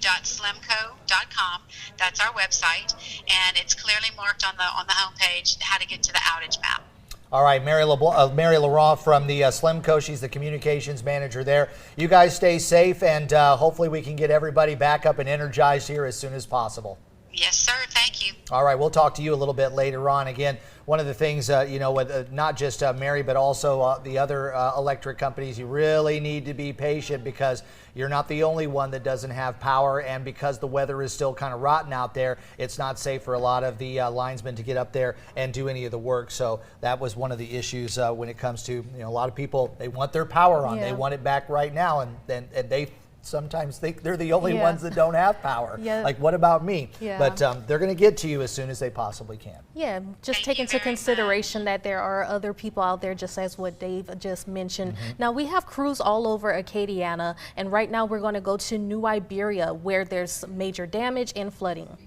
www.slimco.com. That's our website, and it's clearly marked on the homepage how to get to the outage map. All right, Mary Laurent from the Slimco. She's the communications manager there. You guys stay safe, and hopefully we can get everybody back up and energized here as soon as possible. Yes, sir. Thank you. All right, we'll talk to you a little bit later on. Again, one of the things, with not just Mary, but also the other electric companies, you really need to be patient because you're not the only one that doesn't have power. And because the weather is still kind of rotten out there, it's not safe for a lot of the linesmen to get up there and do any of the work. So that was one of the issues when it comes to, a lot of people, they want their power on. They want it back right now. And they sometimes think they're the only ones that don't have power. Like, what about me? But they're going to get to you as soon as they possibly can. Just take into consideration that there are other people out there, just as what Dave just mentioned. Now, we have crews all over Acadiana, and right now we're going to go to New Iberia, where there's major damage and flooding.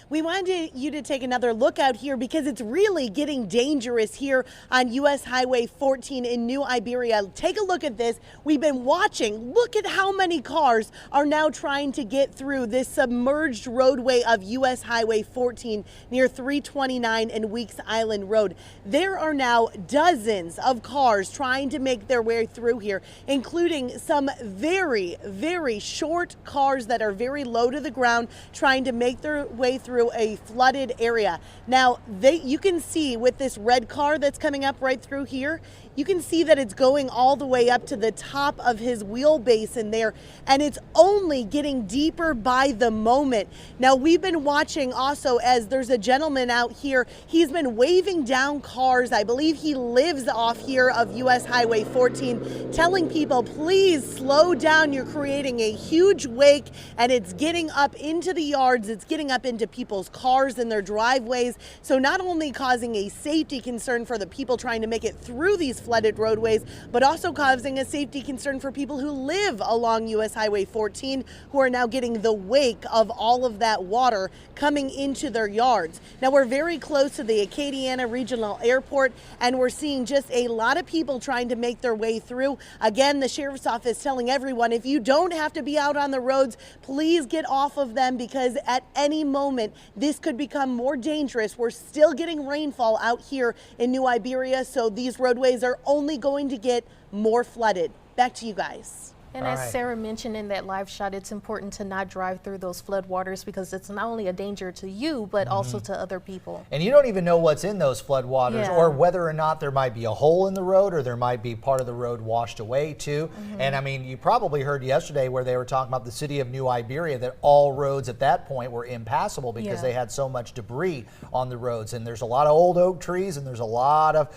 We wanted you to take another look out here because it's really getting dangerous here on US Highway 14 in New Iberia. Take a look at this. We've been watching. Look at how many cars are now trying to get through this submerged roadway of US Highway 14 near 329 and Weeks Island Road. There are now dozens of cars trying to make their way through here, including some very, very short cars that are very low to the ground trying to make their way through a flooded area. Now, you can see with this red car that's coming up right through here, you can see that it's going all the way up to the top of his wheelbase in there, and it's only getting deeper by the moment. Now, we've been watching also as there's a gentleman out here. He's been waving down cars. I believe he lives off here of US Highway 14, telling people, please slow down. You're creating a huge wake, and it's getting up into the yards. It's getting up into people's cars and their driveways. So not only causing a safety concern for the people trying to make it through these flooded roadways, but also causing a safety concern for people who live along US Highway 14, who are now getting the wake of all of that water coming into their yards. Now, we're very close to the Acadiana Regional Airport, and we're seeing just a lot of people trying to make their way through. Again, the Sheriff's Office telling everyone, if you don't have to be out on the roads, please get off of them, because at any moment this could become more dangerous. We're still getting rainfall out here in New Iberia, so these roadways are only going to get more flooded. Back to you guys. And as Sarah mentioned in that live shot, it's important to not drive through those flood waters because it's not only a danger to you, but also to other people. And you don't even know what's in those flood waters or whether or not there might be a hole in the road or there might be part of the road washed away too. And I mean, you probably heard yesterday where they were talking about the city of New Iberia, that all roads at that point were impassable because they had so much debris on the roads. And there's a lot of old oak trees, and there's a lot of,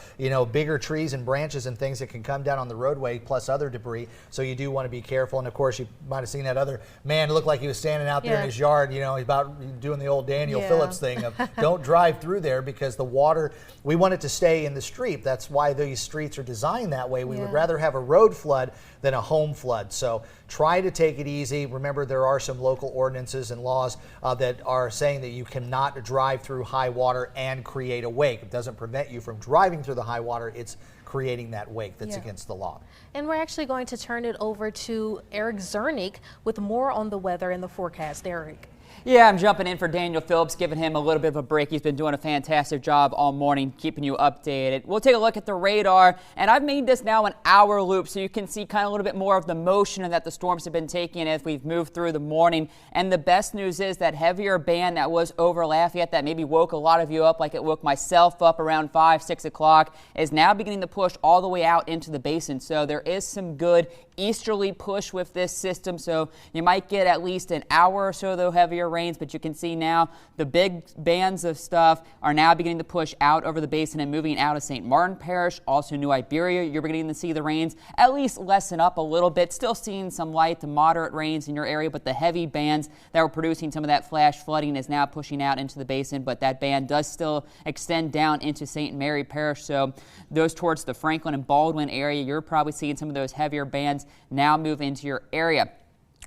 bigger trees and branches and things that can come down on the roadway, plus other debris. So you do want to be careful. And of course, you might have seen that other man look like he was standing out there in his yard, he's about doing the old Daniel Phillips thing of don't drive through there, because the water, we want it to stay in the street. That's why these streets are designed that way. We would rather have a road flood than a home flood. So try to take it easy. Remember, there are some local ordinances and laws that are saying that you cannot drive through high water and create a wake. It doesn't prevent you from driving through the high water. It's creating that wake that's against the law. And we're actually going to turn it over to Eric Zernick with more on the weather and the forecast. Eric. Yeah, I'm jumping in for Daniel Phillips, giving him a little bit of a break. He's been doing a fantastic job all morning, keeping you updated. We'll take a look at the radar, and I've made this now an hour loop so you can see kind of a little bit more of the motion that the storms have been taking as we've moved through the morning. And the best news is that heavier band that was over Lafayette that maybe woke a lot of you up, like it woke myself up around 5, 6 o'clock, is now beginning to push all the way out into the basin. So there is some good easterly push with this system, so you might get at least an hour or so though heavier rains, but you can see now the big bands of stuff are now beginning to push out over the basin and moving out of St. Martin Parish, also New Iberia. You're beginning to see the rains at least lessen up a little bit, still seeing some light to moderate rains in your area, but the heavy bands that were producing some of that flash flooding is now pushing out into the basin, but that band does still extend down into St. Mary Parish, so those towards the Franklin and Baldwin area, you're probably seeing some of those heavier bands now move into your area.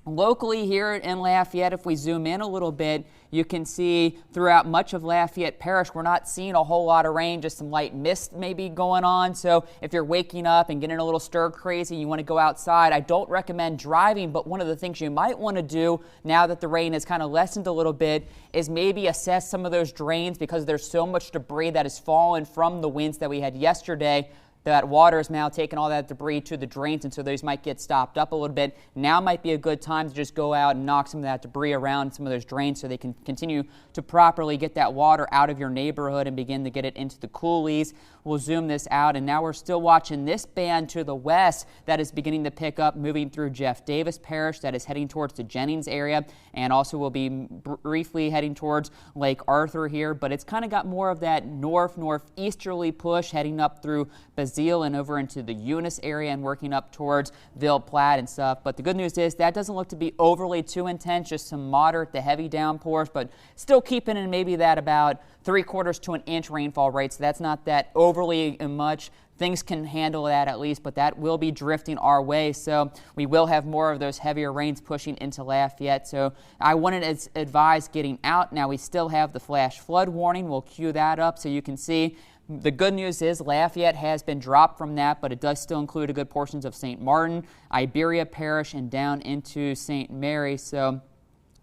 Locally here in Lafayette, if we zoom in a little bit, you can see throughout much of Lafayette Parish, we're not seeing a whole lot of rain, just some light mist maybe going on. So if you're waking up and getting a little stir crazy, you want to go outside, I don't recommend driving, but one of the things you might want to do now that the rain has kind of lessened a little bit is maybe assess some of those drains, because there's so much debris that has fallen from the winds that we had yesterday. That water is now taking all that debris to the drains, and so those might get stopped up a little bit. Now might be a good time to just go out and knock some of that debris around some of those drains so they can continue to properly get that water out of your neighborhood and begin to get it into the coulees. We'll zoom this out, and now we're still watching this band to the west that is beginning to pick up, moving through Jeff Davis Parish, that is heading towards the Jennings area, and also will be briefly heading towards Lake Arthur here, but it's kind of got more of that northeasterly push heading up through Basile and over into the Eunice area and working up towards Ville Platte and stuff. But the good news is that doesn't look to be overly too intense, just some moderate to heavy downpours, but still keeping in maybe that about 3/4 to an inch rainfall rate. So that's not that overly much. Things can handle that at least, but that will be drifting our way. So we will have more of those heavier rains pushing into Lafayette. So I wouldn't advise getting out. Now we still have the flash flood warning. We'll cue that up so you can see. The good news is Lafayette has been dropped from that, but it does still include a good portions of St. Martin, Iberia Parish, and down into St. Mary. So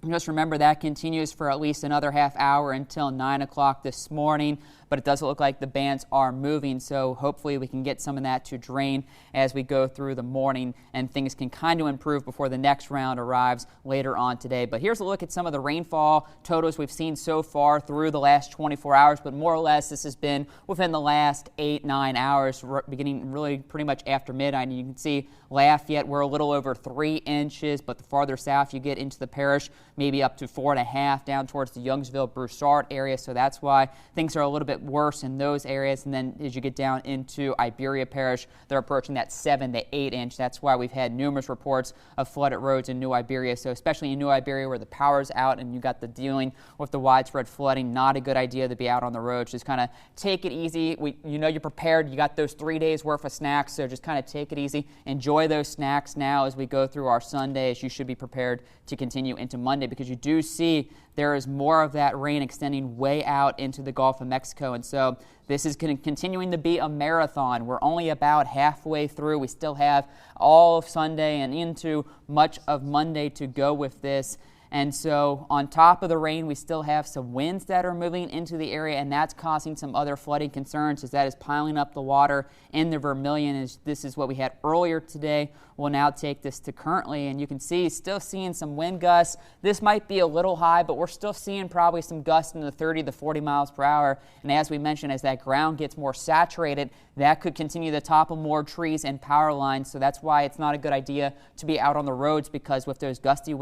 just remember that continues for at least another half hour until 9 o'clock this morning, but it doesn't look like the bands are moving, so hopefully we can get some of that to drain as we go through the morning, and things can kind of improve before the next round arrives later on today. But here's a look at some of the rainfall totals we've seen so far through the last 24 hours, but more or less this has been within the last 8-9 hours, beginning really pretty much after midnight. And you can see Lafayette, we're a little over 3 inches, but the farther south you get into the parish, maybe up to 4.5 down towards the Youngsville, Broussard area. So that's why things are a little bit worse in those areas. And then as you get down into Iberia Parish, they're approaching that 7 to 8 inch. That's why we've had numerous reports of flooded roads in New Iberia. So especially in New Iberia where the power's out and you got the dealing with the widespread flooding, not a good idea to be out on the roads. Just kind of take it easy. You know you're prepared. You got those 3 days worth of snacks. So just kind of take it easy. Enjoy those snacks now as we go through our Sundays. You should be prepared to continue into Monday, because you do see there is more of that rain extending way out into the Gulf of Mexico. And so this is continuing to be a marathon. We're only about halfway through. We still have all of Sunday and into much of Monday to go with this. And so on top of the rain, we still have some winds that are moving into the area, and that's causing some other flooding concerns, as that is piling up the water in the Vermilion. This is what we had earlier today. We'll now take this to currently, and you can see still seeing some wind gusts. This might be a little high, but we're still seeing probably some gusts in the 30 to 40 miles per hour. And as we mentioned, as that ground gets more saturated, that could continue to topple more trees and power lines. So that's why it's not a good idea to be out on the roads, because with those gusty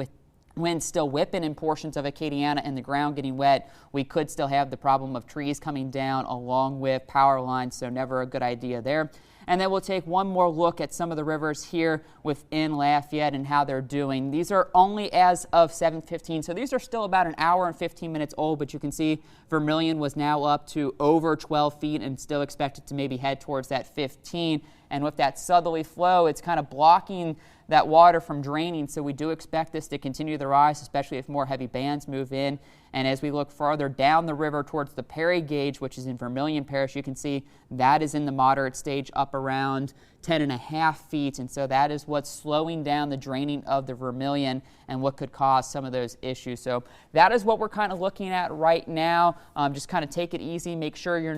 winds still whipping in portions of Acadiana and the ground getting wet, we could still have the problem of trees coming down along with power lines, so never a good idea there. And then we'll take one more look at some of the rivers here within Lafayette and how they're doing. These are only as of 7:15, so these are still about an hour and 15 minutes old, but you can see Vermilion was now up to over 12 feet and still expected to maybe head towards that 15. And with that southerly flow, it's kind of blocking that water from draining, so we do expect this to continue to rise, especially if more heavy bands move in. And as we look farther down the river towards the Perry Gauge, which is in Vermilion Parish, you can see that is in the moderate stage, up around 10.5 feet, and so that is what's slowing down the draining of the Vermilion and what could cause some of those issues. So that is what we're kind of looking at right now. Just kind of take it easy, make sure you're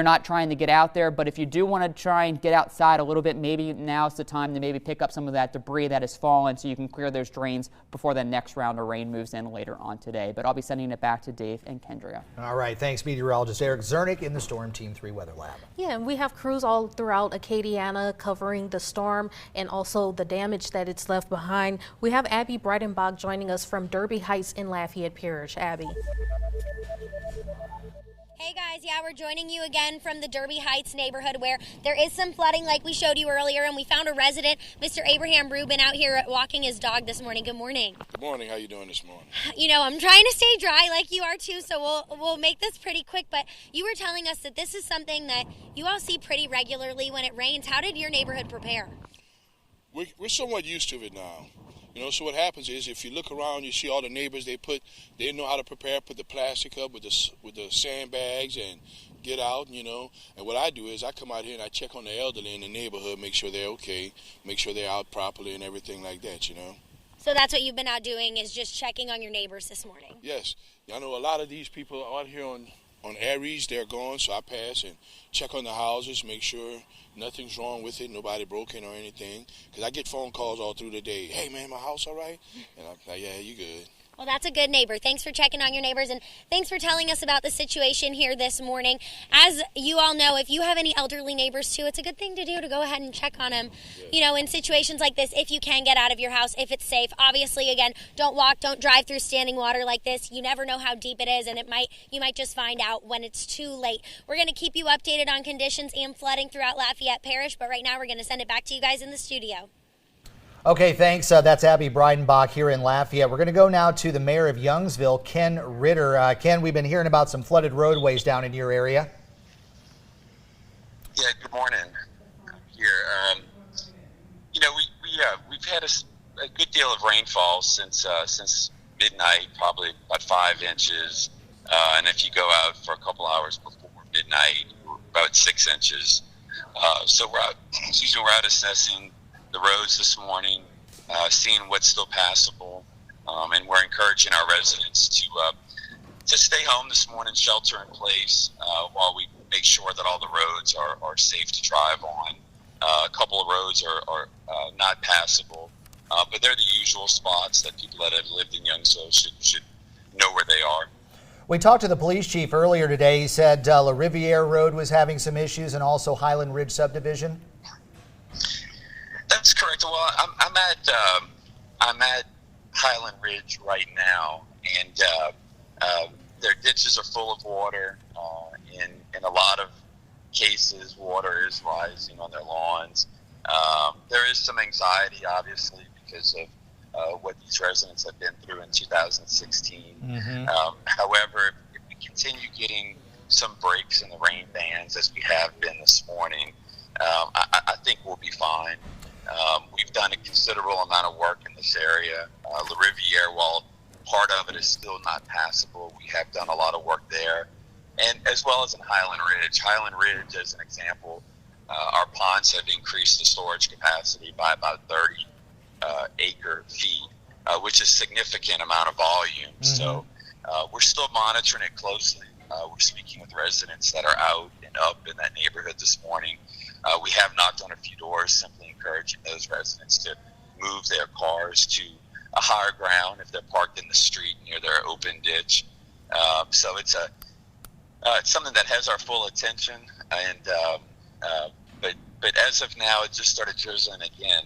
not trying to get out there, but if you do want to try and get outside a little bit, maybe now's the time to maybe pick up some of that debris that has fallen so you can clear those drains before the next round of rain moves in later on today. But I'll be sending it back to Dave and Kendria. All right, thanks meteorologist Eric Zernick in the Storm Team 3 Weather Lab. Yeah, and we have crews all throughout Acadiana covering the storm and also the damage that it's left behind. We have Abby Breitenbach joining us from Derby Heights in Lafayette Parish. Abby. Hey guys, yeah, we're joining you again from the Derby Heights neighborhood where there is some flooding like we showed you earlier, and we found a resident, Mr. Abraham Rubin, out here walking his dog this morning. Good morning. Good morning. How you doing this morning? You know, I'm trying to stay dry like you are too, so we'll make this pretty quick, but you were telling us that this is something that you all see pretty regularly when it rains. How did your neighborhood prepare? We're somewhat used to it now. You know, so what happens is if you look around, you see all the neighbors, they know how to prepare, put the plastic up with the sandbags and get out, you know. And what I do is I come out here and I check on the elderly in the neighborhood, make sure they're okay, make sure they're out properly and everything like that, you know. So that's what you've been out doing, is just checking on your neighbors this morning? Yes. I know a lot of these people out here on Aries, they're gone, so I pass and check on the houses, make sure nothing's wrong with it, nobody broken or anything. Because I get phone calls all through the day. Hey, man, my house all right? And I'm like, yeah, you good. Well, that's a good neighbor. Thanks for checking on your neighbors, and thanks for telling us about the situation here this morning. As you all know, if you have any elderly neighbors too, it's a good thing to do to go ahead and check on them. Yes. You know, in situations like this, if you can get out of your house, if it's safe. Obviously, again, don't drive through standing water like this. You never know how deep it is, and you might just find out when it's too late. We're going to keep you updated on conditions and flooding throughout Lafayette Parish, but right now we're going to send it back to you guys in the studio. Okay, thanks. That's Abby Breidenbach here in Lafayette. We're going to go now to the mayor of Youngsville, Ken Ritter. Ken, we've been hearing about some flooded roadways down in your area. Yeah, good morning. Here, you know, we've had a good deal of rainfall since midnight, probably about 5 inches, and if you go out for a couple hours before midnight, about 6 inches. So we're out assessing the roads this morning, seeing what's still passable, and we're encouraging our residents to stay home this morning, shelter in place, while we make sure that all the roads are safe to drive on. A couple of roads are not passable, but they're the usual spots that people that have lived in Youngsville should know where they are. We talked to the police chief earlier today. He said La Riviere Road was having some issues, and also Highland Ridge subdivision. That's correct. Well, I'm at Highland Ridge right now, and their ditches are full of water. In a lot of cases, water is rising on their lawns. There is some anxiety, obviously, because of what these residents have been through in 2016. Mm-hmm. However, if we continue getting some breaks in the rain bands as we have been this morning, I think we'll be fine. We've done a considerable amount of work in this area. La Riviere, while part of it is still not passable, we have done a lot of work there. And as well as in Highland Ridge. Highland Ridge, as an example, our ponds have increased the storage capacity by about 30 acre feet, which is a significant amount of volume. Mm-hmm. So we're still monitoring it closely. We're speaking with residents that are out and up in that neighborhood this morning. We have knocked on a few doors, simply encouraging those residents to move their cars to a higher ground if they're parked in the street near their open ditch. So it's something that has our full attention. And but as of now, it just started drizzling again.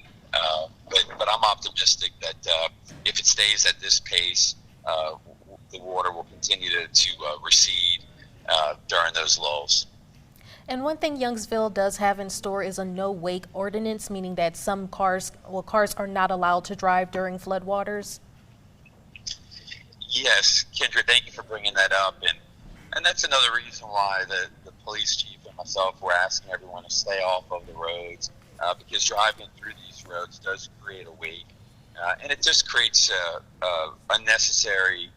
But I'm optimistic that if it stays at this pace, the water will continue to recede during those lulls. And one thing Youngsville does have in store is a no-wake ordinance, meaning that some cars are not allowed to drive during floodwaters. Yes, Kendra, thank you for bringing that up. And that's another reason why the police chief and myself were asking everyone to stay off of the roads, because driving through these roads does create a wake, and it just creates a unnecessary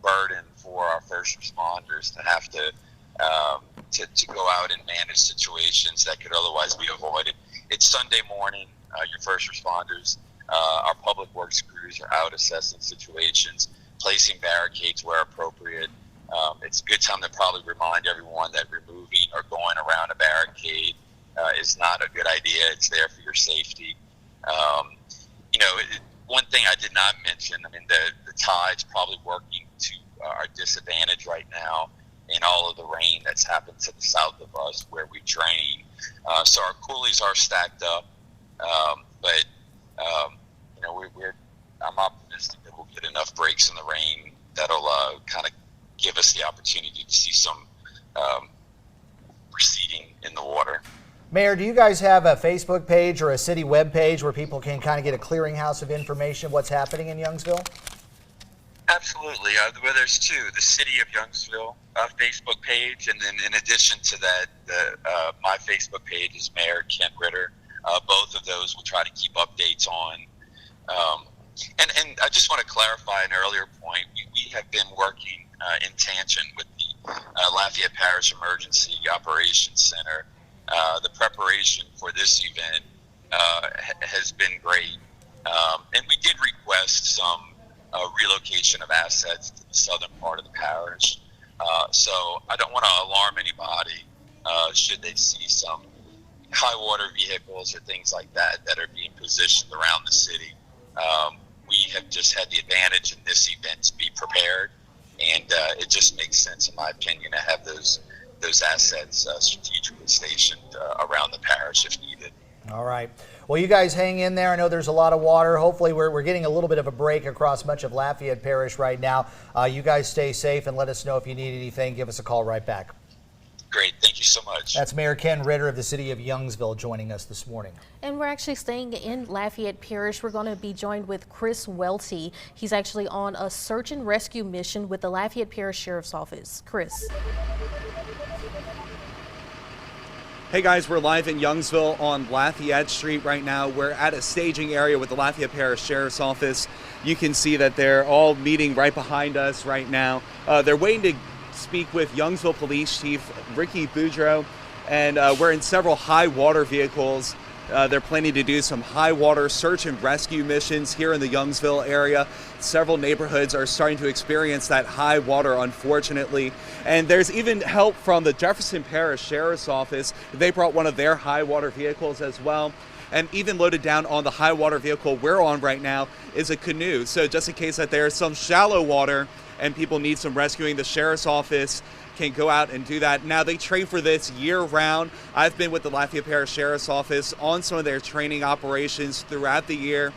burden for our first responders to have to go out and manage situations that could otherwise be avoided. It's Sunday morning. Your first responders, our public works crews are out assessing situations, placing barricades where appropriate. It's a good time to probably remind everyone that removing or going around a barricade is not a good idea. It's there for your safety. One thing I did not mention, the tide's probably working to our disadvantage right now in all of the rain that's happened to the south of us where we drain. So our coulees are stacked up, but I'm optimistic that we'll get enough breaks in the rain that'll kind of give us the opportunity to see some receding in the water. Mayor, do you guys have a Facebook page or a city web page where people can kind of get a clearinghouse of information what's happening in Youngsville? Absolutely. Well, there's two: the City of Youngsville Facebook page, and then in addition to that, my Facebook page is Mayor Ken Ritter. Both of those we'll try to keep updates on. And I just want to clarify an earlier point. We have been working in tangent with the Lafayette Parish Emergency Operations Center. The preparation for this event has been great. And we did request some relocation of assets to the southern part of the parish. So I don't want to alarm anybody should they see some high water vehicles or things like that are being positioned around the city. We have just had the advantage in this event to be prepared, and it just makes sense, in my opinion, to have those assets strategically stationed around the parish if needed. All right. Well, you guys hang in there. I know there's a lot of water. Hopefully we're getting a little bit of a break across much of Lafayette Parish right now. You guys stay safe and let us know if you need anything. Give us a call right back. Great. Thank you so much. That's Mayor Ken Ritter of the city of Youngsville joining us this morning. And we're actually staying in Lafayette Parish. We're going to be joined with Chris Welty. He's actually on a search and rescue mission with the Lafayette Parish Sheriff's Office. Chris. Hey guys, we're live in Youngsville on Lafayette Street right now. We're at a staging area with the Lafayette Parish Sheriff's Office. You can see that they're all meeting right behind us right now. They're waiting to speak with Youngsville Police Chief Ricky Boudreau, and we're in several high water vehicles. They're planning to do some high water search and rescue missions here in the Youngsville area. Several neighborhoods are starting to experience that high water, unfortunately. And there's even help from the Jefferson Parish Sheriff's Office. They brought one of their high water vehicles as well. And even loaded down on the high water vehicle we're on right now is a canoe. So just in case that there's some shallow water and people need some rescuing, the Sheriff's Office can go out and do that. Now, they train for this year-round. I've been with the Lafayette Parish Sheriff's Office on some of their training operations throughout the year.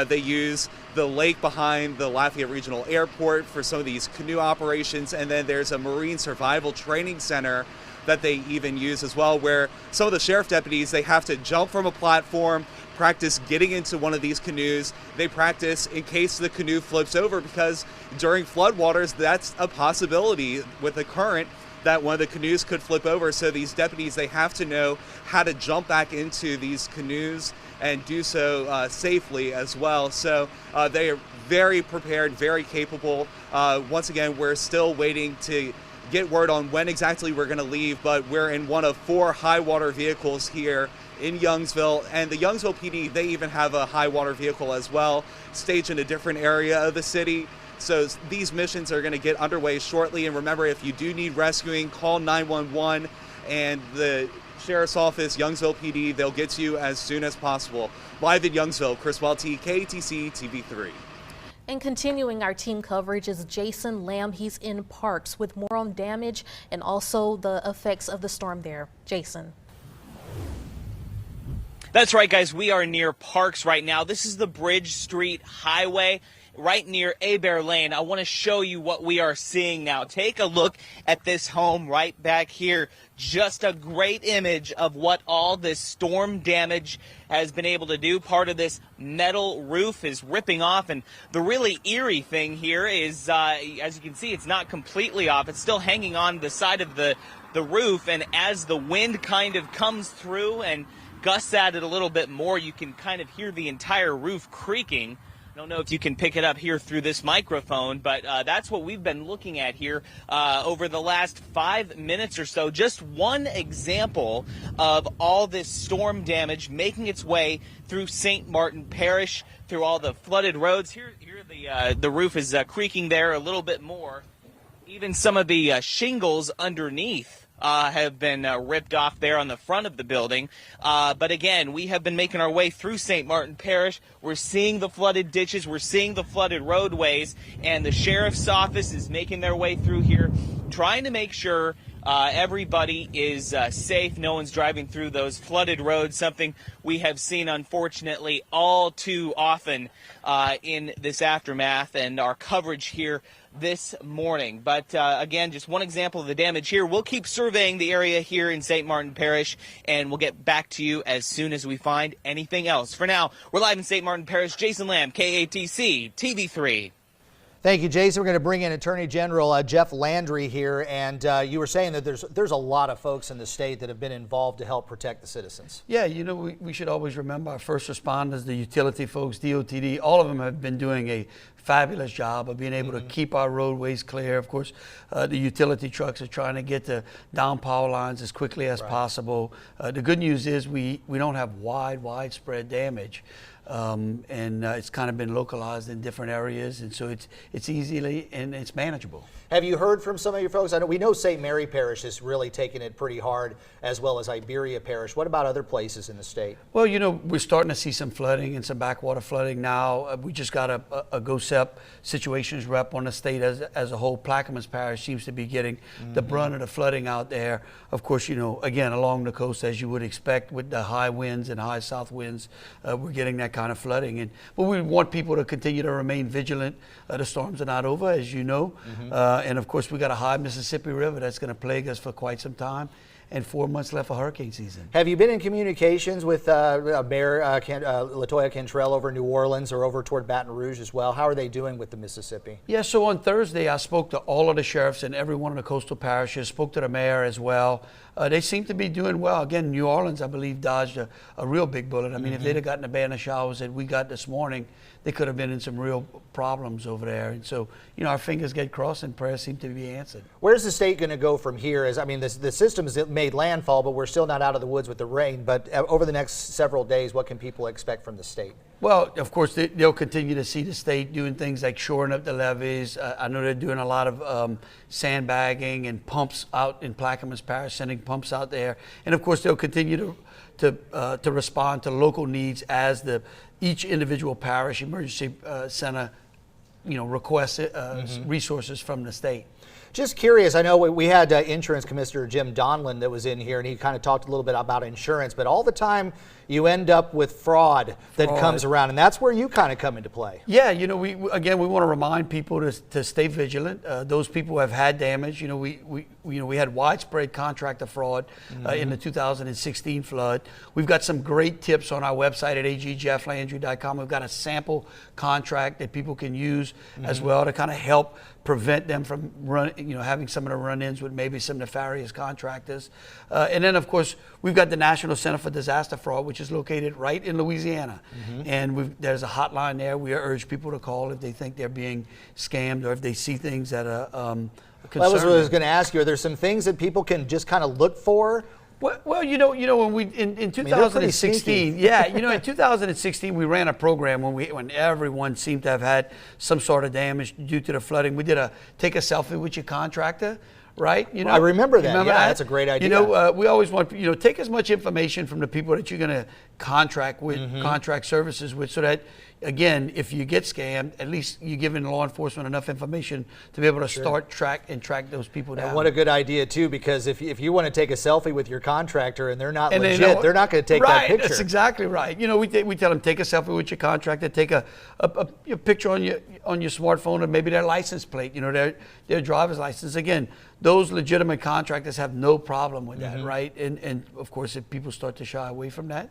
They use the lake behind the Lafayette Regional Airport for some of these canoe operations, and then there's a Marine Survival Training Center that they even use as well, where some of the sheriff deputies, they have to jump from a platform, practice getting into one of these canoes. They practice in case the canoe flips over, because during floodwaters, that's a possibility with the current that one of the canoes could flip over. So these deputies, they have to know how to jump back into these canoes and do so safely as well. So they are very prepared, very capable. Once again, we're still waiting to get word on when exactly we're going to leave, but we're in one of 4 high water vehicles here in Youngsville, and the Youngsville PD, they even have a high water vehicle as well, staged in a different area of the city. So these missions are going to get underway shortly. And remember, if you do need rescuing, call 911, and the Sheriff's Office, Youngsville PD, they'll get to you as soon as possible. Live in Youngsville, Chris Welty, KATC TV3. And continuing our team coverage is Jason Lamb. He's in Parks with more on damage and also the effects of the storm there. Jason. That's right, guys. We are near Parks right now. This is the Bridge Street Highway right near Iberia Lane. I want to show you what we are seeing now. Take a look at this home right back here. Just a great image of what all this storm damage has been able to do. Part of this metal roof is ripping off, and the really eerie thing here is, as you can see, it's not completely off. It's still hanging on the side of the roof, and as the wind kind of comes through and gusts at it a little bit more, you can kind of hear the entire roof creaking. I don't know if you can pick it up here through this microphone, but that's what we've been looking at here over the last 5 minutes or so. Just one example of all this storm damage making its way through St. Martin Parish, through all the flooded roads. Here the roof is creaking there a little bit more. Even some of the shingles underneath have been ripped off there on the front of the building. But again, we have been making our way through St. Martin Parish. We're seeing the flooded ditches. We're seeing the flooded roadways. And the sheriff's office is making their way through here, trying to make sure everybody is safe. No one's driving through those flooded roads, something we have seen, unfortunately, all too often in this aftermath and our coverage here this morning. But again, just one example of the damage here. We'll keep surveying the area here in St. Martin Parish, and we'll get back to you as soon as we find anything else. For now, we're live in St. Martin Parish. Jason Lamb, KATC TV3. Thank you, Jason. We're going to bring in Attorney General Jeff Landry here, and you were saying that there's a lot of folks in the state that have been involved to help protect the citizens. Yeah, you know, we should always remember our first responders, the utility folks, DOTD, all of them have been doing a fabulous job of being able to keep our roadways clear. Of course, the utility trucks are trying to get down power lines as quickly as possible. The good news is we don't have widespread damage. It's kind of been localized in different areas, and so it's easily and it's manageable. Have you heard from some of your folks? We know St. Mary Parish is really taking it pretty hard, as well as Iberia Parish. What about other places in the state? Well, you know, we're starting to see some flooding and some backwater flooding now. We just got a GOSEP situations rep on the state as a whole. Plaquemines Parish seems to be getting the brunt of the flooding out there. Of course, you know, again, along the coast, as you would expect with the high winds and high south winds, we're getting that kind of flooding. But we want people to continue to remain vigilant. The storms are not over, as you know. And of course, we got a high Mississippi River that's going to plague us for quite some time, and 4 months left for hurricane season. Have you been in communications with Mayor LaToya Cantrell over New Orleans or over toward Baton Rouge as well? How are they doing with the Mississippi? Yeah, so on Thursday, I spoke to all of the sheriffs in every one of the coastal parishes, spoke to the mayor as well. They seem to be doing well. Again, New Orleans, I believe, dodged a real big bullet. I mean, if they'd have gotten a band of showers that we got this morning, they could have been in some real problems over there. And so, you know, our fingers get crossed and prayers seem to be answered. Where's the state going to go from here? The system has made landfall, but we're still not out of the woods with the rain. But over the next several days, what can people expect from the state? Well, of course, they'll continue to see the state doing things like shoring up the levees. I know they're doing a lot of sandbagging and pumps out in Plaquemines Parish, sending pumps out there. And of course, they'll continue to respond to local needs as each individual parish emergency center, you know, requests resources from the state. Just curious, I know we had Insurance Commissioner Jim Donlin that was in here, and he kind of talked a little bit about insurance, but all the time you end up with fraud that comes around, and that's where you kind of come into play. Yeah, you know, we want to remind people to stay vigilant. Those people who have had damage, you know, we had widespread contractor fraud in the 2016 flood. We've got some great tips on our website at agjefflandry.com. We've got a sample contract that people can use as well to kind of help prevent them from having some of the run-ins with maybe some nefarious contractors. And then, of course, we've got the National Center for Disaster Fraud, which is located right in Louisiana. And there's a hotline there. We urge people to call if they think they're being scammed or if they see things that are concerning. Well, that was what I was going to ask you. Are there some things that people can just kind of look for? Well, you know, when we in 2016, in 2016 we ran a program when everyone seemed to have had some sort of damage due to the flooding. We did take a selfie with your contractor, right? You know, I remember that. That's a great idea. You know, we always want take as much information from the people that you're going to contract with, contract services with, so that again, if you get scammed, at least you're giving law enforcement enough information to be able to track those people down. And what a good idea too, because if you want to take a selfie with your contractor and they're not legit, they're not going to take that picture. That's exactly right. You know, we tell them, take a selfie with your contractor, take a picture on your smartphone of maybe their license plate, you know, their driver's license. Again, those legitimate contractors have no problem with that, right? And of course, if people start to shy away from that,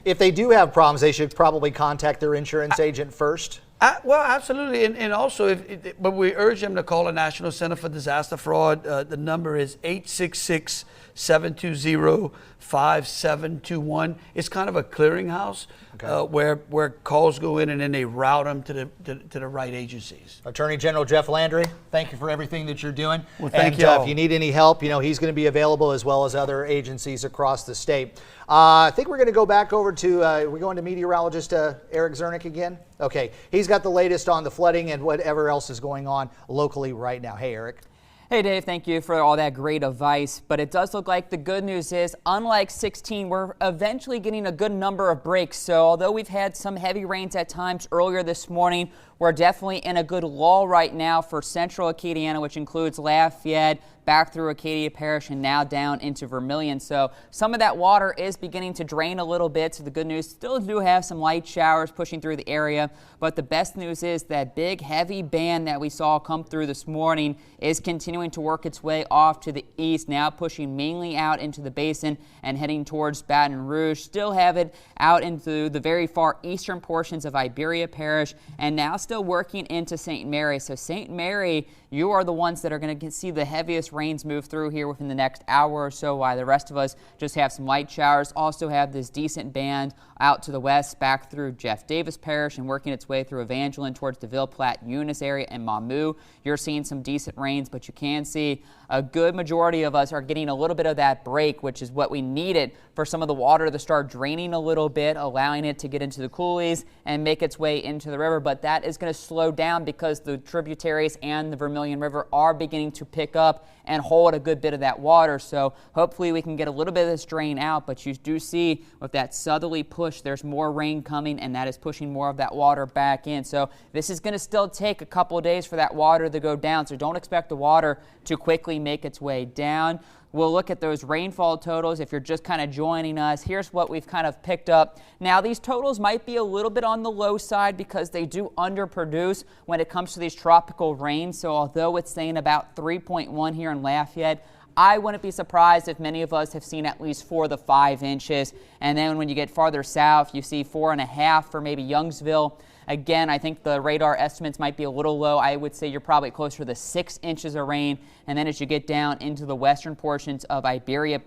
if they do have problems, they should probably contact their insurance agent first. Well, absolutely, and also, but we urge them to call the National Center for Disaster Fraud. The number is 866-720-5721. It's kind of a clearinghouse where calls go in and then they route them to the right agencies. Attorney General Jeff Landry, thank you for everything that you're doing. Well, thank you. If you need any help, you know, he's going to be available as well as other agencies across the state. I think we're going to go back over to, we're going to meteorologist Eric Zernick again. Okay, he's got the latest on the flooding and whatever else is going on locally right now. Hey, Eric. Hey, Dave, thank you for all that great advice. But it does look like the good news is, unlike 16, we're eventually getting a good number of breaks. So although we've had some heavy rains at times earlier this morning, we're definitely in a good lull right now for central Acadiana, which includes Lafayette, back through Acadia Parish and now down into Vermilion. So some of that water is beginning to drain a little bit. So the good news, still do have some light showers pushing through the area. But the best news is that big heavy band that we saw come through this morning is continuing to work its way off to the east, now pushing mainly out into the basin and heading towards Baton Rouge. Still have it out into the very far eastern portions of Iberia Parish and now still working into St. Mary. So St. Mary, you are the ones that are going to see the heaviest rains move through here within the next hour or so, while the rest of us just have some light showers. Also have this decent band out to the west back through Jeff Davis Parish and working its way through Evangeline towards the Ville Platte, Eunice area and Mamou. You're seeing some decent rains, but you can see a good majority of us are getting a little bit of that break, which is what we needed for some of the water to start draining a little bit, allowing it to get into the coulees and make its way into the river. But that is going to slow down because the tributaries and the Vermilion River are beginning to pick up and hold a good bit of that water. So hopefully we can get a little bit of this drain out, but you do see with that southerly push, there's more rain coming, and that is pushing more of that water back in. So this is going to still take a couple of days for that water to go down, so don't expect the water to quickly make its way down. We'll look at those rainfall totals if you're just kind of joining us. Here's what we've kind of picked up. Now, these totals might be a little bit on the low side because they do underproduce when it comes to these tropical rains. So although it's saying about 3.1 here in Lafayette, I wouldn't be surprised if many of us have seen at least 4 to 5 inches. And then when you get farther south, you see 4.5 for maybe Youngsville. Again, I think the radar estimates might be a little low. I would say you're probably closer to the 6 inches of rain. And then as you get down into the western portions of Iberia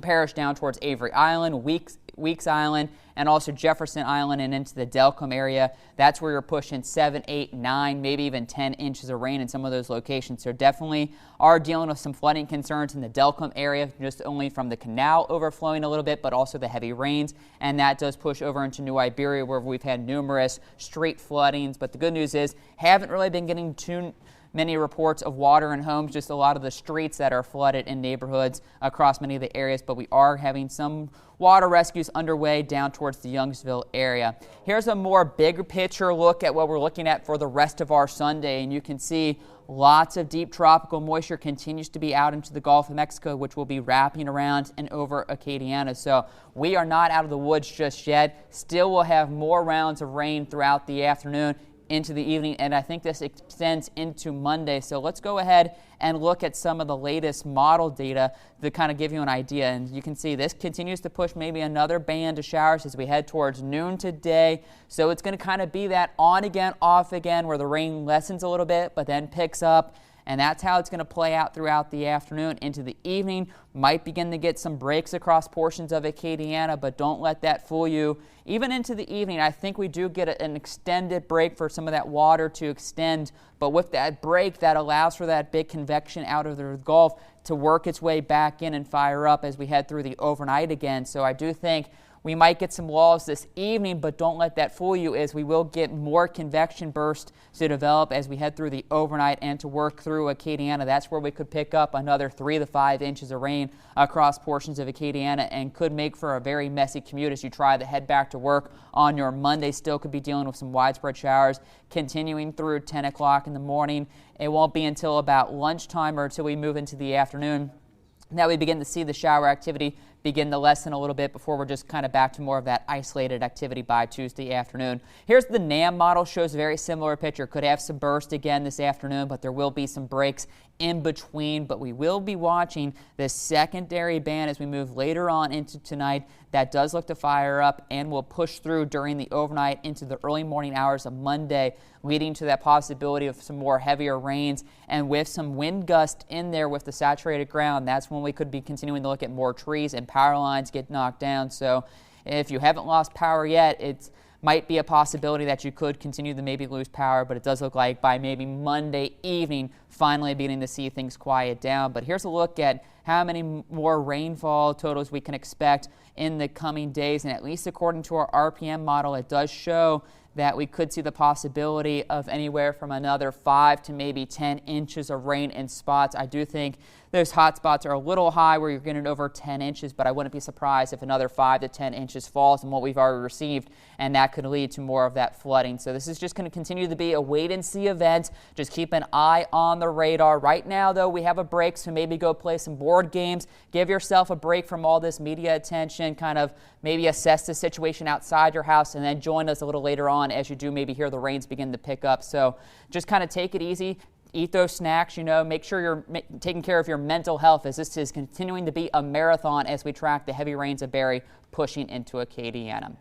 Parish down towards Avery Island, Weeks Island, and also Jefferson Island and into the Delcombe area, that's where you're pushing 7, 8, 9, maybe even 10 inches of rain in some of those locations. So definitely are dealing with some flooding concerns in the Delcombe area, just only from the canal overflowing a little bit, but also the heavy rains. And that does push over into New Iberia, where we've had numerous street floodings. But the good news is, haven't really been getting too many reports of water in homes, just a lot of the streets that are flooded in neighborhoods across many of the areas, but we are having some water rescues underway down towards the Youngsville area. Here's a more big picture look at what we're looking at for the rest of our Sunday, and you can see lots of deep tropical moisture continues to be out into the Gulf of Mexico, which will be wrapping around and over Acadiana. So we are not out of the woods just yet. Still will have more rounds of rain throughout the afternoon into the evening, and I think this extends into Monday. So let's go ahead and look at some of the latest model data to kind of give you an idea. And you can see this continues to push maybe another band of showers as we head towards noon today. So it's going to kind of be that on again, off again, where the rain lessens a little bit, but then picks up. And that's how it's going to play out throughout the afternoon into the evening. Might begin to get some breaks across portions of Acadiana, but don't let that fool you. Even into the evening, I think we do get an extended break for some of that water to extend. But with that break, that allows for that big convection out of the Gulf to work its way back in and fire up as we head through the overnight again. So I do think we might get some walls this evening, but don't let that fool you, as we will get more convection bursts to develop as we head through the overnight and to work through Acadiana. That's where we could pick up another 3 to 5 inches of rain across portions of Acadiana and could make for a very messy commute as you try to head back to work on your Monday. Still could be dealing with some widespread showers continuing through 10 o'clock in the morning. It won't be until about lunchtime or until we move into the afternoon that we begin to see the shower activity begin to lessen a little bit before we're just kind of back to more of that isolated activity by Tuesday afternoon. Here's the NAM model, shows a very similar picture. Could have some burst again this afternoon, but there will be some breaks in between. But we will be watching this secondary band as we move later on into tonight. That does look to fire up and will push through during the overnight into the early morning hours of Monday, leading to that possibility of some more heavier rains. And with some wind gust in there with the saturated ground, that's when we could be continuing to look at more trees and power lines get knocked down. So if you haven't lost power yet, it might be a possibility that you could continue to maybe lose power, but it does look like by maybe Monday evening, finally beginning to see things quiet down. But here's a look at how many more rainfall totals we can expect in the coming days. And at least according to our RPM model, it does show that we could see the possibility of anywhere from another 5 to maybe 10 inches of rain in spots. I do think those hot spots are a little high where you're getting over 10 inches, but I wouldn't be surprised if another 5 to 10 inches falls in what we've already received, and that could lead to more of that flooding. So this is just going to continue to be a wait-and-see event. Just keep an eye on the radar. Right now, though, we have a break, so maybe go play some board games. Give yourself a break from all this media attention, kind of maybe assess the situation outside your house, and then join us a little later on as you do maybe hear the rains begin to pick up. So just kind of take it easy. Eat those snacks, make sure you're taking care of your mental health, as this is continuing to be a marathon as we track the heavy rains of Barry pushing into Acadiana.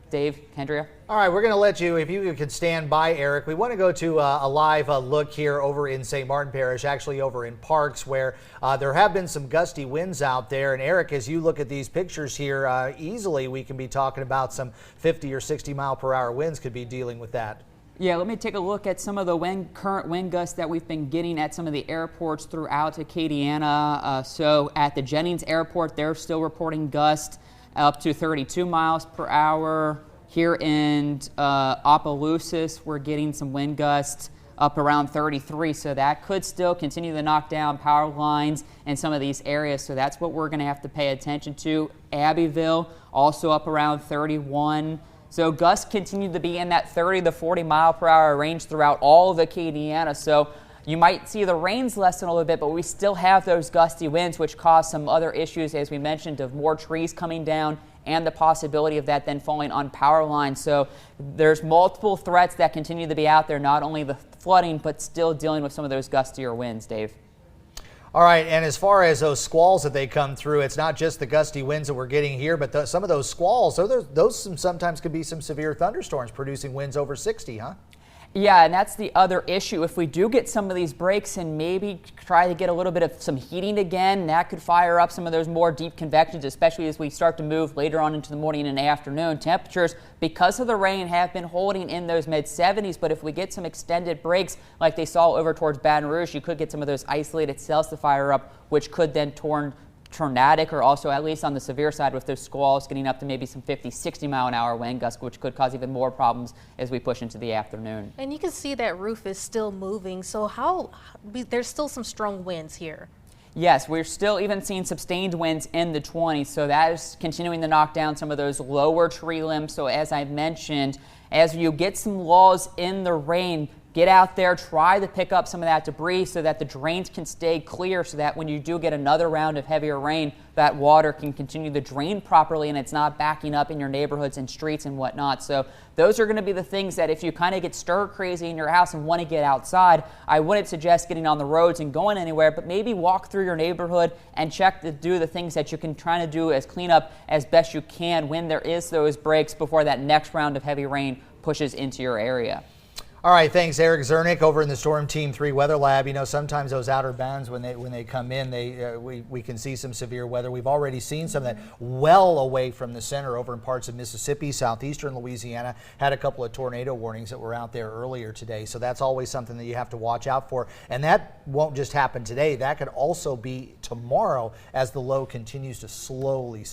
Dave, Kendria? All right, we're going to let you, if you could stand by, Eric. We want to go to a live look here over in St. Martin Parish, actually over in Parks, where there have been some gusty winds out there. And Eric, as you look at these pictures here, easily we can be talking about some 50 or 60 mile per hour winds could be dealing with that. Yeah, let me take a look at some of the current wind gusts that we've been getting at some of the airports throughout Acadiana. So at the Jennings Airport, they're still reporting gusts up to 32 miles per hour. Here in Opelousas, we're getting some wind gusts up around 33, so that could still continue to knock down power lines in some of these areas. So that's what we're going to have to pay attention to. Abbeville, also up around 31. So gusts continue to be in that 30 to 40 mile per hour range throughout all of Acadiana. So you might see the rains lessen a little bit, but we still have those gusty winds, which cause some other issues, as we mentioned, of more trees coming down and the possibility of that then falling on power lines. So there's multiple threats that continue to be out there, not only the flooding, but still dealing with some of those gustier winds, Dave. All right, and as far as those squalls that they come through, it's not just the gusty winds that we're getting here, but some of those squalls, those sometimes could be some severe thunderstorms producing winds over 60, huh? Yeah, and that's the other issue. If we do get some of these breaks and maybe try to get a little bit of some heating again, that could fire up some of those more deep convections, especially as we start to move later on into the morning and afternoon. Temperatures, because of the rain, have been holding in those mid-70s, but if we get some extended breaks like they saw over towards Baton Rouge, you could get some of those isolated cells to fire up, which could then tornadic, or also at least on the severe side with those squalls getting up to maybe some 50, 60 mile an hour wind gusts, which could cause even more problems as we push into the afternoon. And you can see that roof is still moving. So there's still some strong winds here. Yes, we're still even seeing sustained winds in the 20s. So that is continuing to knock down some of those lower tree limbs. So as I mentioned, as you get some lulls in the rain, get out there, try to pick up some of that debris so that the drains can stay clear, so that when you do get another round of heavier rain, that water can continue to drain properly and it's not backing up in your neighborhoods and streets and whatnot. So those are going to be the things that if you kind of get stir crazy in your house and want to get outside, I wouldn't suggest getting on the roads and going anywhere, but maybe walk through your neighborhood and check to do the things that you can try to do as cleanup as best you can when there is those breaks before that next round of heavy rain pushes into your area. All right, thanks, Eric Zernick over in the Storm Team 3 Weather Lab. You know, sometimes those outer bands, when they come in, we can see some severe weather. We've already seen some of that well away from the center over in parts of Mississippi, southeastern Louisiana. Had a couple of tornado warnings that were out there earlier today. So that's always something that you have to watch out for. And that won't just happen today. That could also be tomorrow as the low continues to slowly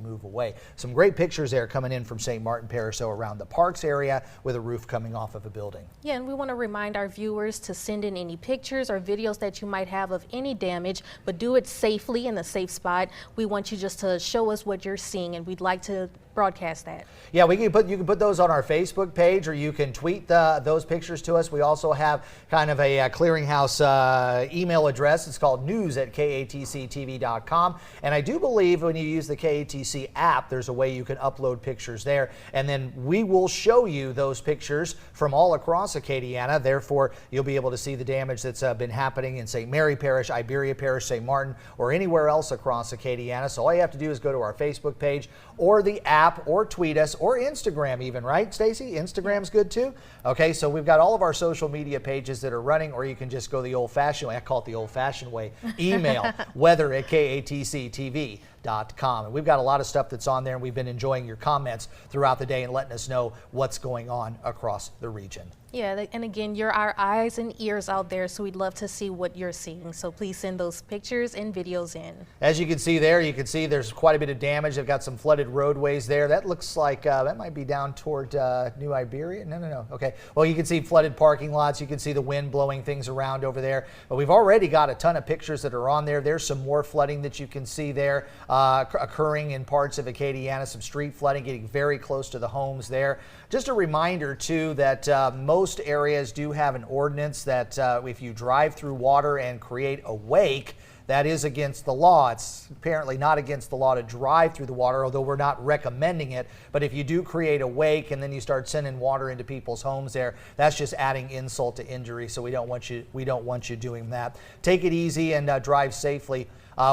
move away. Some great pictures there coming in from St. Martin Parish, so around the Parks area with a roof coming off of a building. Yeah, and we want to remind our viewers to send in any pictures or videos that you might have of any damage, but do it safely in a safe spot. We want you just to show us what you're seeing, and we'd like to broadcast that. Yeah, you can put those on our Facebook page, or you can tweet those pictures to us. We also have kind of a clearinghouse email address. It's called news@katctv.com. And I do believe when you use the KATC app, there's a way you can upload pictures there. And then we will show you those pictures from all across Acadiana. Therefore, you'll be able to see the damage that's been happening in St. Mary Parish, Iberia Parish, St. Martin, or anywhere else across Acadiana. So all you have to do is go to our Facebook page or the app, or tweet us, or Instagram even, right, Stacy? Instagram's good too? Okay, so we've got all of our social media pages that are running, or you can just go the old-fashioned way. I call it the old-fashioned way. Email weather@katctv.com. And we've got a lot of stuff that's on there, and we've been enjoying your comments throughout the day and letting us know what's going on across the region. Yeah, and again, you're our eyes and ears out there, so we'd love to see what you're seeing. So please send those pictures and videos in. As you can see there, you can see there's quite a bit of damage. They've got some flooded roadways there. That looks like that might be down toward New Iberia. No. Okay. Well, you can see flooded parking lots. You can see the wind blowing things around over there. But we've already got a ton of pictures that are on there. There's some more flooding that you can see there occurring in parts of Acadiana. Some street flooding getting very close to the homes there. Just a reminder, too, that most areas do have an ordinance that if you drive through water and create a wake, that is against the law. It's apparently not against the law to drive through the water, although we're not recommending it. But if you do create a wake and then you start sending water into people's homes there, that's just adding insult to injury. So we don't want you doing that. Take it easy and drive safely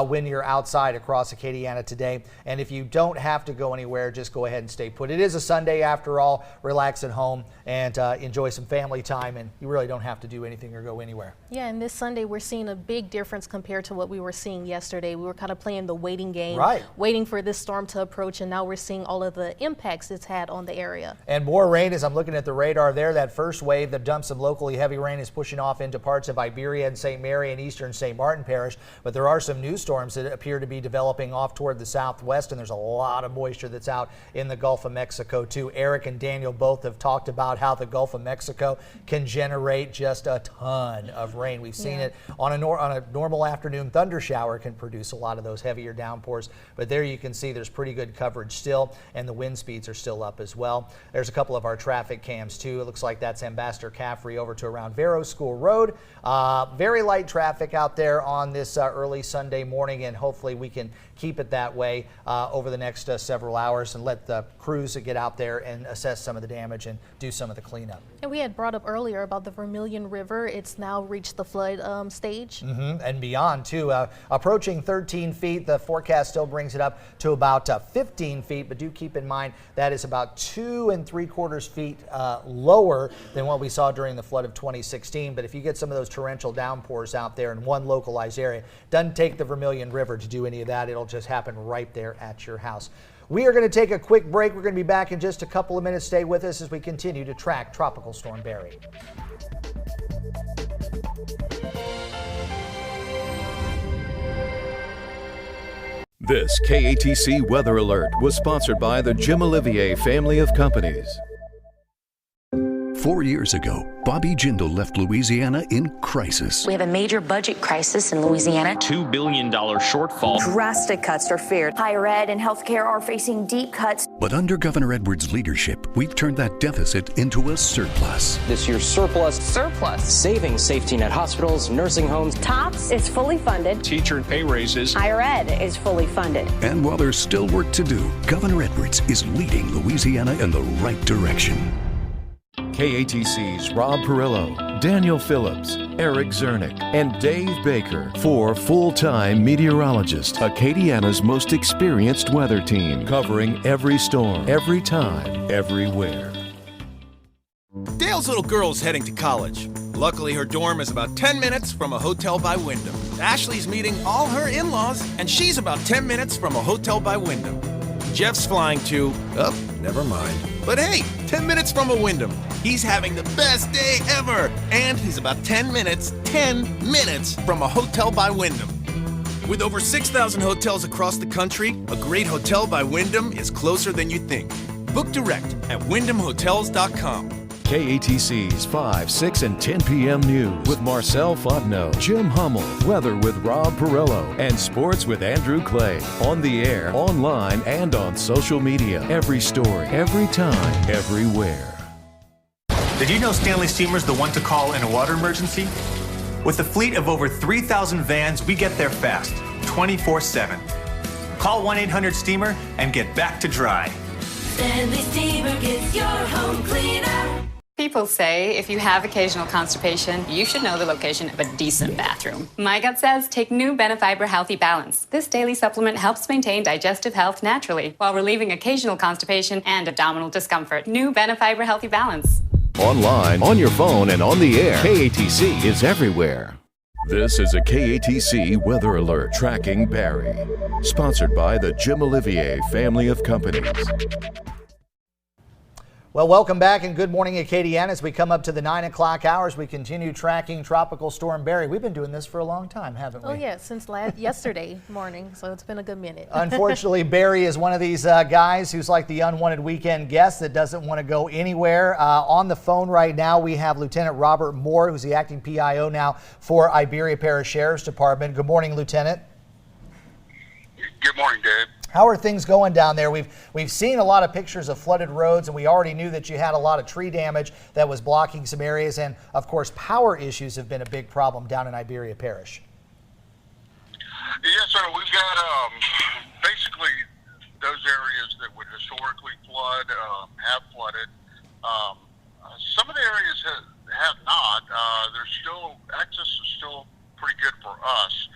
when you're outside across Acadiana today. And if you don't have to go anywhere, just go ahead and stay put. It is a Sunday after all. Relax at home and enjoy some family time, and you really don't have to do anything or go anywhere. Yeah, and this Sunday we're seeing a big difference compared to what we were seeing yesterday. We were kind of playing the waiting game, waiting for this storm to approach, and now we're seeing all of the impacts it's had on the area. And more rain. As I'm looking at the radar there, that first wave that dumped some locally heavy rain is pushing off into parts of Iberia and St. Mary and eastern St. Martin Parish, but there are some new storms that appear to be developing off toward the southwest, and there's a lot of moisture that's out in the Gulf of Mexico too. Eric and Daniel both have talked about how the Gulf of Mexico can generate just a ton of rain. We've seen it on a normal afternoon. Thunder shower can produce a lot of those heavier downpours, but there you can see there's pretty good coverage still, and the wind speeds are still up as well. There's a couple of our traffic cams too. It looks like that's Ambassador Caffrey over to around Vero School Road. Very light traffic out there on this early Sunday morning, and hopefully we can keep it that way over the next several hours and let the crews get out there and assess some of the damage and do some of the cleanup. And we had brought up earlier about the Vermilion River. It's now reached the flood stage. And beyond too, approaching 13 feet. The forecast still brings it up to about 15 feet, but do keep in mind that is about 2 3/4 feet lower than what we saw during the flood of 2016. But if you get some of those torrential downpours out there in one localized area, doesn't take the Vermilion River to do any of that. It'll just happen right there at your house. We are going to take a quick break. We're going to be back in just a couple of minutes. Stay with us as we continue to track Tropical Storm Barry. This KATC Weather Alert was sponsored by the Jim Olivier family of companies. 4 years ago, Bobby Jindal left Louisiana in crisis. We have a major budget crisis in Louisiana. $2 billion shortfall. Drastic cuts are feared. Higher ed and healthcare are facing deep cuts. But under Governor Edwards' leadership, we've turned that deficit into a surplus. This year's surplus. Saving safety net hospitals, nursing homes. TOPS is fully funded. Teacher and pay raises. Higher ed is fully funded. And while there's still work to do, Governor Edwards is leading Louisiana in the right direction. KATC's Rob Perillo, Daniel Phillips, Eric Zernick, and Dave Baker, 4 full-time meteorologists, Acadiana's most experienced weather team, covering every storm, every time, everywhere. Dale's little girl's heading to college. Luckily, her dorm is about 10 minutes from a hotel by Wyndham. Ashley's meeting all her in-laws, and she's about 10 minutes from a hotel by Wyndham. Jeff's flying to, never mind. But hey, 10 minutes from a Wyndham. He's having the best day ever. And he's about 10 minutes from a hotel by Wyndham. With over 6,000 hotels across the country, a great hotel by Wyndham is closer than you think. Book direct at wyndhamhotels.com. KATC's 5, 6, and 10 p.m. news with Marcel Fontenot, Jim Hummel, weather with Rob Perillo, and sports with Andrew Clay. On the air, online, and on social media. Every story, every time, everywhere. Did you know Stanley Steamer's the one to call in a water emergency? With a fleet of over 3,000 vans, we get there fast, 24/7. Call 1-800-STEAMER and get back to dry. Stanley Steamer gets your home cleaner. People say if you have occasional constipation, you should know the location of a decent bathroom. My gut says take new Benefiber Healthy Balance. This daily supplement helps maintain digestive health naturally while relieving occasional constipation and abdominal discomfort. New Benefiber Healthy Balance. Online, on your phone, and on the air, KATC is everywhere. This is a KATC Weather Alert tracking Barry. Sponsored by the Jim Olivier family of companies. Well, welcome back and good morning, Acadiana. As we come up to the 9 o'clock hours, we continue tracking Tropical Storm Barry. We've been doing this for a long time, haven't we? Oh, yeah, since yesterday morning, so it's been a good minute. Unfortunately, Barry is one of these guys who's like the unwanted weekend guest that doesn't want to go anywhere. On the phone right now, we have Lieutenant Robert Moore, who's the acting PIO now for Iberia Parish Sheriff's Department. Good morning, Lieutenant. Good morning, Dave. How are things going down there? We've seen a lot of pictures of flooded roads, and we already knew that you had a lot of tree damage that was blocking some areas, and of course power issues have been a big problem down in Iberia Parish. Yes, sir. We've got basically those areas that would historically flood have flooded. Some of the areas have not. There's still access is still pretty good for us.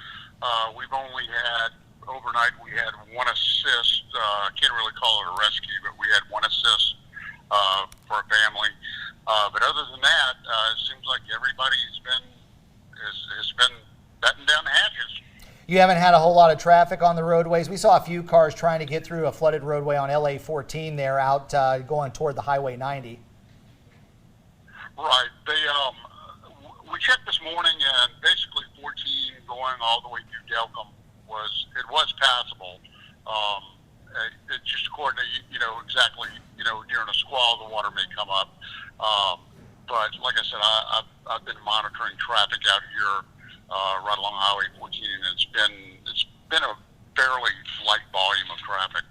We've only had overnight, we had one assist. I can't really call it a rescue, but we had one assist for a family. But other than that, it seems like everybody's been batting down the hatches. You haven't had a whole lot of traffic on the roadways. We saw a few cars trying to get through a flooded roadway on LA 14 there out going toward the Highway 90. Right. We checked this morning, and basically 14 going all the way through Delcom was passable. It just according to exactly during a squall the water may come up. But like I said, I've been monitoring traffic out here right along Highway 14, and it's been a fairly light volume of traffic.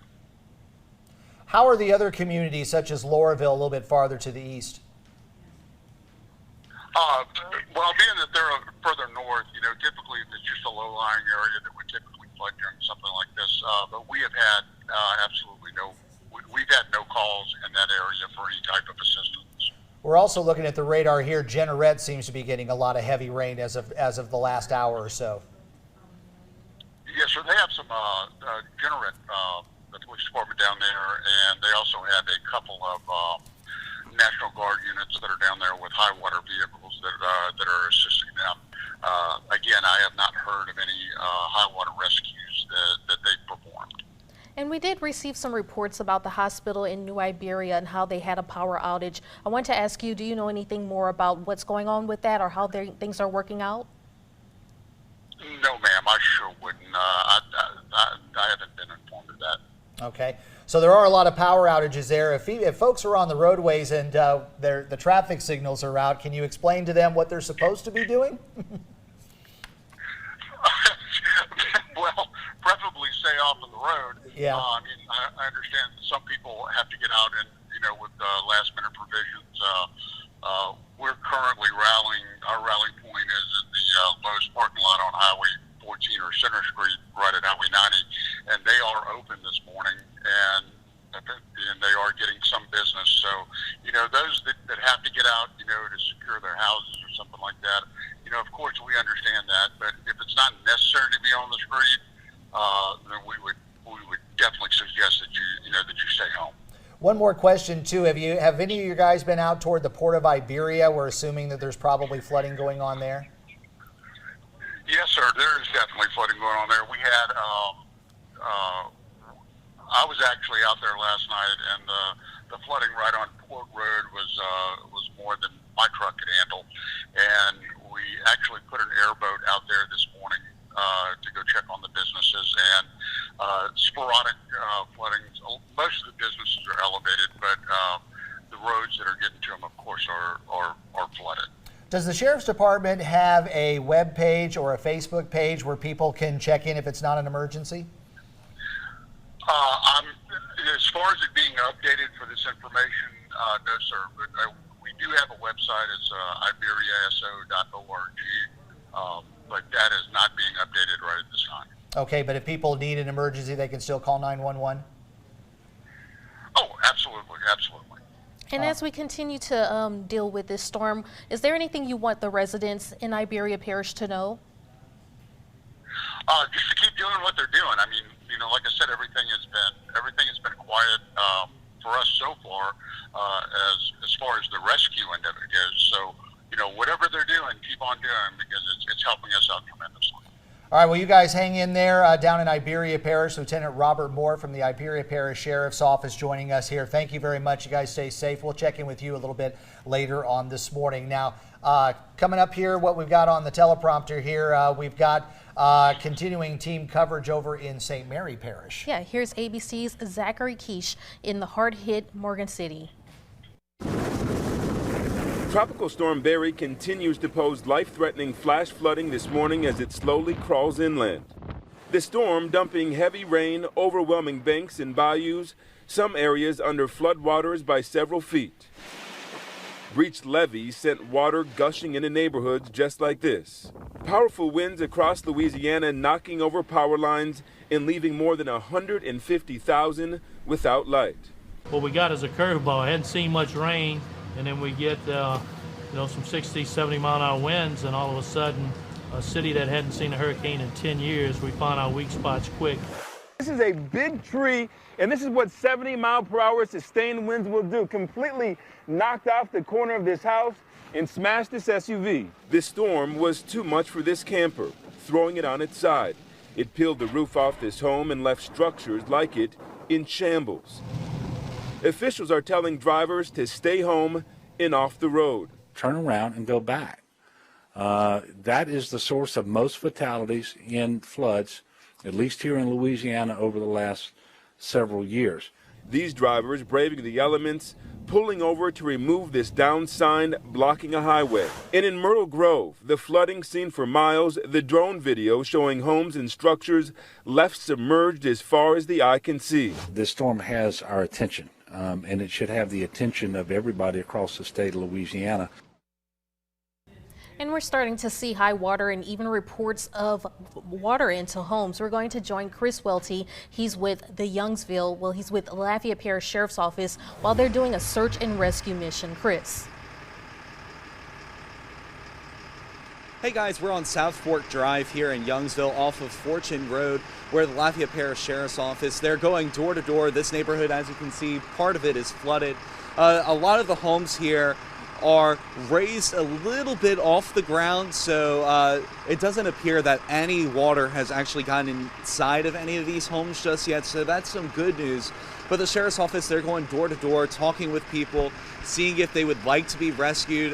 How are the other communities such as Lauraville a little bit farther to the east? Well, being that they're further north, typically if it's just a low-lying area that would typically flood during something like this. But we have had absolutely we've had no calls in that area for any type of assistance. We're also looking at the radar here. Jeanerette seems to be getting a lot of heavy rain as of the last hour or so. Yes, sir. They have some Jeanerette, the police department down there, and they also have a couple of National Guard units that are down there with high water vehicles that are assisting them. Again, I have not heard of any high water rescues that they've performed. And we did receive some reports about the hospital in New Iberia and how they had a power outage. I want to ask you, do you know anything more about what's going on with that or how things are working out? No, ma'am, I sure wouldn't. I haven't been informed of that. Okay. So there are a lot of power outages there. If folks are on the roadways and the traffic signals are out, can you explain to them what they're supposed to be doing? Well, preferably stay off of the road. Yeah. I mean, I understand some people have to get out and, with last-minute provisions. We're currently rallying. Our rally point is at the Lowe's parking lot on Highway 14 or Center Street, right at Highway 90, and they are open this morning, and they are getting some business. So, those that have to get out, to secure their houses or something like that, of course we understand that. But if it's not necessary to be on the street, then we would definitely suggest that you stay home. One more question too. Have any of you guys been out toward the port of Iberia? We're assuming that there's probably flooding going on there. Yes, sir. There is definitely flooding going on there. We had, I was actually out there last night, and the flooding right on Port Road was more than my truck could handle. And we actually put an airboat out there this morning to go check on the businesses and sporadic flooding. Most of the businesses are elevated, but the roads that are getting to them, of course, are flooded. Does the Sheriff's Department have a web page or a Facebook page where people can check in if it's not an emergency? As far as it being updated for this information, no, sir. But we do have a website. It's iberiaso.org, but that is not being updated right at this time. Okay, but if people need an emergency, they can still call 911? Oh, absolutely, absolutely. And as we continue to deal with this storm, is there anything you want the residents in Iberia Parish to know? Just to keep doing what they're doing. I mean, like I said, everything has been quiet for us so far, as far as the rescue end of it goes. So, whatever they're doing, keep on doing, because it's helping us out tremendously. All right, well, you guys hang in there down in Iberia Parish. Lieutenant Robert Moore from the Iberia Parish Sheriff's Office joining us here. Thank you very much. You guys stay safe. We'll check in with you a little bit later on this morning. Now, coming up here, what we've got on the teleprompter here, we've got continuing team coverage over in St. Mary Parish. Yeah, here's ABC's Zachary Keish in the hard-hit Morgan City. Tropical Storm Barry continues to pose life-threatening flash flooding this morning as it slowly crawls inland. The storm dumping heavy rain, overwhelming banks and bayous, some areas under floodwaters by several feet. Breached levees sent water gushing into neighborhoods just like this. Powerful winds across Louisiana knocking over power lines and leaving more than 150,000 without light. What we got is a curveball. I hadn't seen much rain, and then we get some 60, 70 mile an hour winds, and all of a sudden, a city that hadn't seen a hurricane in 10 years, we find our weak spots quick. This is a big tree, and this is what 70-mile-per-hour sustained winds will do. Completely knocked off the corner of this house and smashed this SUV. This storm was too much for this camper, throwing it on its side. It peeled the roof off this home and left structures like it in shambles. Officials are telling drivers to stay home and off the road. Turn around and go back. That is the source of most fatalities in floods, at least here in Louisiana over the last several years. These drivers braving the elements, pulling over to remove this down sign blocking a highway. And in Myrtle Grove, the flooding seen for miles, the drone video showing homes and structures left submerged as far as the eye can see. This storm has our attention, and it should have the attention of everybody across the state of Louisiana. And we're starting to see high water and even reports of water into homes. We're going to join Chris Welty. He's with the Youngsville, he's with Lafayette Parish Sheriff's Office while they're doing a search and rescue mission. Chris. Hey guys, we're on South Fork Drive here in Youngsville off of Fortune Road, where the Lafayette Parish Sheriff's Office, they're going door to door. This neighborhood, as you can see, part of it is flooded. A lot of the homes here are raised a little bit off the ground, so it doesn't appear that any water has actually gotten inside of any of these homes just yet, so that's some good news. But the Sheriff's Office, they're going door to door, talking with people, seeing if they would like to be rescued.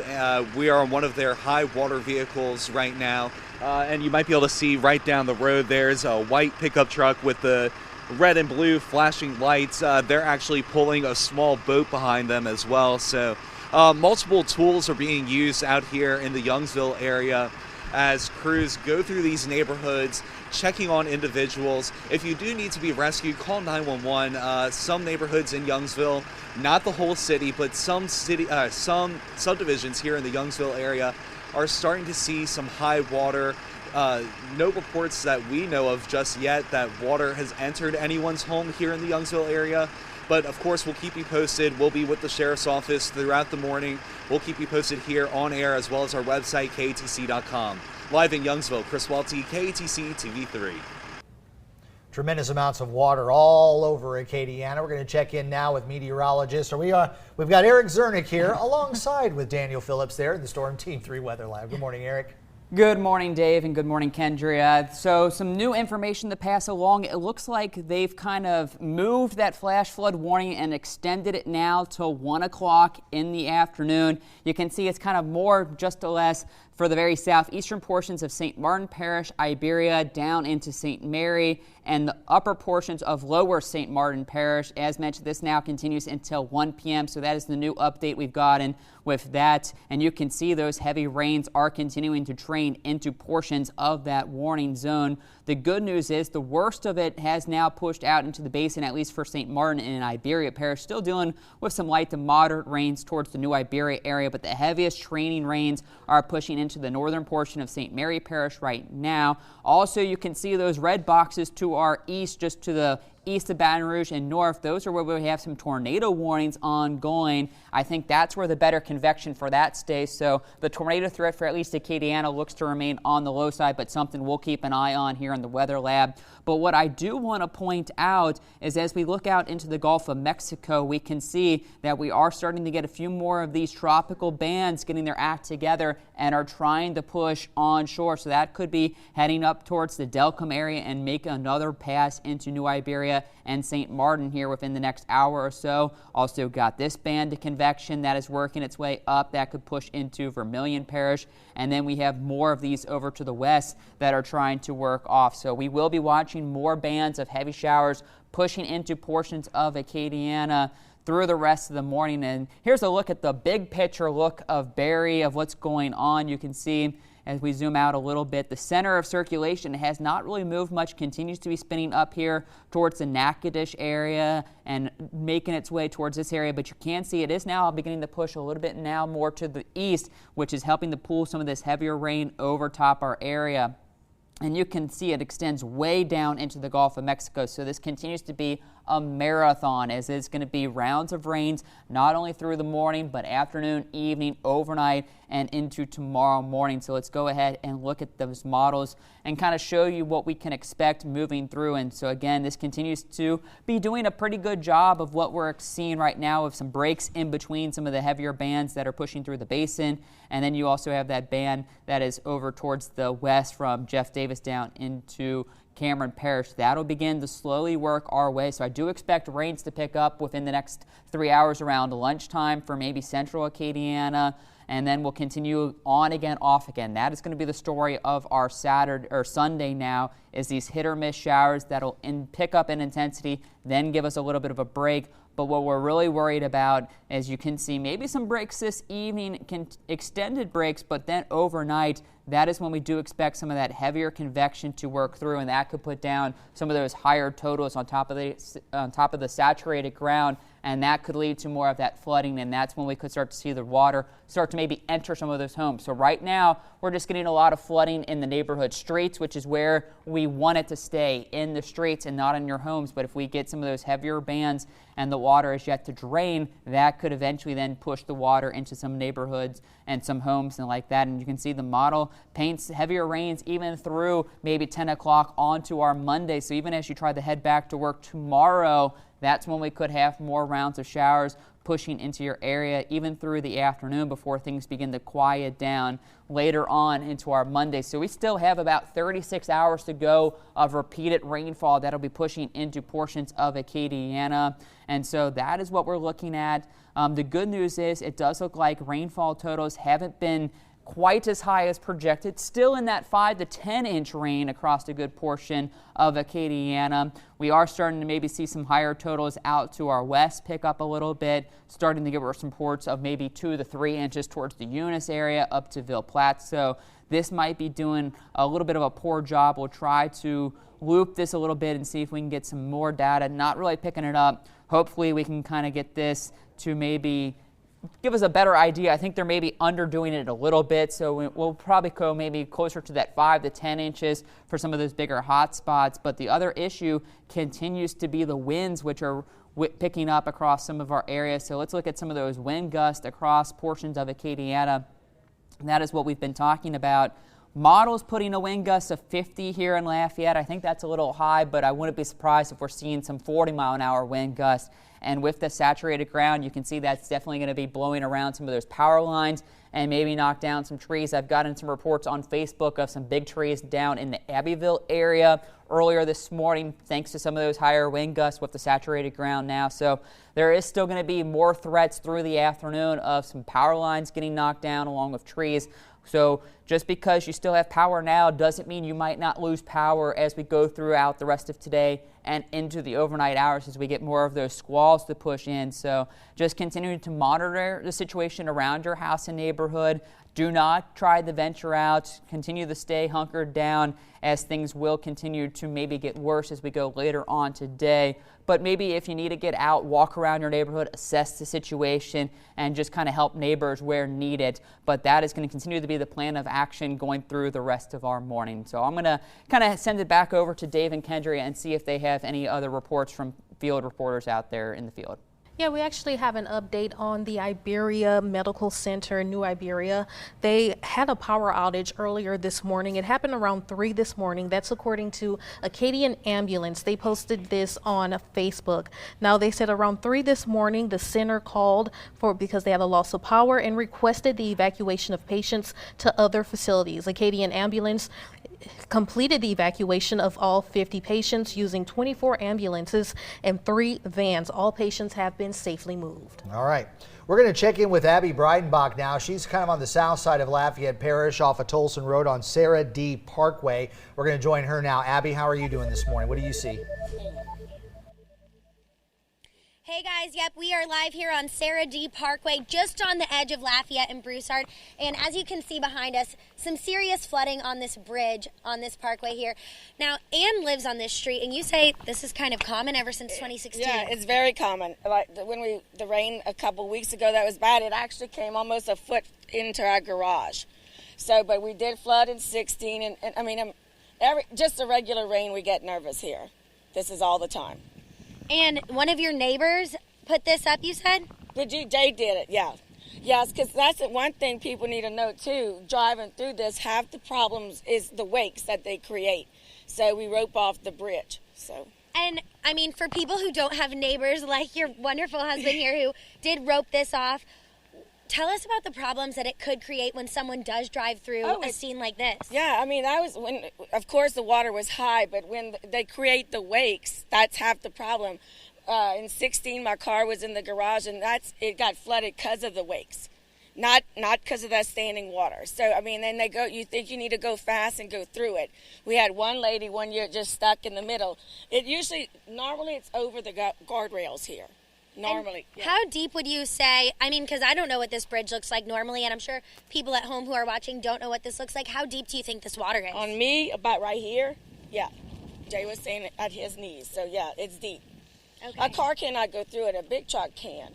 We are on one of their high water vehicles right now, and you might be able to see right down the road there's a white pickup truck with the red and blue flashing lights. They're actually pulling a small boat behind them as well, so multiple tools are being used out here in the Youngsville area as crews go through these neighborhoods, checking on individuals. If you do need to be rescued, call 911. Some neighborhoods in Youngsville, not the whole city, but some subdivisions here in the Youngsville area are starting to see some high water. No reports that we know of just yet that water has entered anyone's home here in the Youngsville area. But of course, we'll keep you posted. We'll be with the Sheriff's Office throughout the morning. We'll keep you posted here on air as well as our website, KATC.com. Live in Youngsville, Chris Welty, KATC TV3. Tremendous amounts of water all over Acadiana. We're going to check in now with meteorologist. We've got Eric Zernick here alongside with Daniel Phillips there in the Storm Team 3 Weather Lab. Good morning, Eric. Good morning, Dave, and good morning, Kendria. So some new information to pass along. It looks like they've kind of moved that flash flood warning and extended it now till 1 o'clock in the afternoon. You can see it's kind of more, just or less, for the very southeastern portions of St. Martin Parish, Iberia, down into St. Mary, and the upper portions of lower St. Martin Parish. As mentioned, this now continues until 1 p.m., so that is the new update we've gotten with that. And you can see those heavy rains are continuing to drain into portions of that warning zone. The good news is the worst of it has now pushed out into the basin, at least for St. Martin and Iberia Parish. Still dealing with some light to moderate rains towards the new Iberia area, but the heaviest draining rains are pushing into the northern portion of St. Mary Parish right now. Also, you can see those red boxes to our east, just to the east of Baton Rouge and north, those are where we have some tornado warnings ongoing. I think that's where the better convection for that stays. So the tornado threat for at least Acadiana looks to remain on the low side, but something we'll keep an eye on here in the Weather Lab. But what I do want to point out is as we look out into the Gulf of Mexico, we can see that we are starting to get a few more of these tropical bands getting their act together and are trying to push onshore. So that could be heading up towards the Delcom area and make another pass into New Iberia and St. Martin here within the next hour or so. Also got this band of convection that is working its way up that could push into Vermilion Parish. And then we have more of these over to the west that are trying to work off. So we will be watching more bands of heavy showers pushing into portions of Acadiana through the rest of the morning. And here's a look at the big picture look of Barry, of what's going on. You can see as we zoom out a little bit, the center of circulation has not really moved much, continues to be spinning up here towards the Natchitoches area and making its way towards this area. But you can see it is now beginning to push a little bit now more to the east, which is helping to pull some of this heavier rain over top our area. And you can see it extends way down into the Gulf of Mexico. So this continues to be a marathon, as it's going to be rounds of rains, not only through the morning, but afternoon, evening, overnight, and into tomorrow morning. So let's go ahead and look at those models and kind of show you what we can expect moving through. And so again, this continues to be doing a pretty good job of what we're seeing right now, with some breaks in between some of the heavier bands that are pushing through the basin. And then you also have that band that is over towards the west from Jeff Davis down into Cameron Parish. That'll begin to slowly work our way. So I do expect rains to pick up within the next 3 hours around lunchtime for maybe central Acadiana, and then we'll continue on again, off again. That is going to be the story of our Saturday or Sunday now, is these hit or miss showers that'll pick up in intensity, then give us a little bit of a break. But what we're really worried about, as you can see, maybe some breaks this evening, extended breaks, but then overnight, that is when we do expect some of that heavier convection to work through, and that could put down some of those higher totals on top of the saturated ground, and that could lead to more of that flooding, and that's when we could start to see the water start to maybe enter some of those homes. So right now, we're just getting a lot of flooding in the neighborhood streets, which is where we want it to stay, in the streets and not in your homes. But if we get some of those heavier bands and the water is yet to drain, that could eventually then push the water into some neighborhoods and some homes and like that. And you can see the model paints heavier rains even through maybe 10 o'clock onto our Monday. So even as you try to head back to work tomorrow, that's when we could have more rounds of showers pushing into your area even through the afternoon before things begin to quiet down later on into our Monday. So we still have about 36 hours to go of repeated rainfall that'll be pushing into portions of Acadiana. And so that is what we're looking at. The good news is it does look like rainfall totals haven't been quite as high as projected, still in that 5 to 10 inch rain across a good portion of Acadiana. We are starting to maybe see some higher totals out to our west pick up a little bit, starting to get some reports of maybe 2 to 3 inches towards the Eunice area up to Ville Platte. So this might be doing a little bit of a poor job. We'll try to loop this a little bit and see if we can get some more data. Not really picking it up. Hopefully we can kind of get this to maybe give us a better idea. I think they're maybe underdoing it a little bit, so we'll probably go maybe closer to that 5 to 10 inches for some of those bigger hot spots. But the other issue continues to be the winds, which are picking up across some of our areas. So let's look at some of those wind gusts across portions of Acadiana. And that is what we've been talking about. Models putting a wind gust of 50 here in Lafayette. I think that's a little high, but I wouldn't be surprised if we're seeing some 40-mile-an-hour wind gusts. And with the saturated ground, you can see that's definitely going to be blowing around some of those power lines and maybe knock down some trees. I've gotten some reports on Facebook of some big trees down in the Abbeville area earlier this morning, thanks to some of those higher wind gusts with the saturated ground now. So there is still going to be more threats through the afternoon of some power lines getting knocked down along with trees. So just because you still have power now doesn't mean you might not lose power as we go throughout the rest of today and into the overnight hours as we get more of those squalls to push in. So just continuing to monitor the situation around your house and neighborhood. Do not try to venture out. Continue to stay hunkered down, as things will continue to maybe get worse as we go later on today. but maybe if you need to get out, walk around your neighborhood, assess the situation, and just kind of help neighbors where needed. But that is going to continue to be the plan of action going through the rest of our morning. So I'm going to kind of send it back over to Dave and Kendria and see if they have any other reports from field reporters out there in the field. Yeah, we actually have an update on the Iberia Medical Center, New Iberia. They had a power outage earlier this morning. It happened around 3 this morning. That's according to Acadian Ambulance. They posted this on Facebook. Now, they said around 3 this morning, the center called because they had a loss of power and requested the evacuation of patients to other facilities. Acadian Ambulance completed the evacuation of all 50 patients using 24 ambulances and 3 vans. All patients have been safely moved. All right. We're going to check in with Abby Breidenbach now. She's kind of on the south side of Lafayette Parish off of Tolson Road on Sarah D Parkway. We're going to join her now. Abby, how are you doing this morning? What do you see? Hey guys, yep, we are live here on Sarah D Parkway, just on the edge of Lafayette and Broussard. And as you can see behind us, some serious flooding on this bridge, on this parkway here. Now, Ann lives on this street, and you say this is kind of common ever since 2016. Yeah, it's very common. Like when the rain a couple weeks ago that was bad, it actually came almost a foot into our garage. So, but we did flood in 16, and I mean, just a regular rain, we get nervous here. This is all the time. And one of your neighbors put this up, you said? They did it, yeah. Yes, because that's the one thing people need to know, too. Driving through this, half the problems is the wakes that they create. So we rope off the bridge. So. And, I mean, for people who don't have neighbors like your wonderful husband here who did rope this off, tell us about the problems that it could create when someone does drive through a scene like this. Yeah, I mean, that was when, of course, the water was high, but when they create the wakes, that's half the problem. In 16, my car was in the garage, and it got flooded because of the wakes, not because of that standing water. So, I mean, then you think you need to go fast and go through it. We had one lady one year just stuck in the middle. Normally it's over the guardrails here. Normally. Yeah. How deep would you say, I mean, because I don't know what this bridge looks like normally, and I'm sure people at home who are watching don't know what this looks like. How deep do you think this water is? On me, about right here, yeah. Jay was saying at his knees, so yeah, it's deep. Okay. A car cannot go through it, a big truck can,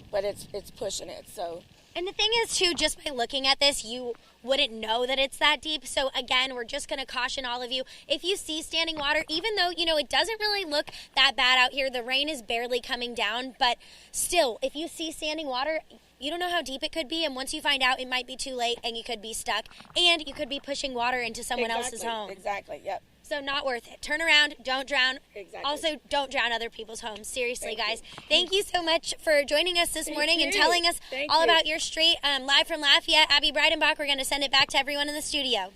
but it's pushing it, so. And the thing is, too, just by looking at this, you wouldn't know that it's that deep. So, again, we're just going to caution all of you. If you see standing water, even though, it doesn't really look that bad out here, the rain is barely coming down. But still, if you see standing water, you don't know how deep it could be. And once you find out, it might be too late and you could be stuck. And you could be pushing water into someone else's home. Exactly, yep. So not worth it. Turn around, don't drown. Exactly. Also, don't drown other people's homes. Seriously, guys. Thank you so much for joining us this morning and telling us all about your street. Live from Lafayette, Abby Breidenbach. We're going to send it back to everyone in the studio.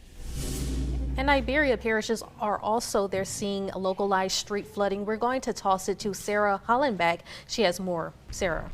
And Iberia parishes are also, they're seeing localized street flooding. We're going to toss it to Sarah Hollenbach. She has more. Sarah.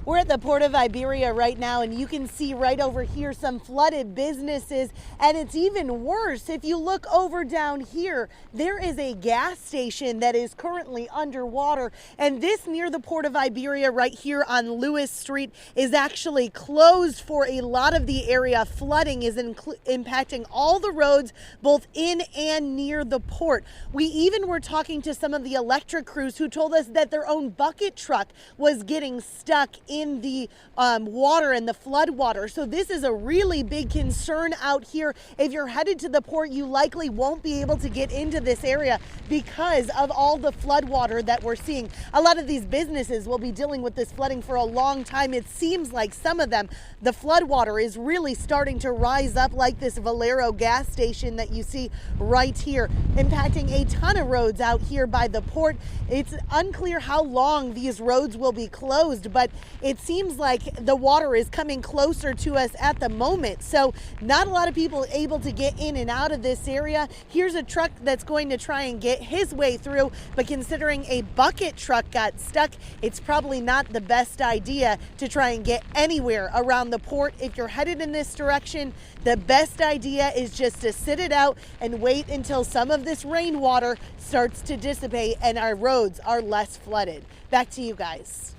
We're at the Port of Iberia right now, and you can see right over here some flooded businesses, and it's even worse. If you look over down here, there is a gas station that is currently underwater, and this near the Port of Iberia right here on Lewis Street is actually closed for a lot of the area. Flooding is impacting all the roads both in and near the port. We even were talking to some of the electric crews who told us that their own bucket truck was getting stuck in the water and the flood water. So this is a really big concern out here. If you're headed to the port, you likely won't be able to get into this area because of all the flood water that we're seeing. A lot of these businesses will be dealing with this flooding for a long time. It seems like some of them, the flood water is really starting to rise up, like this Valero gas station that you see right here, impacting a ton of roads out here by the port. It's unclear how long these roads will be closed, but it seems like the water is coming closer to us at the moment. So not a lot of people able to get in and out of this area. Here's a truck that's going to try and get his way through, but considering a bucket truck got stuck, it's probably not the best idea to try and get anywhere around the port. If you're headed in this direction, the best idea is just to sit it out and wait until some of this rainwater starts to dissipate and our roads are less flooded. Back to you guys.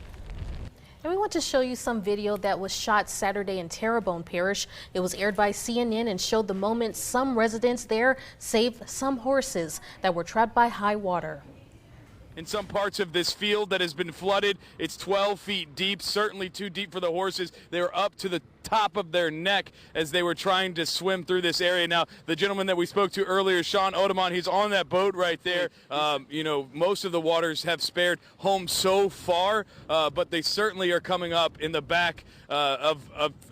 And we want to show you some video that was shot Saturday in Terrebonne Parish. It was aired by CNN and showed the moment some residents there saved some horses that were trapped by high water. In some parts of this field that has been flooded, it's 12 feet deep, certainly too deep for the horses. They were up to the top of their neck as they were trying to swim through this area. Now, the gentleman that we spoke to earlier, Sean Odemont, he's on that boat right there. You know, most of the waters have spared homes so far, but they certainly are coming up in the back of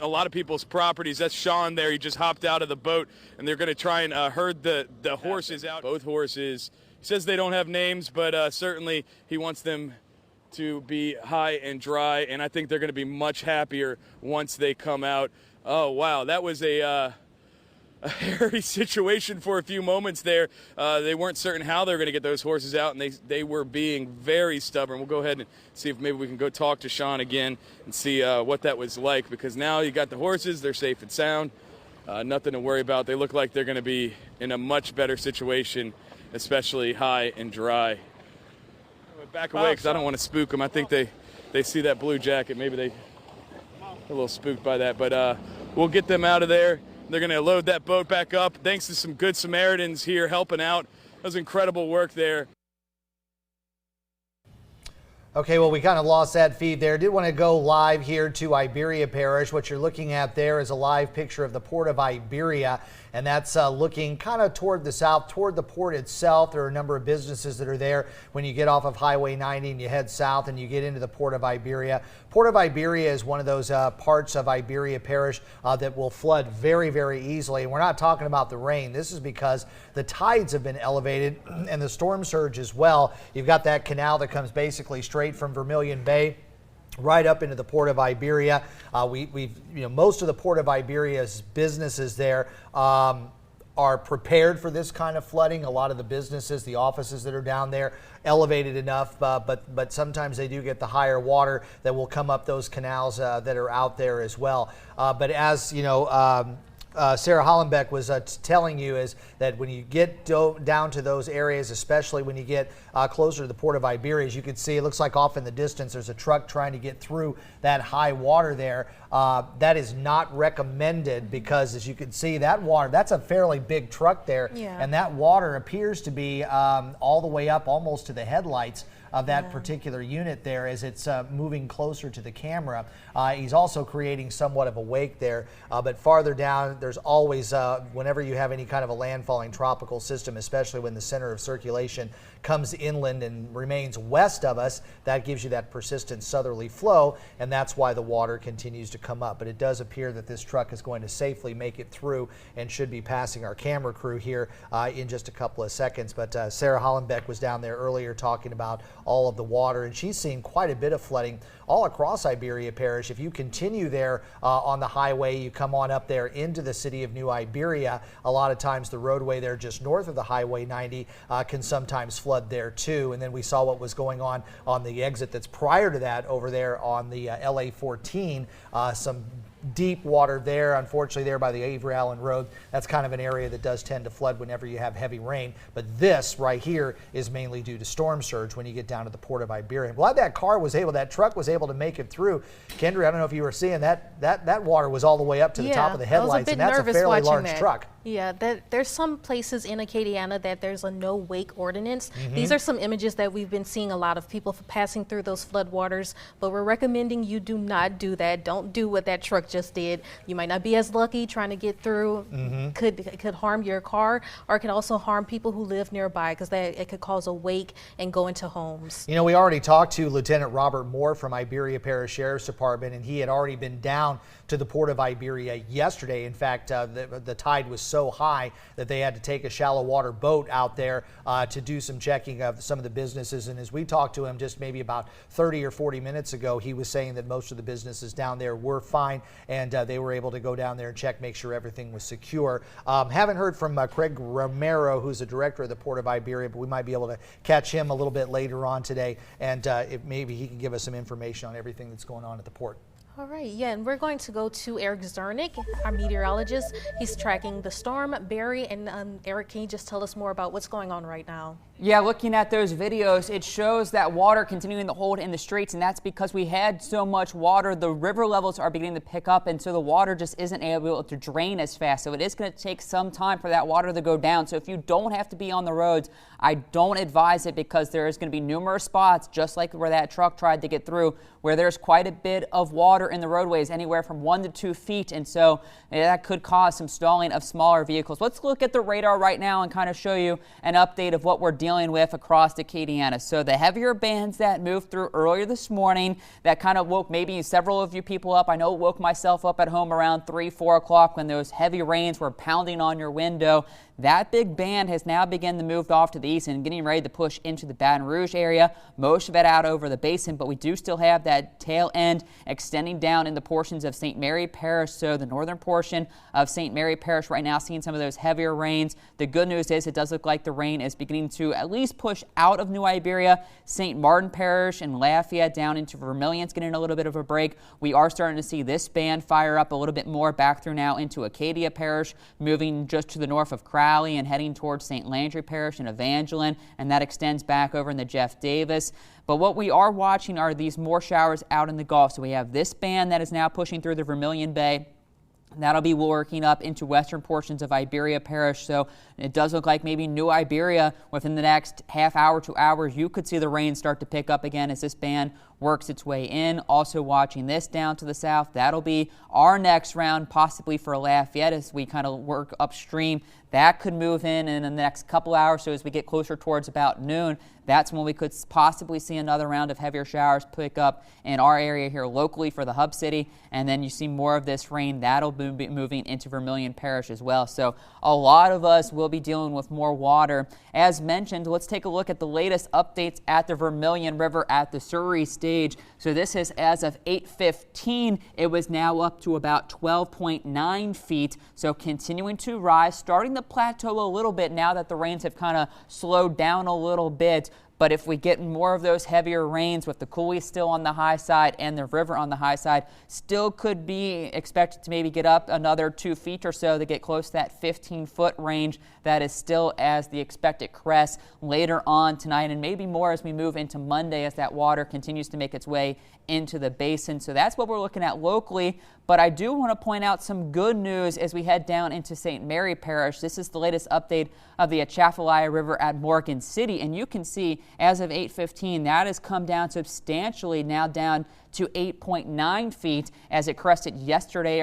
a lot of people's properties. That's Sean there. He just hopped out of the boat, and they're going to try and herd the horses out. Both horses. He says they don't have names, but certainly he wants them to be high and dry, and I think they're going to be much happier once they come out. Oh, wow, that was a hairy situation for a few moments there. They weren't certain how they were going to get those horses out, and they were being very stubborn. We'll go ahead and see if maybe we can go talk to Sean again and see what that was like, because now you got the horses, they're safe and sound, nothing to worry about. They look like they're going to be in a much better situation, especially high and dry. Back away because I don't want to spook them. I think they see that blue jacket. Maybe they're a little spooked by that. But we'll get them out of there. They're going to load that boat back up. Thanks to some good Samaritans here helping out. That was incredible work there. Okay, well, we kind of lost that feed there. Did want to go live here to Iberia Parish. What you're looking at there is a live picture of the port of Iberia, and that's looking kind of toward the south, toward the port itself. There are a number of businesses that are there when you get off of Highway 90 and you head south and you get into the port of Iberia. Port of Iberia is one of those parts of Iberia Parish that will flood very, very easily. And we're not talking about the rain. This is because the tides have been elevated and the storm surge as well. You've got that canal that comes basically straight from Vermilion Bay right up into the port of Iberia. Most of the port of Iberia's businesses there are prepared for this kind of flooding. A lot of the businesses, the offices that are down there, elevated enough, but sometimes they do get the higher water that will come up those canals that are out there as well. But as you know, Sarah Hollenbeck was telling you is that when you get down to those areas, especially when you get closer to the port of Iberia, as you can see, it looks like off in the distance there's a truck trying to get through that high water there. That is not recommended because, as you can see, that water, that's a fairly big truck there, and that water appears to be all the way up almost to the headlights of that particular unit there as it's moving closer to the camera. He's also creating somewhat of a wake there, but farther down there's always, whenever you have any kind of a landfalling tropical system, especially when the center of circulation comes inland and remains west of us, that gives you that persistent southerly flow, and that's why the water continues to come up. But it does appear that this truck is going to safely make it through and should be passing our camera crew here in just a couple of seconds. But Sarah Hollenbeck was down there earlier talking about all of the water, and she's seen quite a bit of flooding all across Iberia Parish. If you continue there on the highway, you come on up there into the city of New Iberia, a lot of times the roadway there just north of the Highway 90 can sometimes flood there too. And then we saw what was going on the exit that's prior to that over there on the LA 14, some deep water there, unfortunately there by the Avery Allen Road. That's kind of an area that does tend to flood whenever you have heavy rain, but this right here is mainly due to storm surge when you get down to the port of Iberia. I'm glad that truck was able to make it through. Kendra, I don't know if you were seeing that water was all the way up to the top of the headlights, and that's a fairly large truck. Yeah, there's some places in Acadiana that there's a no wake ordinance. These are some images that we've been seeing a lot of people passing through those floodwaters, but we're recommending you do not do that. Don't do what that truck just did. You might not be as lucky trying to get through. Could harm your car, or it could also harm people who live nearby because it could cause a wake and go into homes. You know, we already talked to Lieutenant Robert Moore from Iberia Parish Sheriff's Department, and he had already been down to the port of Iberia yesterday. In fact, the tide was so high that they had to take a shallow water boat out there to do some checking of some of the businesses. And as we talked to him just maybe about 30 or 40 minutes ago, he was saying that most of the businesses down there were fine, and they were able to go down there and check, make sure everything was secure. Haven't heard from Craig Romero, who's the director of the port of Iberia, but we might be able to catch him a little bit later on today, and if maybe he can give us some information on everything that's going on at the port. All right, and we're going to go to Eric Zernick, our meteorologist. He's tracking the storm, Barry, and Eric, can you just tell us more about what's going on right now? Yeah, looking at those videos, it shows that water continuing to hold in the streets, and that's because we had so much water. The river levels are beginning to pick up, and so the water just isn't able to drain as fast. So it is going to take some time for that water to go down. So if you don't have to be on the roads, I don't advise it, because there is going to be numerous spots, just like where that truck tried to get through, where there's quite a bit of water in the roadways, anywhere from 1 to 2 feet. And so that could cause some stalling of smaller vehicles. Let's look at the radar right now and kind of show you an update of what we're dealing with across Acadiana. So the heavier bands that moved through earlier this morning, that kind of woke maybe several of you people up. I know it woke myself up at home around 3, 4 o'clock when those heavy rains were pounding on your window. That big band has now begun to move off to the east and getting ready to push into the Baton Rouge area, most of it out over the basin, but we do still have that tail end extending down in the portions of St. Mary Parish. So the northern portion of St. Mary Parish right now seeing some of those heavier rains. The good news is it does look like the rain is beginning to at least push out of New Iberia. St. Martin Parish and Lafayette down into Vermilion's getting a little bit of a break. We are starting to see this band fire up a little bit more back through now into Acadia Parish, moving just to the north of Crowley and heading towards St. Landry Parish and Evangeline, and that extends back over in the Jeff Davis. But what we are watching are these more showers out in the Gulf. So we have this band that is now pushing through the Vermilion Bay. That'll be working up into western portions of Iberia Parish. So it does look like maybe New Iberia within the next half hour to hours, you could see the rain start to pick up again as this band works its way in. Also watching this down to the south. That'll be our next round, possibly for Lafayette, as we kind of work upstream. That could move in the next couple hours. So as we get closer towards about noon, that's when we could possibly see another round of heavier showers pick up in our area here locally for the hub city. And then you see more of this rain. That'll be moving into Vermilion Parish as well. So a lot of us will be dealing with more water. As mentioned, let's take a look at the latest updates at the Vermilion River at the Surrey stage. So this is as of 8:15. It was now up to about 12.9 feet. So continuing to rise, starting to plateau a little bit now that the rains have kind of slowed down a little bit. But if we get more of those heavier rains with the coulee still on the high side and the river on the high side, still could be expected to maybe get up another 2 feet or so to get close to that 15-foot range. That is still as the expected crest later on tonight, and maybe more as we move into Monday as that water continues to make its way into the basin. So that's what we're looking at locally. But I do want to point out some good news as we head down into St. Mary Parish. This is the latest update of the Atchafalaya River at Morgan City. And you can see as of 8:15, that has come down substantially, now down to 8.9 feet as it crested yesterday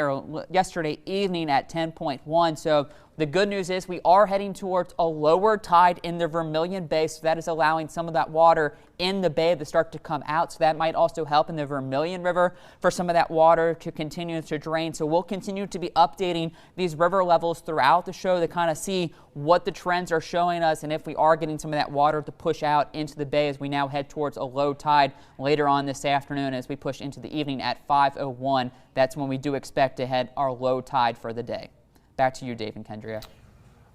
evening at 10.1. So the good news is we are heading towards a lower tide in the Vermilion Bay, so that is allowing some of that water in the bay to start to come out. So that might also help in the Vermilion River for some of that water to continue to drain. So we'll continue to be updating these river levels throughout the show to kind of see what the trends are showing us and if we are getting some of that water to push out into the bay as we now head towards a low tide later on this afternoon as we push into the evening at 5:01. That's when we do expect to head our low tide for the day. Back to you, Dave and Kendria.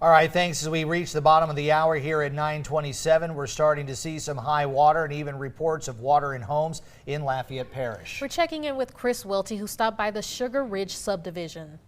All right, thanks. As we reach the bottom of the hour here at 9:27, we're starting to see some high water and even reports of water in homes in Lafayette Parish. We're checking in with Chris Welty, who stopped by the Sugar Ridge subdivision.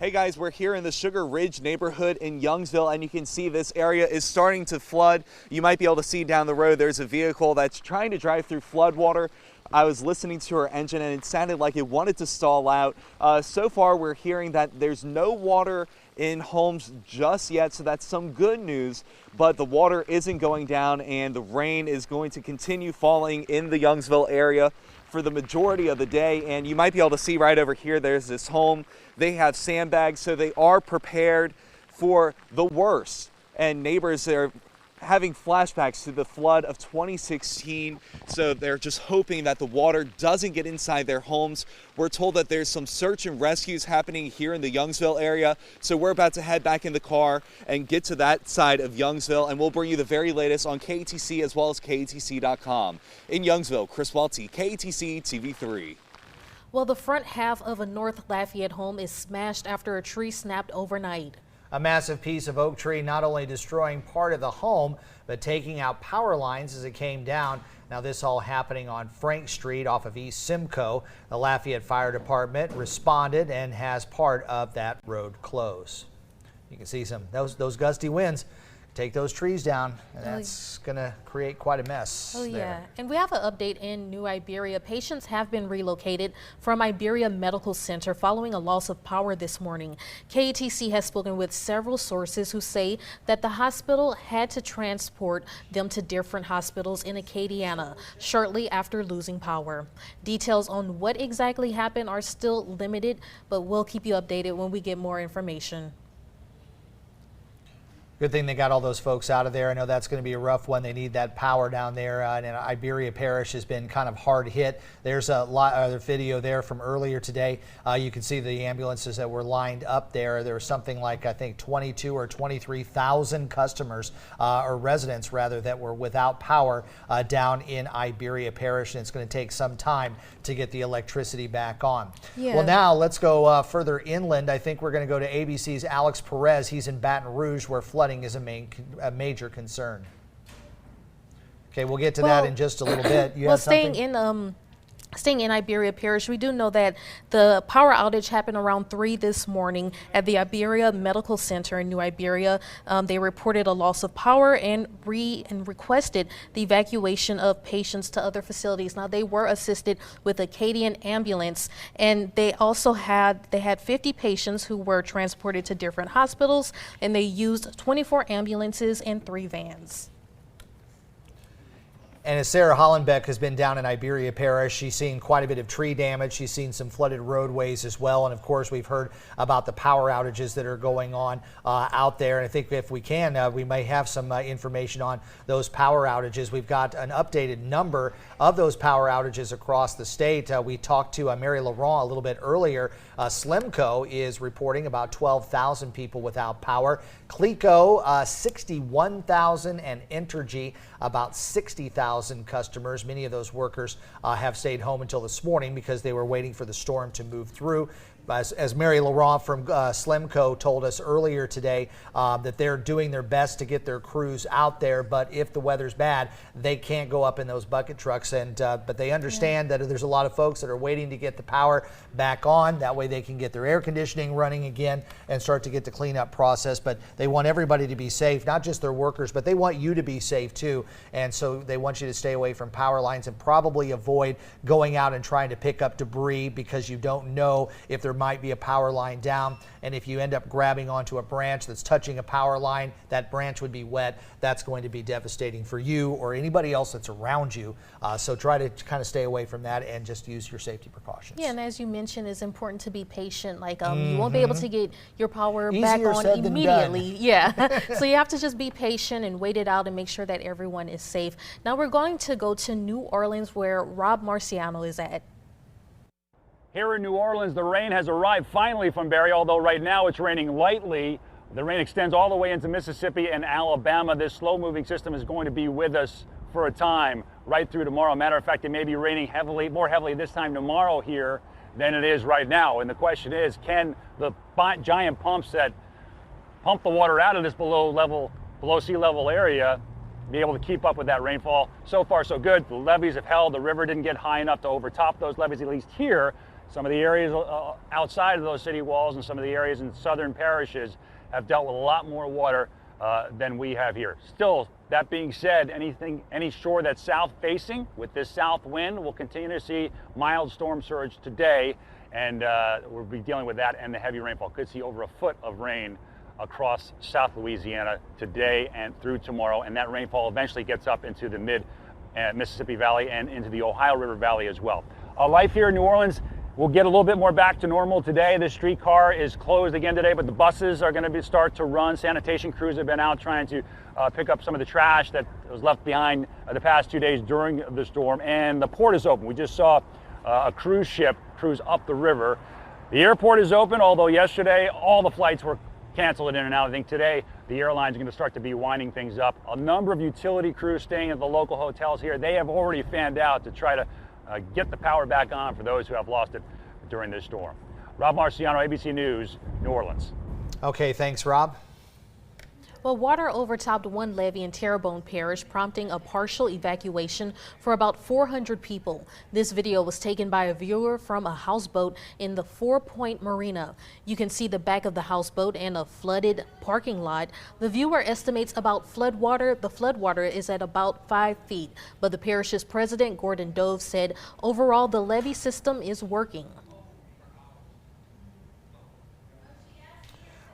Hey guys, we're here in the Sugar Ridge neighborhood in Youngsville, and you can see this area is starting to flood. You might be able to see down the road there's a vehicle that's trying to drive through flood water. I was listening to her engine and it sounded like it wanted to stall out. So far we're hearing that there's no water in homes just yet, so that's some good news, but the water isn't going down and the rain is going to continue falling in the Youngsville area for the majority of the day. And you might be able to see right over here, there's this home. They have sandbags, so they are prepared for the worst. And neighbors are having flashbacks to the flood of 2016, so they're just hoping that the water doesn't get inside their homes. We're told that there's some search and rescues happening here in the Youngsville area, so we're about to head back in the car and get to that side of Youngsville, and we'll bring you the very latest on KATC as well as KATC.com. In Youngsville, Chris Welty, KATC TV3. Well, the front half of a North Lafayette home is smashed after a tree snapped overnight. A massive piece of oak tree not only destroying part of the home, but taking out power lines as it came down. Now this all happening on Frank Street off of East Slimco. The Lafayette Fire Department responded and has part of that road closed. You can see those gusty winds take those trees down, and that's going to create quite a mess. Oh, yeah. And we have an update in New Iberia. Patients have been relocated from Iberia Medical Center following a loss of power this morning. KATC has spoken with several sources who say that the hospital had to transport them to different hospitals in Acadiana shortly after losing power. Details on what exactly happened are still limited, but we'll keep you updated when we get more information. Good thing they got all those folks out of there. I know that's going to be a rough one. They need that power down there. And Iberia Parish has been kind of hard hit. There's a lot of video there from earlier today. You can see the ambulances that were lined up there. There was something like, I think, 22 or 23,000 customers or residents, rather, that were without power down in Iberia Parish. And it's going to take some time to get the electricity back on. Yeah. Well, now let's go further inland. I think we're going to go to ABC's Alex Perez. He's in Baton Rouge, where flooding is a major concern. Okay, we'll get to that in just a little bit. You have something? Staying in Iberia Parish, we do know that the power outage happened around 3 this morning at the Iberia Medical Center in New Iberia. They reported a loss of power and requested the evacuation of patients to other facilities. Now, they were assisted with a Acadian ambulance, and they also had 50 patients who were transported to different hospitals, and they used 24 ambulances and 3 vans. And as Sarah Hollenbeck has been down in Iberia Parish, she's seen quite a bit of tree damage. She's seen some flooded roadways as well. And of course, we've heard about the power outages that are going on out there. And I think if we can, we may have some information on those power outages. We've got an updated number of those power outages across the state. We talked to Mary Laurent a little bit earlier. Slimco is reporting about 12,000 people without power. Cleco, 61,000, and Entergy, about 60,000 customers. Many of those workers have stayed home until this morning because they were waiting for the storm to move through. As Mary Laurent from Slimco told us earlier today, that they're doing their best to get their crews out there, but if the weather's bad, they can't go up in those bucket trucks. And but they understand that there's a lot of folks that are waiting to get the power back on. That way they can get their air conditioning running again and start to get the cleanup process. But they want everybody to be safe, not just their workers, but they want you to be safe too. And so they want you to stay away from power lines and probably avoid going out and trying to pick up debris, because you don't know if there might be a power line down, and if you end up grabbing onto a branch that's touching a power line, that branch would be wet. That's going to be devastating for you or anybody else that's around you. So try to kind of stay away from that and just use your safety precautions. Yeah, and as you mentioned, it's important to be patient. Like you won't be able to get your power back on immediately. Yeah, so you have to just be patient and wait it out and make sure that everyone is safe. Now we're going to go to New Orleans, where Rob Marciano is at. Here in New Orleans, the rain has arrived finally from Barry, although right now it's raining lightly. The rain extends all the way into Mississippi and Alabama. This slow-moving system is going to be with us for a time, right through tomorrow. Matter of fact, it may be raining more heavily this time tomorrow here than it is right now. And the question is, can the giant pumps that pump the water out of this below sea level area be able to keep up with that rainfall? So far, so good. The levees have held. The river didn't get high enough to overtop those levees, at least here. Some of the areas outside of those city walls and some of the areas in southern parishes have dealt with a lot more water than we have here. Still, that being said, any shore that's south facing with this south wind, we'll continue to see mild storm surge today, and we'll be dealing with that and the heavy rainfall. Could see over a foot of rain across South Louisiana today and through tomorrow, and that rainfall eventually gets up into the mid Mississippi Valley and into the Ohio River Valley as well. Life here in New Orleans, we'll get a little bit more back to normal today. The streetcar is closed again today, but the buses are going to start to run. Sanitation crews have been out trying to pick up some of the trash that was left behind the past 2 days during the storm. And the port is open. We just saw a cruise ship cruise up the river. The airport is open, although yesterday all the flights were canceled in and out. I think today the airlines are going to start to be winding things up. A number of utility crews staying at the local hotels here, they have already fanned out to try to get the power back on for those who have lost it during this storm. Rob Marciano, ABC News, New Orleans. Okay, thanks, Rob. Well, water overtopped one levee in Terrebonne Parish, prompting a partial evacuation for about 400 people. This video was taken by a viewer from a houseboat in the 4 Point Marina. You can see the back of the houseboat and a flooded parking lot. The viewer estimates about floodwater. The floodwater is at about 5 feet, but the parish's president, Gordon Dove, said overall the levee system is working.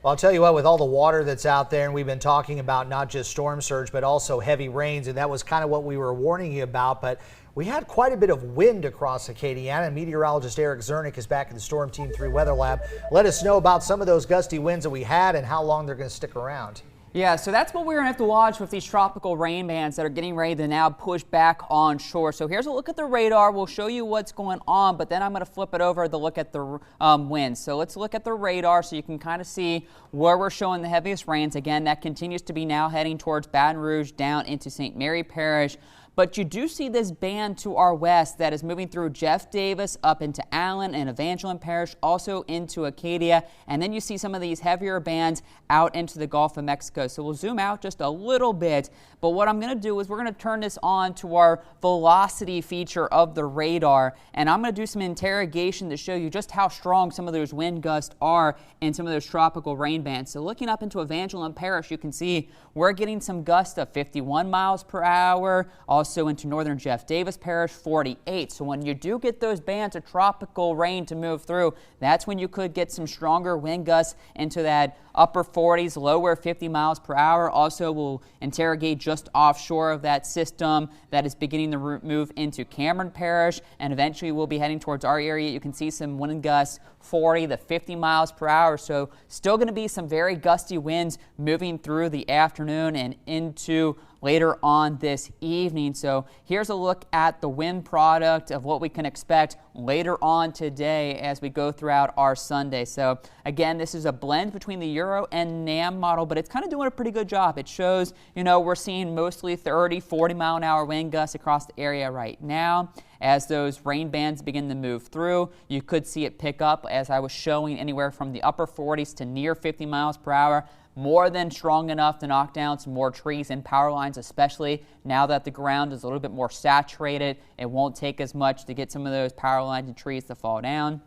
Well, I'll tell you what, with all the water that's out there, and we've been talking about not just storm surge, but also heavy rains, and that was kind of what we were warning you about, but we had quite a bit of wind across Acadiana. Meteorologist Eric Zernick is back in the Storm Team 3 Weather Lab. Let us know about some of those gusty winds that we had and how long they're going to stick around. Yeah, so that's what we're going to have to watch with these tropical rain bands that are getting ready to now push back on shore. So here's a look at the radar. We'll show you what's going on, but then I'm going to flip it over to look at the winds. So let's look at the radar so you can kind of see where we're showing the heaviest rains. Again, that continues to be now heading towards Baton Rouge down into St. Mary Parish. But you do see this band to our west that is moving through Jeff Davis up into Allen and Evangeline Parish, also into Acadia. And then you see some of these heavier bands out into the Gulf of Mexico. So we'll zoom out just a little bit. But what I'm going to do is we're going to turn this on to our velocity feature of the radar. And I'm going to do some interrogation to show you just how strong some of those wind gusts are in some of those tropical rain bands. So looking up into Evangeline Parish, you can see we're getting some gusts of 51 miles per hour. Also into northern Jeff Davis Parish, 48. So when you do get those bands of tropical rain to move through, that's when you could get some stronger wind gusts into that upper 40s, lower 50 miles per hour. Also, we'll interrogate just offshore of that system that is beginning to move into Cameron Parish, and eventually we'll be heading towards our area. You can see some wind gusts 40 to 50 miles per hour. So still going to be some very gusty winds moving through the afternoon and into later on this evening. So here's a look at the wind product of what we can expect later on today as we go throughout our Sunday. So again, this is a blend between the Euro and NAM model, but it's kind of doing a pretty good job. It shows, we're seeing mostly 30, 40 mile an hour wind gusts across the area right now. As those rain bands begin to move through, you could see it pick up, as I was showing, anywhere from the upper 40s to near 50 miles per hour. More than strong enough to knock down some more trees and power lines, especially now that the ground is a little bit more saturated. It won't take as much to get some of those power lines and trees to fall down.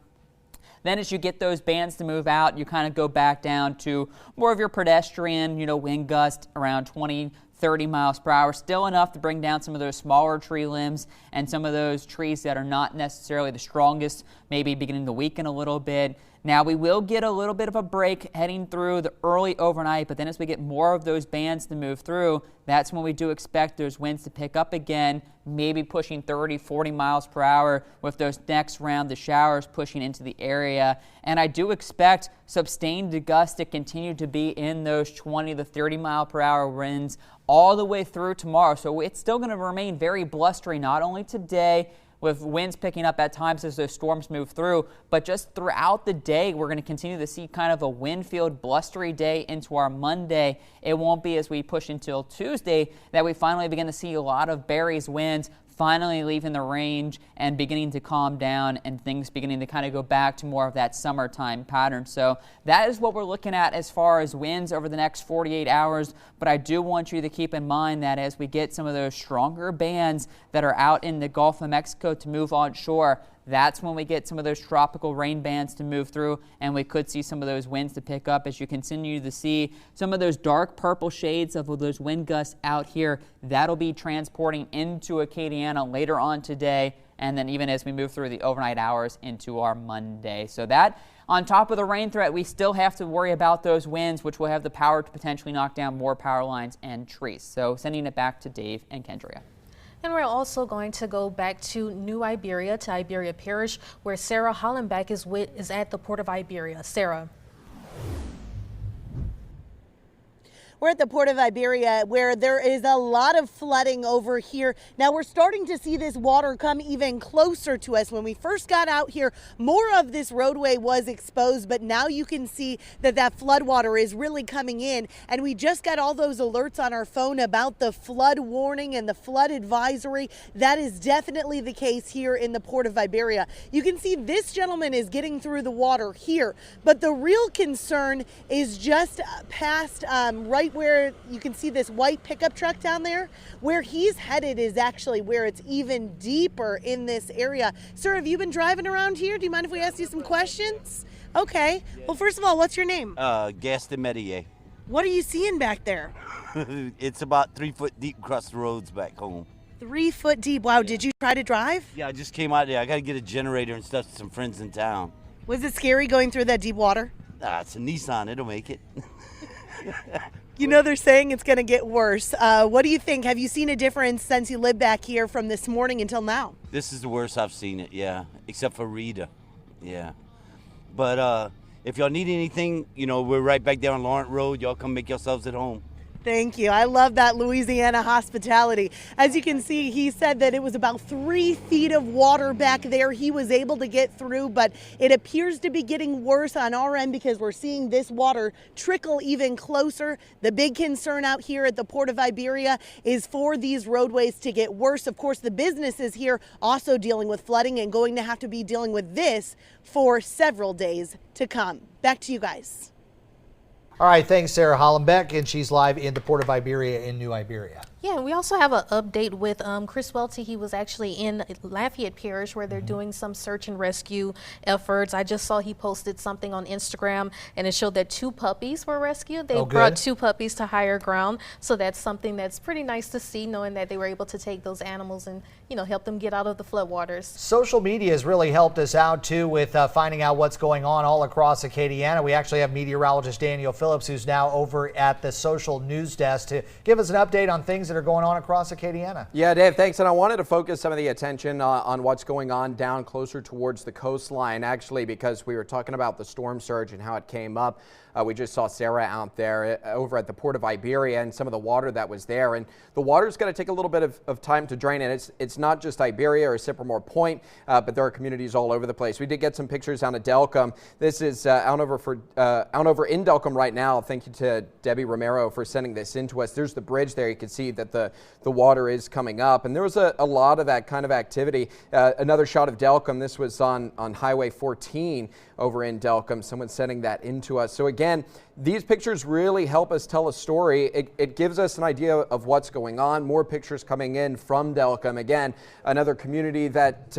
Then as you get those bands to move out, you kind of go back down to more of your pedestrian, wind gust around 20, 30 miles per hour, still enough to bring down some of those smaller tree limbs and some of those trees that are not necessarily the strongest, maybe beginning to weaken a little bit. Now, we will get a little bit of a break heading through the early overnight, but then as we get more of those bands to move through, that's when we do expect those winds to pick up again, maybe pushing 30, 40 miles per hour with those next round of showers pushing into the area. And I do expect sustained gusts to continue to be in those 20 to 30 mile per hour winds all the way through tomorrow. So it's still going to remain very blustery, not only today, with winds picking up at times as those storms move through, but just throughout the day, we're going to continue to see kind of a wind-filled, blustery day into our Monday. It won't be as we push until Tuesday that we finally begin to see a lot of Barry's winds finally leaving the range and beginning to calm down and things beginning to kind of go back to more of that summertime pattern. So that is what we're looking at as far as winds over the next 48 hours. But I do want you to keep in mind that as we get some of those stronger bands that are out in the Gulf of Mexico to move onshore, that's when we get some of those tropical rain bands to move through, and we could see some of those winds to pick up as you continue to see some of those dark purple shades of those wind gusts out here. That'll be transporting into Acadiana later on today, and then even as we move through the overnight hours into our Monday. So that, on top of the rain threat, we still have to worry about those winds, which will have the power to potentially knock down more power lines and trees. So sending it back to Dave and Kendria. And we're also going to go back to New Iberia, to Iberia Parish, where Sarah Hollenbeck is at the Port of Iberia. Sarah. We're at the Port of Iberia, where there is a lot of flooding over here. Now we're starting to see this water come even closer to us. When we first got out here, more of this roadway was exposed, but now you can see that that flood water is really coming in. And we just got all those alerts on our phone about the flood warning and the flood advisory. That is definitely the case here in the Port of Iberia. You can see this gentleman is getting through the water here, but the real concern is just past right right where you can see this white pickup truck down there. Where he's headed is actually where it's even deeper in this area. Sir, have you been driving around here? Do you mind if we ask you some questions? Okay. Well, first of all, what's your name? Gaston Medier. What are you seeing back there? It's about 3 foot deep across the roads back home. 3 foot deep. Wow, did you try to drive? Yeah, I just came out there. I got to get a generator and stuff to some friends in town. Was it scary going through that deep water? It's a Nissan. It'll make it. You know, they're saying it's going to get worse. What do you think? Have you seen a difference since you lived back here from this morning until now? This is the worst I've seen it, yeah, except for Rita. Yeah. But if y'all need anything, you know, we're right back there on Lawrence Road. Y'all come make yourselves at home. Thank you. I love that Louisiana hospitality. As you can see, he said that it was about 3 feet of water back there he was able to get through, but it appears to be getting worse on our end because we're seeing this water trickle even closer. The big concern out here at the Port of Iberia is for these roadways to get worse. Of course, the businesses here also dealing with flooding and going to have to be dealing with this for several days to come. Back to you guys. All right, thanks, Sarah Hollenbeck, and she's live in the Port of Iberia in New Iberia. Yeah, we also have an update with Chris Welty. He was actually in Lafayette Parish where they're doing some search and rescue efforts. I just saw he posted something on Instagram, and it showed that 2 puppies were rescued. They brought 2 puppies to higher ground, so that's something that's pretty nice to see, knowing that they were able to take those animals and, you know, help them get out of the floodwaters. Social media has really helped us out, too, with finding out what's going on all across Acadiana. We actually have meteorologist Daniel Phillips, who's now over at the social news desk, to give us an update on things that are going on across Acadiana. Yeah, Dave, thanks. And I wanted to focus some of the attention on what's going on down closer towards the coastline, actually, because we were talking about the storm surge and how it came up. We just saw Sarah out there over at the Port of Iberia and some of the water that was there. And the water's going to take a little bit of time to drain. And it's not just Iberia or Sycamore Point, but there are communities all over the place. We did get some pictures out of Delcombe. This is out over in Delcombe right now. Thank you to Debbie Romero for sending this in to us. There's the bridge there. You can see that the water is coming up. And there was a lot of that kind of activity. Another shot of Delcombe. This was on Highway 14 over in Delcombe. Someone sending that in to us. So again, these pictures really help us tell a story. It gives us an idea of what's going on. More pictures coming in from Delcombe. Again, another community that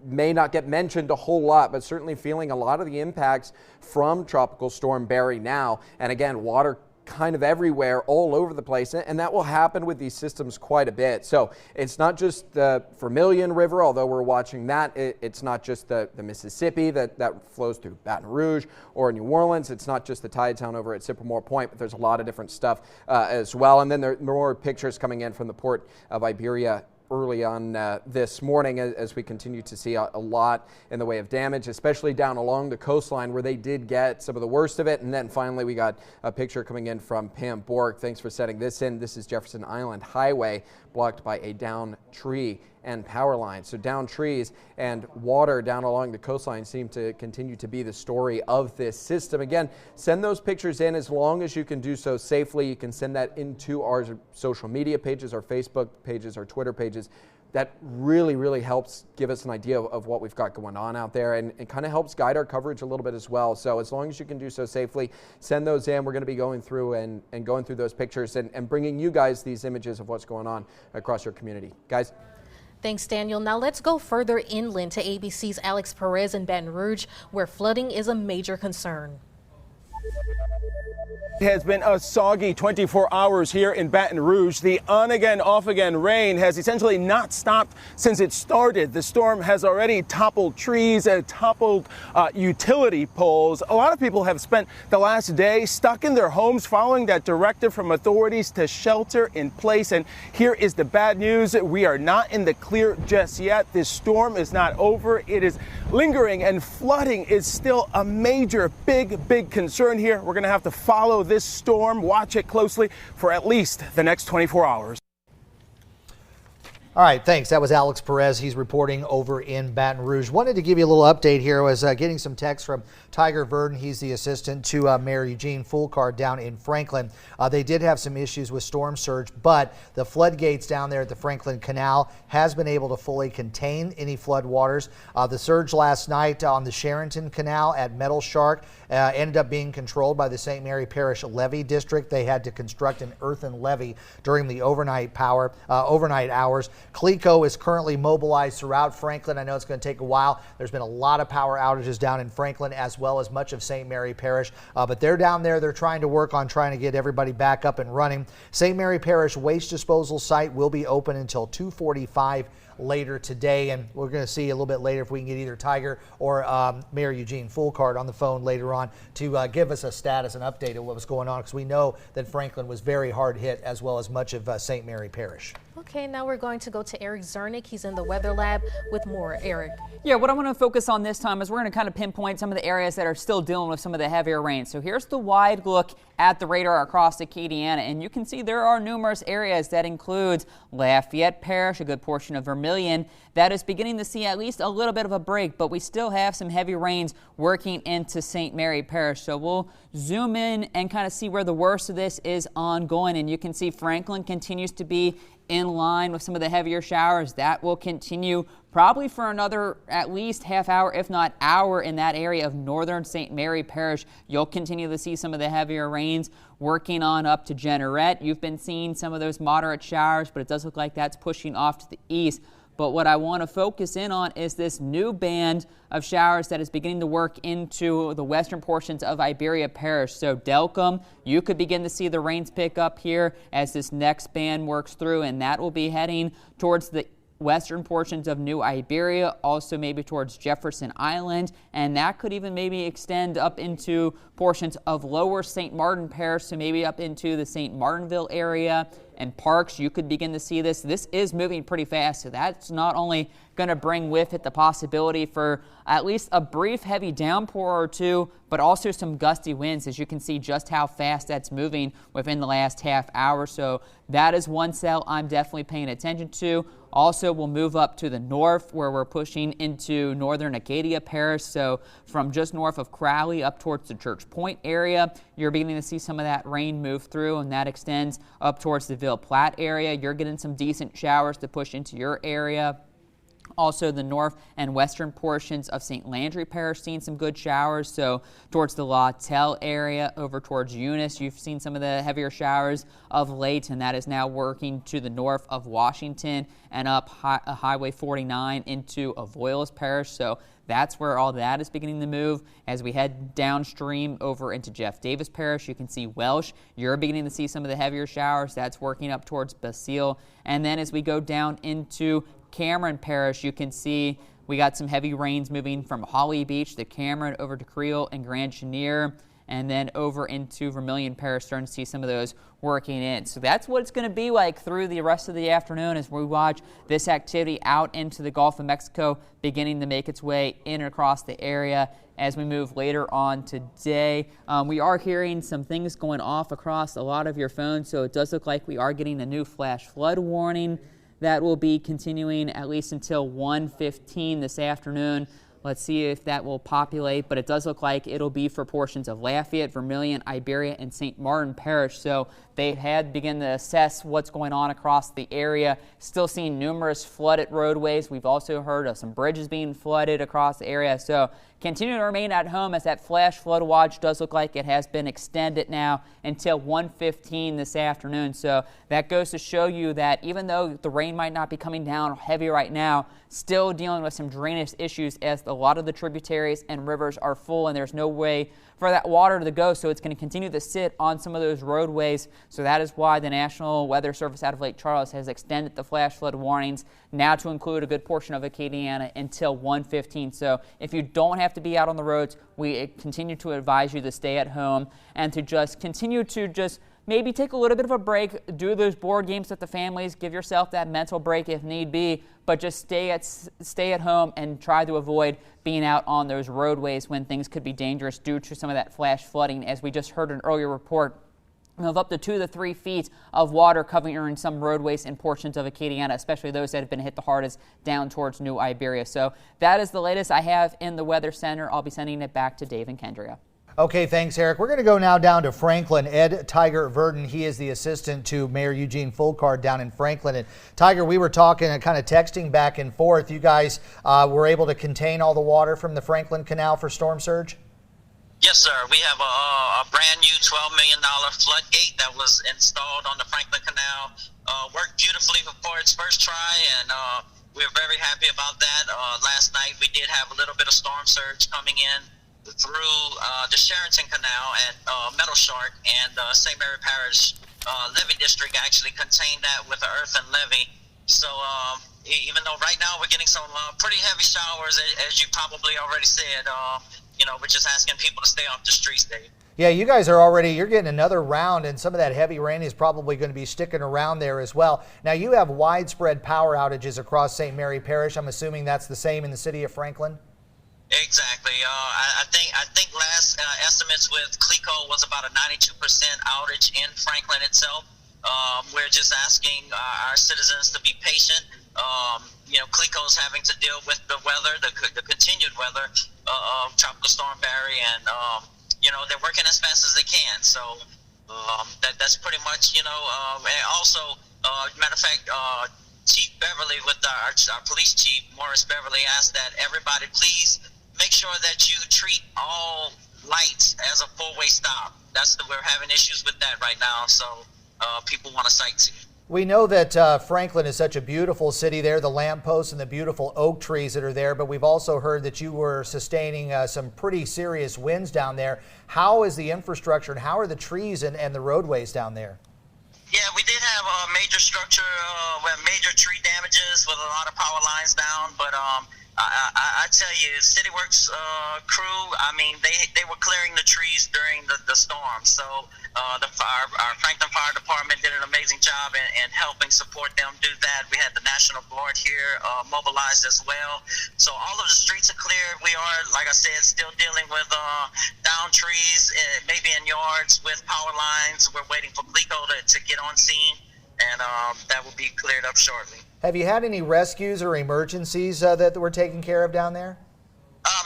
may not get mentioned a whole lot, but certainly feeling a lot of the impacts from Tropical Storm Barry now. And again, water kind of everywhere, all over the place, and that will happen with these systems quite a bit. So it's not just the Vermilion River, although we're watching that. It's not just the Mississippi that flows through Baton Rouge or New Orleans. It's not just the Tidetown over at Sycamore Point, but there's a lot of different stuff as well. And then there are more pictures coming in from the Port of Iberia early on this morning as we continue to see a lot in the way of damage, especially down along the coastline where they did get some of the worst of it. And then finally we got a picture coming in from Pam Bork. Thanks for setting this in. This is Jefferson Island Highway blocked by a downed tree and power lines. So down trees and water down along the coastline seem to continue to be the story of this system. Again, send those pictures in as long as you can do so safely. You can send that into our social media pages, our Facebook pages, our Twitter pages. That really, really helps give us an idea of what we've got going on out there, and it kind of helps guide our coverage a little bit as well. So as long as you can do so safely, send those in. We're going to be going through and going through those pictures and bringing you guys these images of what's going on across your community. Guys? Thanks, Daniel. Now let's go further inland to ABC's Alex Perez in Baton Rouge, where flooding is a major concern. It has been a soggy 24 hours here in Baton Rouge. The on-again, off-again rain has essentially not stopped since it started. The storm has already toppled trees and toppled utility poles. A lot of people have spent the last day stuck in their homes following that directive from authorities to shelter in place. And here is the bad news. We are not in the clear just yet. This storm is not over. It is lingering, and flooding is still a major, big concern here. We're going to have to follow this storm, watch it closely for at least the next 24 hours. All right, thanks. That was Alex Perez. He's reporting over in Baton Rouge. Wanted to give you a little update here. I was getting some text from Tiger Verdon. He's the assistant to Mayor Eugene Fulcard down in Franklin. They did have some issues with storm surge, but the floodgates down there at the Franklin Canal has been able to fully contain any flood waters. The surge last night on the Sharonton Canal at Metal Shark ended up being controlled by the St. Mary Parish Levee District. They had to construct an earthen levee during the overnight hours. Slimco is currently mobilized throughout Franklin. I know it's going to take a while. There's been a lot of power outages down in Franklin as well as much of St. Mary Parish, but they're down there. They're trying to work on trying to get everybody back up and running. St. Mary Parish waste disposal site will be open until 2:45 later today, and we're going to see a little bit later if we can get either Tiger or Mayor Eugene Fulcard on the phone later on to give us a status and update of what was going on, because we know that Franklin was very hard hit as well as much of St. Mary Parish. Okay, now we're going to go to Eric Zernick. He's in the Weather Lab with more. Eric. Yeah, what I want to focus on this time is we're going to kind of pinpoint some of the areas that are still dealing with some of the heavier rain. So here's the wide look at the radar across Acadiana, and you can see there are numerous areas that includes Lafayette Parish, a good portion of Vermilion, that is beginning to see at least a little bit of a break, but we still have some heavy rains working into St. Mary Parish. So we'll zoom in and kind of see where the worst of this is ongoing, and you can see Franklin continues to be in line with some of the heavier showers. That will continue probably for another at least half hour, if not hour, in that area of northern St. Mary Parish. You'll continue to see some of the heavier rains working on up to Jeanerette. You've been seeing some of those moderate showers, but it does look like that's pushing off to the east. But what I want to focus in on is this new band of showers that is beginning to work into the western portions of Iberia Parish. So Delcombe, you could begin to see the rains pick up here as this next band works through, and that will be heading towards the western portions of New Iberia, also maybe towards Jefferson Island, and that could even maybe extend up into portions of lower St. Martin Parish, so maybe up into the St. Martinville area and Parks. You could begin to see this. This is moving pretty fast, so that's not only going to bring with it the possibility for at least a brief heavy downpour or two, but also some gusty winds, as you can see just how fast that's moving within the last half hour. So that is one cell I'm definitely paying attention to. Also, we'll move up to the north where we're pushing into northern Acadia Parish. So from just north of Crowley up towards the Church Point area, you're beginning to see some of that rain move through, and that extends up towards the Ville Platte area. You're getting some decent showers to push into your area. Also, the north and western portions of St. Landry Parish seeing some good showers. So towards the Lawtell area, over towards Eunice, you've seen some of the heavier showers of late, and that is now working to the north of Washington and up Highway 49 into Avoyelles Parish. So that's where all that is beginning to move. As we head downstream over into Jeff Davis Parish, you can see Welsh. You're beginning to see some of the heavier showers. That's working up towards Basile. And then as we go down into Cameron Parish, you can see we got some heavy rains moving from Holly Beach to Cameron over to Creel and Grand Chenier, and then over into Vermilion Parish, starting to see some of those working in. So that's what it's going to be like through the rest of the afternoon as we watch this activity out into the Gulf of Mexico beginning to make its way in across the area. As we move later on today, we are hearing some things going off across a lot of your phones, so it does look like we are getting a new flash flood warning that will be continuing at least until 1:15 this afternoon. Let's see if that will populate, but it does look like it'll be for portions of Lafayette, Vermilion, Iberia, and St. Martin Parish. So they had begun to assess what's going on across the area. Still seeing numerous flooded roadways. We've also heard of some bridges being flooded across the area. So continue to remain at home, as that flash flood watch does look like it has been extended now until 1:15 this afternoon. So that goes to show you that even though the rain might not be coming down heavy right now, still dealing with some drainage issues as a lot of the tributaries and rivers are full, and there's no way for that water to go, so it's going to continue to sit on some of those roadways. So that is why the National Weather Service out of Lake Charles has extended the flash flood warnings now to include a good portion of Acadiana until 1:15. So if you don't have to be out on the roads, we continue to advise you to stay at home and to just continue to just maybe take a little bit of a break, do those board games with the families, give yourself that mental break if need be, but just stay at home and try to avoid being out on those roadways when things could be dangerous due to some of that flash flooding. As we just heard an earlier report, of up to 2 to 3 feet of water covering some roadways and portions of Acadiana, especially those that have been hit the hardest down towards New Iberia. So that is the latest I have in the Weather Center. I'll be sending it back to Dave and Kendria. Okay, thanks, Eric. We're going to go now down to Franklin. Ed Tiger Verdon, he is the assistant to Mayor Eugene Fulcard down in Franklin. And Tiger, we were talking and kind of texting back and forth. You guys were able to contain all the water from the Franklin Canal for storm surge? Yes, sir. We have a brand new $12 million floodgate that was installed on the Franklin Canal. Worked beautifully for its first try, and we're very happy about that. Last night we did have a little bit of storm surge coming in through the Sherrington Canal at Meadow Shark, and St. Mary Parish levee district actually contained that with an earthen levee. So even though right now we're getting some pretty heavy showers, as you probably already said, we're just asking people to stay off the streets, Dave. Yeah, you guys are already, you're getting another round, and some of that heavy rain is probably going to be sticking around there as well. Now, you have widespread power outages across St. Mary Parish. I'm assuming that's the same in the city of Franklin? Exactly. I think last estimates with CLECO was about a 92% outage in Franklin itself. We're just asking our citizens to be patient. CLECO is having to deal with the weather, the continued weather of Tropical Storm Barry, and they're working as fast as they can. So that's pretty much, and also, matter of fact, Chief Beverly with our police chief, Morris Beverly, asked that everybody please make sure that you treat all lights as a four-way stop. We're having issues with that right now, so people want to sightsee. We know that Franklin is such a beautiful city there, the lampposts and the beautiful oak trees that are there, but we've also heard that you were sustaining some pretty serious winds down there. How is the infrastructure and how are the trees and the roadways down there? Yeah, we did have major structure, major tree damages with a lot of power lines down, but I tell you, City Works crew, I mean, they were clearing the trees during the storm. So our Franklin Fire Department did an amazing job in helping support them do that. We had the National Guard here mobilized as well. So all of the streets are clear. We are, like I said, still dealing with down trees, maybe in yards with power lines. We're waiting for CLECO to get on scene, and that will be cleared up shortly. Have you had any rescues or emergencies that were taken care of down there?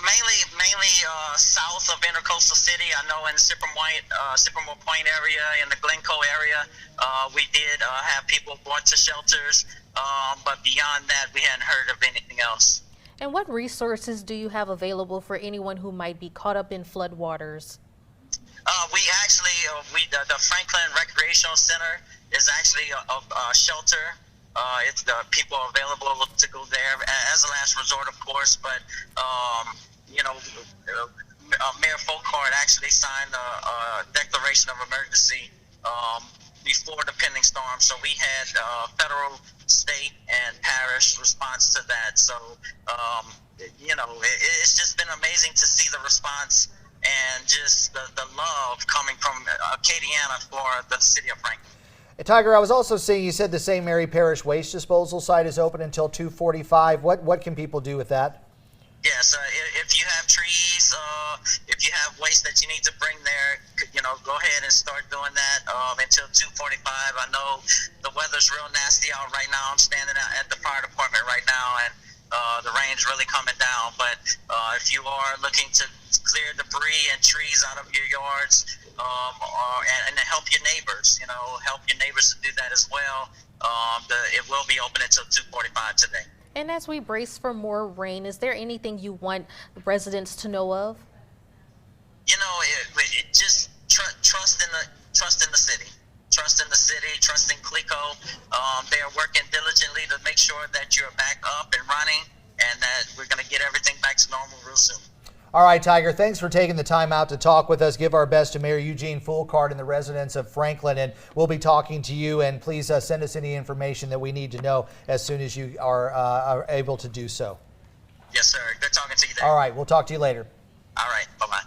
Mainly south of Intercoastal City. I know in Sycamore Point area, in the Glencoe area, we did have people brought to shelters, but beyond that, we hadn't heard of anything else. And what resources do you have available for anyone who might be caught up in floodwaters? We actually, the Franklin Recreational Center is actually a shelter. If the people are available to go there as a last resort, of course, but Mayor Fulcard actually signed a declaration of emergency before the pending storm. So we had federal, state, and parish response to that. So it's just been amazing to see the response and just the love coming from Acadiana for the city of Franklin. Tiger, I was also seeing you said the St. Mary Parish waste disposal site is open until 2:45. What can people do with that? Yes, if you have trees, if you have waste that you need to bring there, go ahead and start doing that until 2:45. I know the weather's real nasty out right now. I'm standing out at the fire department right now, and the rain's really coming down. But if you are looking to clear debris and trees out of your yards, and to help your neighbors, help your neighbors to do that as well. It will be open until 2:45 today. And as we brace for more rain, is there anything you want residents to know of? Just trust in the city. Trust in the city, trust in CLECO. They are working diligently to make sure that you're back up and running and that we're going to get everything back to normal real soon. All right, Tiger, thanks for taking the time out to talk with us. Give our best to Mayor Eugene Fulcard and the residents of Franklin, and we'll be talking to you. And please send us any information that we need to know as soon as you are able to do so. Yes, sir. Good talking to you there. All right, we'll talk to you later. All right, bye-bye.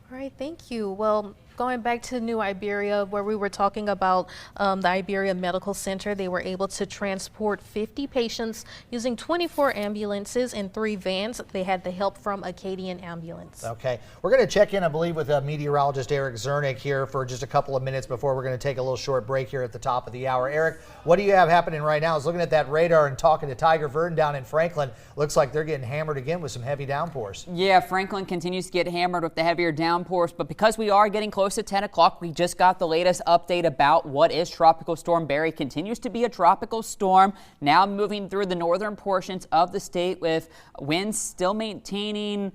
All right, thank you. Well, going back to New Iberia, where we were talking about the Iberia Medical Center, they were able to transport 50 patients using 24 ambulances and 3 vans. They had the help from Acadian Ambulance. Okay, we're going to check in, I believe, with meteorologist Eric Zernick here for just a couple of minutes before we're going to take a little short break here at the top of the hour. Eric, what do you have happening right now? I was looking at that radar and talking to Tiger Verdon down in Franklin. Looks like they're getting hammered again with some heavy downpours. Yeah, Franklin continues to get hammered with the heavier downpours, but because we are getting close to 10 o'clock, we just got the latest update about what is Tropical Storm Barry. Continues to be a tropical storm, now moving through the northern portions of the state with winds still maintaining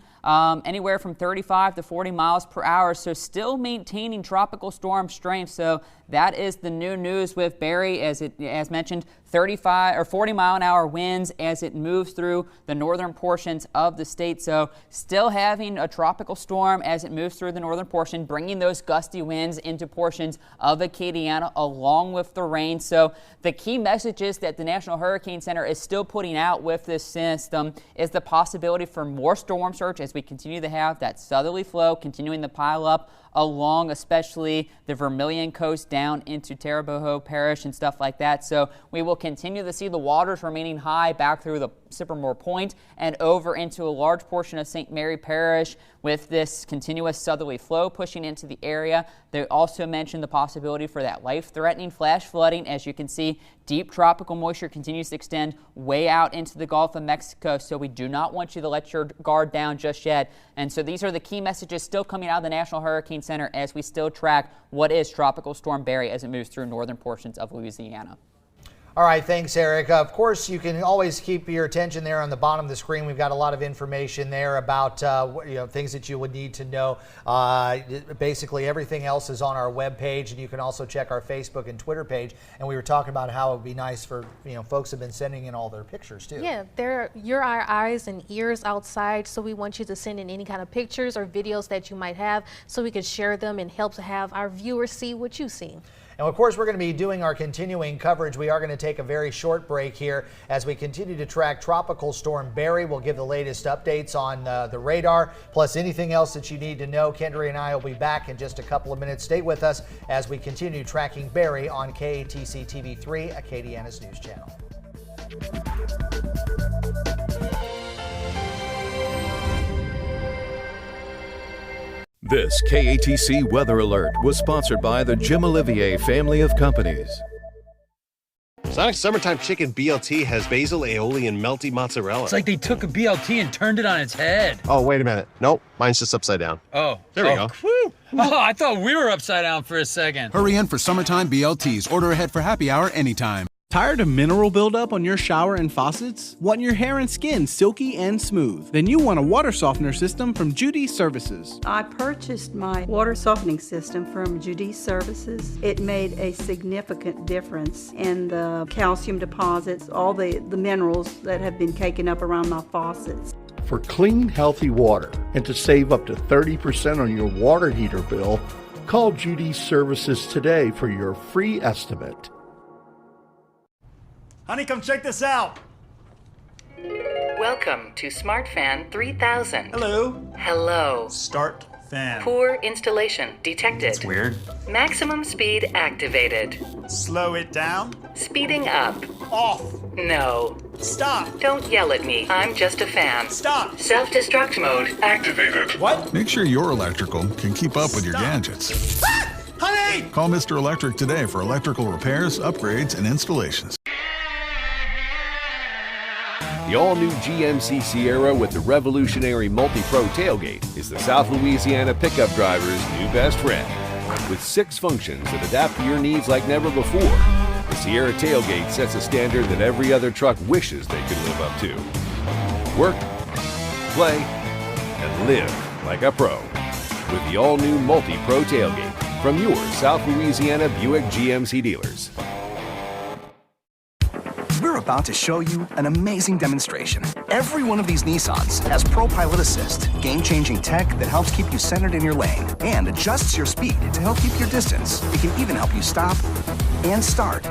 anywhere from 35 to 40 miles per hour, so still maintaining tropical storm strength. So that is the new news with Barry, as mentioned, 35 or 40 mile an hour winds as it moves through the northern portions of the state. So still having a tropical storm as it moves through the northern portion, bringing those gusty winds into portions of Acadiana along with the rain. So the key messages that the National Hurricane Center is still putting out with this system is the possibility for more storm surge as we continue to have that southerly flow continuing to pile up along especially the Vermilion coast down into Terrebonne Parish and stuff like that. So we will continue to see the waters remaining high back through the Sycamore Point and over into a large portion of St. Mary Parish with this continuous southerly flow pushing into the area. They also mentioned the possibility for that life-threatening flash flooding. As you can see, deep tropical moisture continues to extend way out into the Gulf of Mexico, so we do not want you to let your guard down just yet. And so these are the key messages still coming out of the National Hurricane Center as we still track what is Tropical Storm Barry as it moves through northern portions of Louisiana. All right, thanks, Eric. Of course, you can always keep your attention there on the bottom of the screen. We've got a lot of information there about things that you would need to know. Basically, everything else is on our webpage, and you can also check our Facebook and Twitter page. And we were talking about how it would be nice for folks have been sending in all their pictures too. Yeah, you're our eyes and ears outside, so we want you to send in any kind of pictures or videos that you might have, so we can share them and help to have our viewers see what you see. And of course, we're going to be doing our continuing coverage. We are going to take a very short break here as we continue to track Tropical Storm Barry. We'll give the latest updates on the radar, plus anything else that you need to know. Kendra and I will be back in just a couple of minutes. Stay with us as we continue tracking Barry on KATC TV3, Acadiana's news channel. This KATC Weather Alert was sponsored by the Jim Olivier family of companies. Sonic's Summertime Chicken BLT has basil, aioli, and melty mozzarella. It's like they took a BLT and turned it on its head. Oh, wait a minute. Nope, mine's just upside down. Oh. There we go. Whew. Oh, I thought we were upside down for a second. Hurry in for Summertime BLTs. Order ahead for happy hour anytime. Tired of mineral buildup on your shower and faucets? Want your hair and skin silky and smooth? Then you want a water softener system from Judy Services. I purchased my water softening system from Judy Services. It made a significant difference in the calcium deposits, all the minerals that have been caking up around my faucets. For clean, healthy water and to save up to 30% on your water heater bill, call Judy Services today for your free estimate. Honey, come check this out. Welcome to Smart Fan 3000. Hello. Hello. Start fan. Poor installation detected. That's weird. Maximum speed activated. Slow it down. Speeding up. Off. No. Stop. Don't yell at me. I'm just a fan. Stop. Self-destruct mode activated. What? Make sure your electrical can keep up with your gadgets. Ah! Honey! Call Mr. Electric today for electrical repairs, upgrades, and installations. The all-new GMC Sierra with the revolutionary multi-pro tailgate is the South Louisiana pickup driver's new best friend. With 6 functions that adapt to your needs like never before, the Sierra tailgate sets a standard that every other truck wishes they could live up to. Work, play, and live like a pro with the all-new multi-pro tailgate from your South Louisiana Buick GMC dealers. We're about to show you an amazing demonstration. Every one of these Nissans has Pro Pilot Assist, game-changing tech that helps keep you centered in your lane and adjusts your speed to help keep your distance. It can even help you stop and start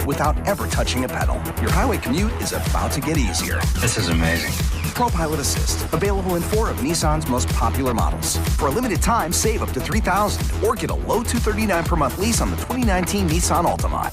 without ever touching a pedal. Your highway commute is about to get easier. This is amazing. ProPilot Assist, available in 4 of Nissan's most popular models. For a limited time, save up to $3,000 or get a low $239 per month lease on the 2019 Nissan Altima.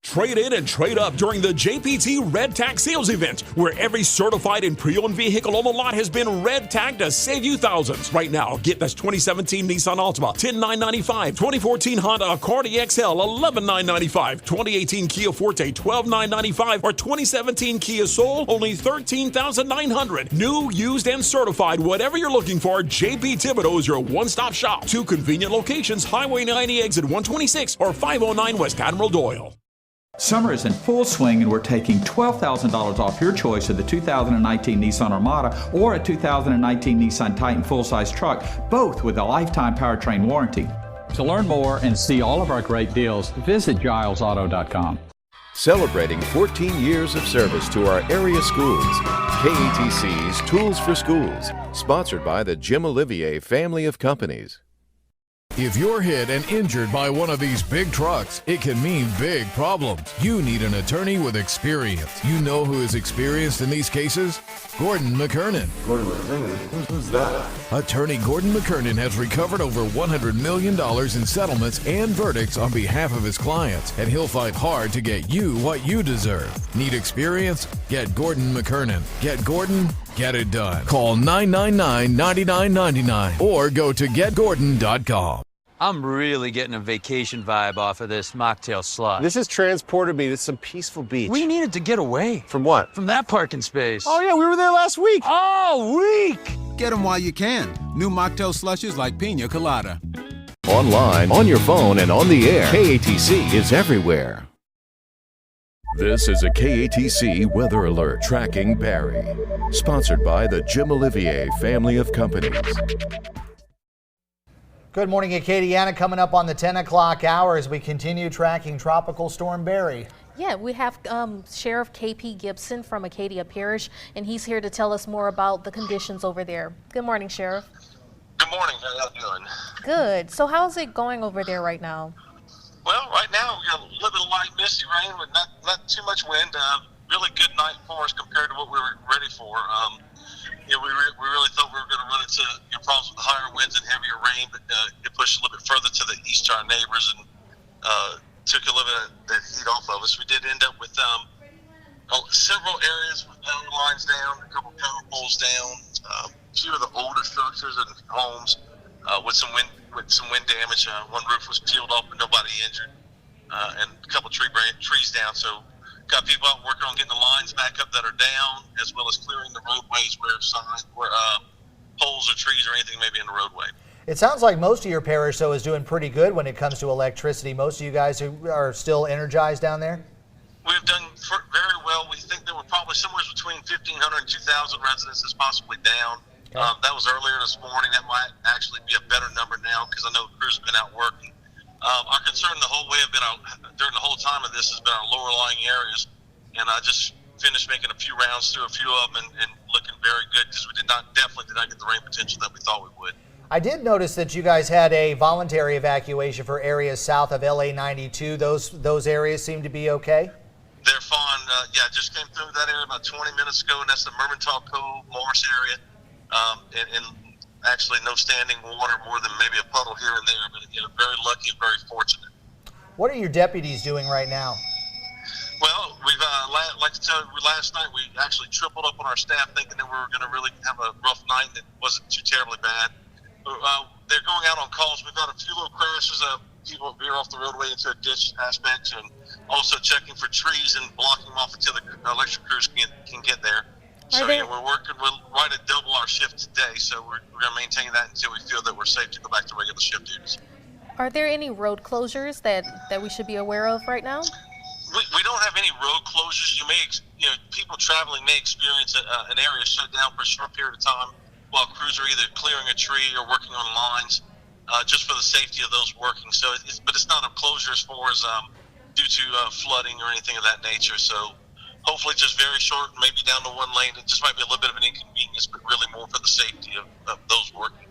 Trade in and trade up during the JPT Red Tag Sales Event, where every certified and pre-owned vehicle on the lot has been red tagged to save you thousands. Right now, get this 2017 Nissan Altima, $10,995, 2014 Honda Accord EXL, $11,995, 2018 Kia Forte, $12,995, or 2017 Kia Soul, only $13,900. New, used, and certified, whatever you're looking for, JP Thibodeau is your one-stop shop. 2 convenient locations, Highway 90 exit 126 or 509 West Admiral Doyle. Summer is in full swing and we're taking $12,000 off your choice of the 2019 Nissan Armada or a 2019 Nissan Titan full-size truck, both with a lifetime powertrain warranty. To learn more and see all of our great deals, visit gilesauto.com. Celebrating 14 years of service to our area schools, KATC's Tools for Schools, sponsored by the Jim Olivier family of companies. If you're hit and injured by one of these big trucks, it can mean big problems. You need an attorney with experience. You know who is experienced in these cases? Gordon McKernan. Gordon McKernan? Who's that? Attorney Gordon McKernan has recovered over $100 million in settlements and verdicts on behalf of his clients, and he'll fight hard to get you what you deserve. Need experience? Get Gordon McKernan. Get Gordon, get it done. Call 999-9999 or go to getgordon.com. I'm really getting a vacation vibe off of this mocktail slush. This has transported me to some peaceful beach. We needed to get away. From what? From that parking space. Oh, yeah, we were there last week. Oh, week! Get them while you can. New mocktail slushes like Pina Colada. Online, on your phone, and on the air, KATC is everywhere. This is a KATC weather alert tracking Barry. Sponsored by the Jim Olivier family of companies. Good morning, Acadiana. Coming up on the 10 o'clock hour as we continue tracking Tropical Storm Barry. Yeah, we have Sheriff KP Gibson from Acadia Parish, and he's here to tell us more about the conditions over there. Good morning, Sheriff. Good morning. How y'all doing? Good. So how's it going over there right now? Well, right now we got a little bit of light misty rain, but not too much wind. Really good night for us compared to what we were ready for. We really thought we were going to run into problems with higher winds and heavier rain, but it pushed a little bit further to the east to our neighbors and took a little bit of that heat off of us. We did end up with several areas with power lines down, a couple power poles down, a few of the older structures and homes with some wind damage. One roof was peeled off, but nobody injured, and a couple trees down. So got people out working on getting the lines back up that are down, as well as clearing the roadways where poles or trees or anything may be in the roadway. It sounds like most of your parish, though, is doing pretty good when it comes to electricity. Most of you guys who are still energized down there? We've done very well. We think there were probably somewhere between 1,500 and 2,000 residences possibly down. Okay. That was earlier this morning. That might actually be a better number now because I know the crews have been out working. Our concern the whole way during the whole time of this has been our lower lying areas, and I just finished making a few rounds through a few of them and looking very good because we definitely did not get the rain potential that we thought we would. I did notice that you guys had a voluntary evacuation for areas south of LA 92. Those areas seem to be okay? They're fine. I just came through that area about 20 minutes ago, and that's the Mermentau Cove, Morris area, and actually no standing water more than maybe a puddle here and there, but very lucky and very fortunate. What are your deputies doing right now? Well, we've like to tell you, last night we actually tripled up on our staff, thinking that we were going to really have a rough night and it wasn't too terribly bad. They're going out on calls. We've had a few little crashes of people veer off the roadway into a ditch aspect, and also checking for trees and blocking them off until the electric crews can get there. So we're working right at double our shift today, so we're going to maintain that until we feel that we're safe to go back to regular shift duties. Are there any road closures that we should be aware of right now? We don't have any road closures. People traveling may experience an area shut down for a short period of time while crews are either clearing a tree or working on lines, just for the safety of those working. So, but it's not a closure as far as due to flooding or anything of that nature. So, hopefully, just very short, maybe down to one lane. It just might be a little bit of an inconvenience, but really more for the safety of those working.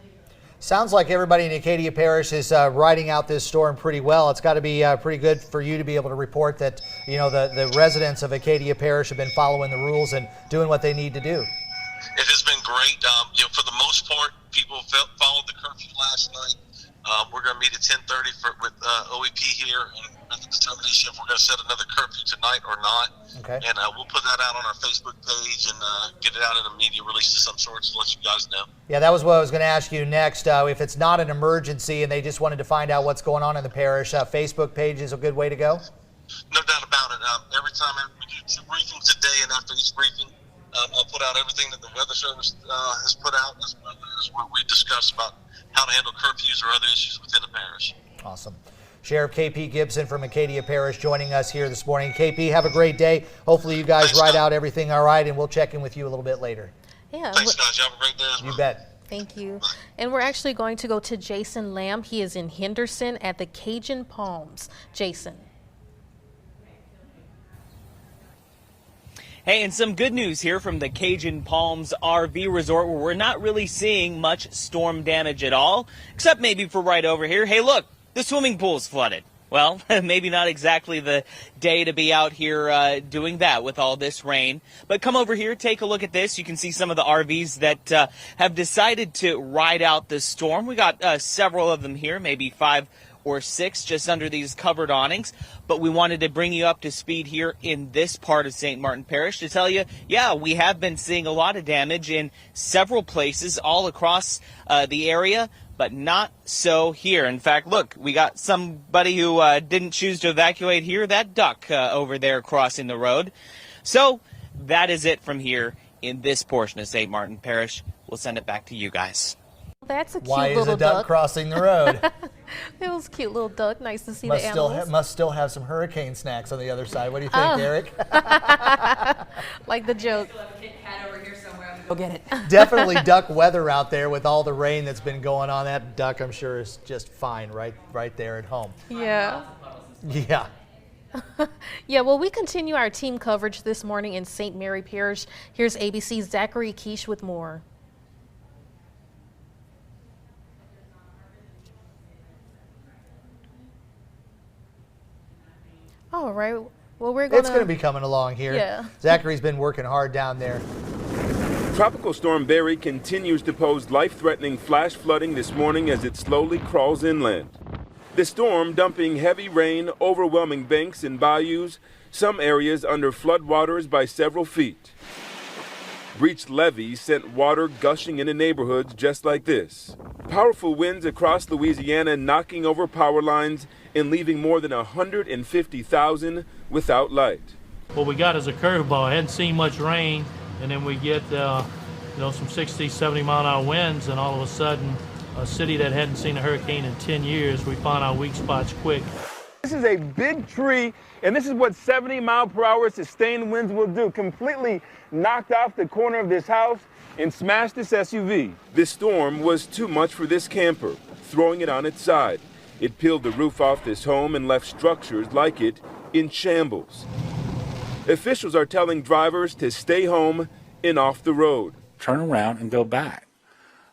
Sounds like everybody in Acadia Parish is riding out this storm pretty well. It's got to be pretty good for you to be able to report that, the residents of Acadia Parish have been following the rules and doing what they need to do. It has been great. For the most part, people followed the curfew last night. We're going to meet at 10:30 with OEP here and make a determination if we're going to set another curfew tonight or not. Okay. And we'll put that out on our Facebook page and get it out in a media release of some sort to let you guys know. Yeah, that was what I was going to ask you next. If it's not an emergency and they just wanted to find out what's going on in the parish, Facebook page is a good way to go? No doubt about it. Every time we do 2 briefings a day, and after each briefing, I'll put out everything that the Weather Service has put out, as well as what we discussed about how to handle curfews or other issues within the parish. Awesome. Sheriff KP Gibson from Acadia Parish joining us here this morning. KP, have a great day. Hopefully you guys ride out everything all right, and we'll check in with you a little bit later. Yeah. Thanks, guys. You have a great day as well. You bet. Thank you. And we're actually going to go to Jason Lamb. He is in Henderson at the Cajun Palms. Jason. Hey, and some good news here from the Cajun Palms RV Resort, where we're not really seeing much storm damage at all, except maybe for right over here. Hey, look, the swimming pool's flooded. Well, maybe not exactly the day to be out here doing that with all this rain. But come over here, take a look at this. You can see some of the RVs that have decided to ride out the storm. We got several of them here, maybe 5 or 6 just under these covered awnings. But we wanted to bring you up to speed here in this part of St. Martin Parish to tell you, yeah, we have been seeing a lot of damage in several places all across the area, but not so here. In fact, look, we got somebody who didn't choose to evacuate here, that duck over there crossing the road. So that is it from here in this portion of St. Martin Parish. We'll send it back to you guys. That's a cute Why little is a duck crossing the road? It was a cute little duck. Nice to see the animals. Must still have some hurricane snacks on the other side. What do you think, Eric? Like the joke. Go get it. Definitely duck weather out there with all the rain that's been going on. That duck, I'm sure, is just fine right there at home. Yeah. Yeah. Yeah, well, we continue our team coverage this morning in St. Mary Parish. Here's ABC's Zachary Quiche with more. All right. Well, it's going to be coming along here. Yeah. Zachary's been working hard down there. Tropical Storm Barry continues to pose life-threatening flash flooding this morning as it slowly crawls inland. The storm dumping heavy rain, overwhelming banks and bayous, some areas under floodwaters by several feet. Breached levees sent water gushing into neighborhoods just like this. Powerful winds across Louisiana knocking over power lines and leaving more than 150,000 without light. What we got is a curveball. I hadn't seen much rain, and then we get some 60, 70 mile an hour winds, and all of a sudden, a city that hadn't seen a hurricane in 10 years, we find our weak spots quick. This is a big tree, and this is what 70 mile per hour sustained winds will do. Completely knocked off the corner of this house and smashed this SUV. This storm was too much for this camper, throwing it on its side. It peeled the roof off this home and left structures like it in shambles. Officials are telling drivers to stay home and off the road. Turn around and go back.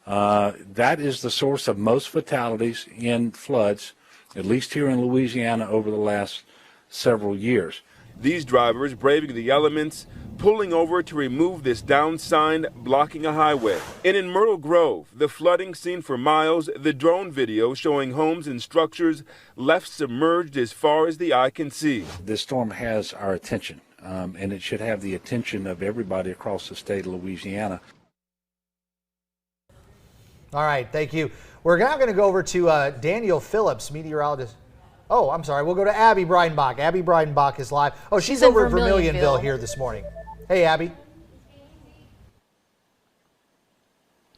That is the source of most fatalities in floods, at least here in Louisiana over the last several years. These drivers braving the elements, pulling over to remove this down sign blocking a highway. And in Myrtle Grove, the flooding seen for miles, the drone video showing homes and structures left submerged as far as the eye can see. This storm has our attention, and it should have the attention of everybody across the state of Louisiana. All right, thank you. We're now going to go over to Daniel Phillips, meteorologist. Oh, I'm sorry. We'll go to Abby Breidenbach. Abby Breidenbach is live. Oh, she's over at Vermilionville here this morning. Hey, Abby.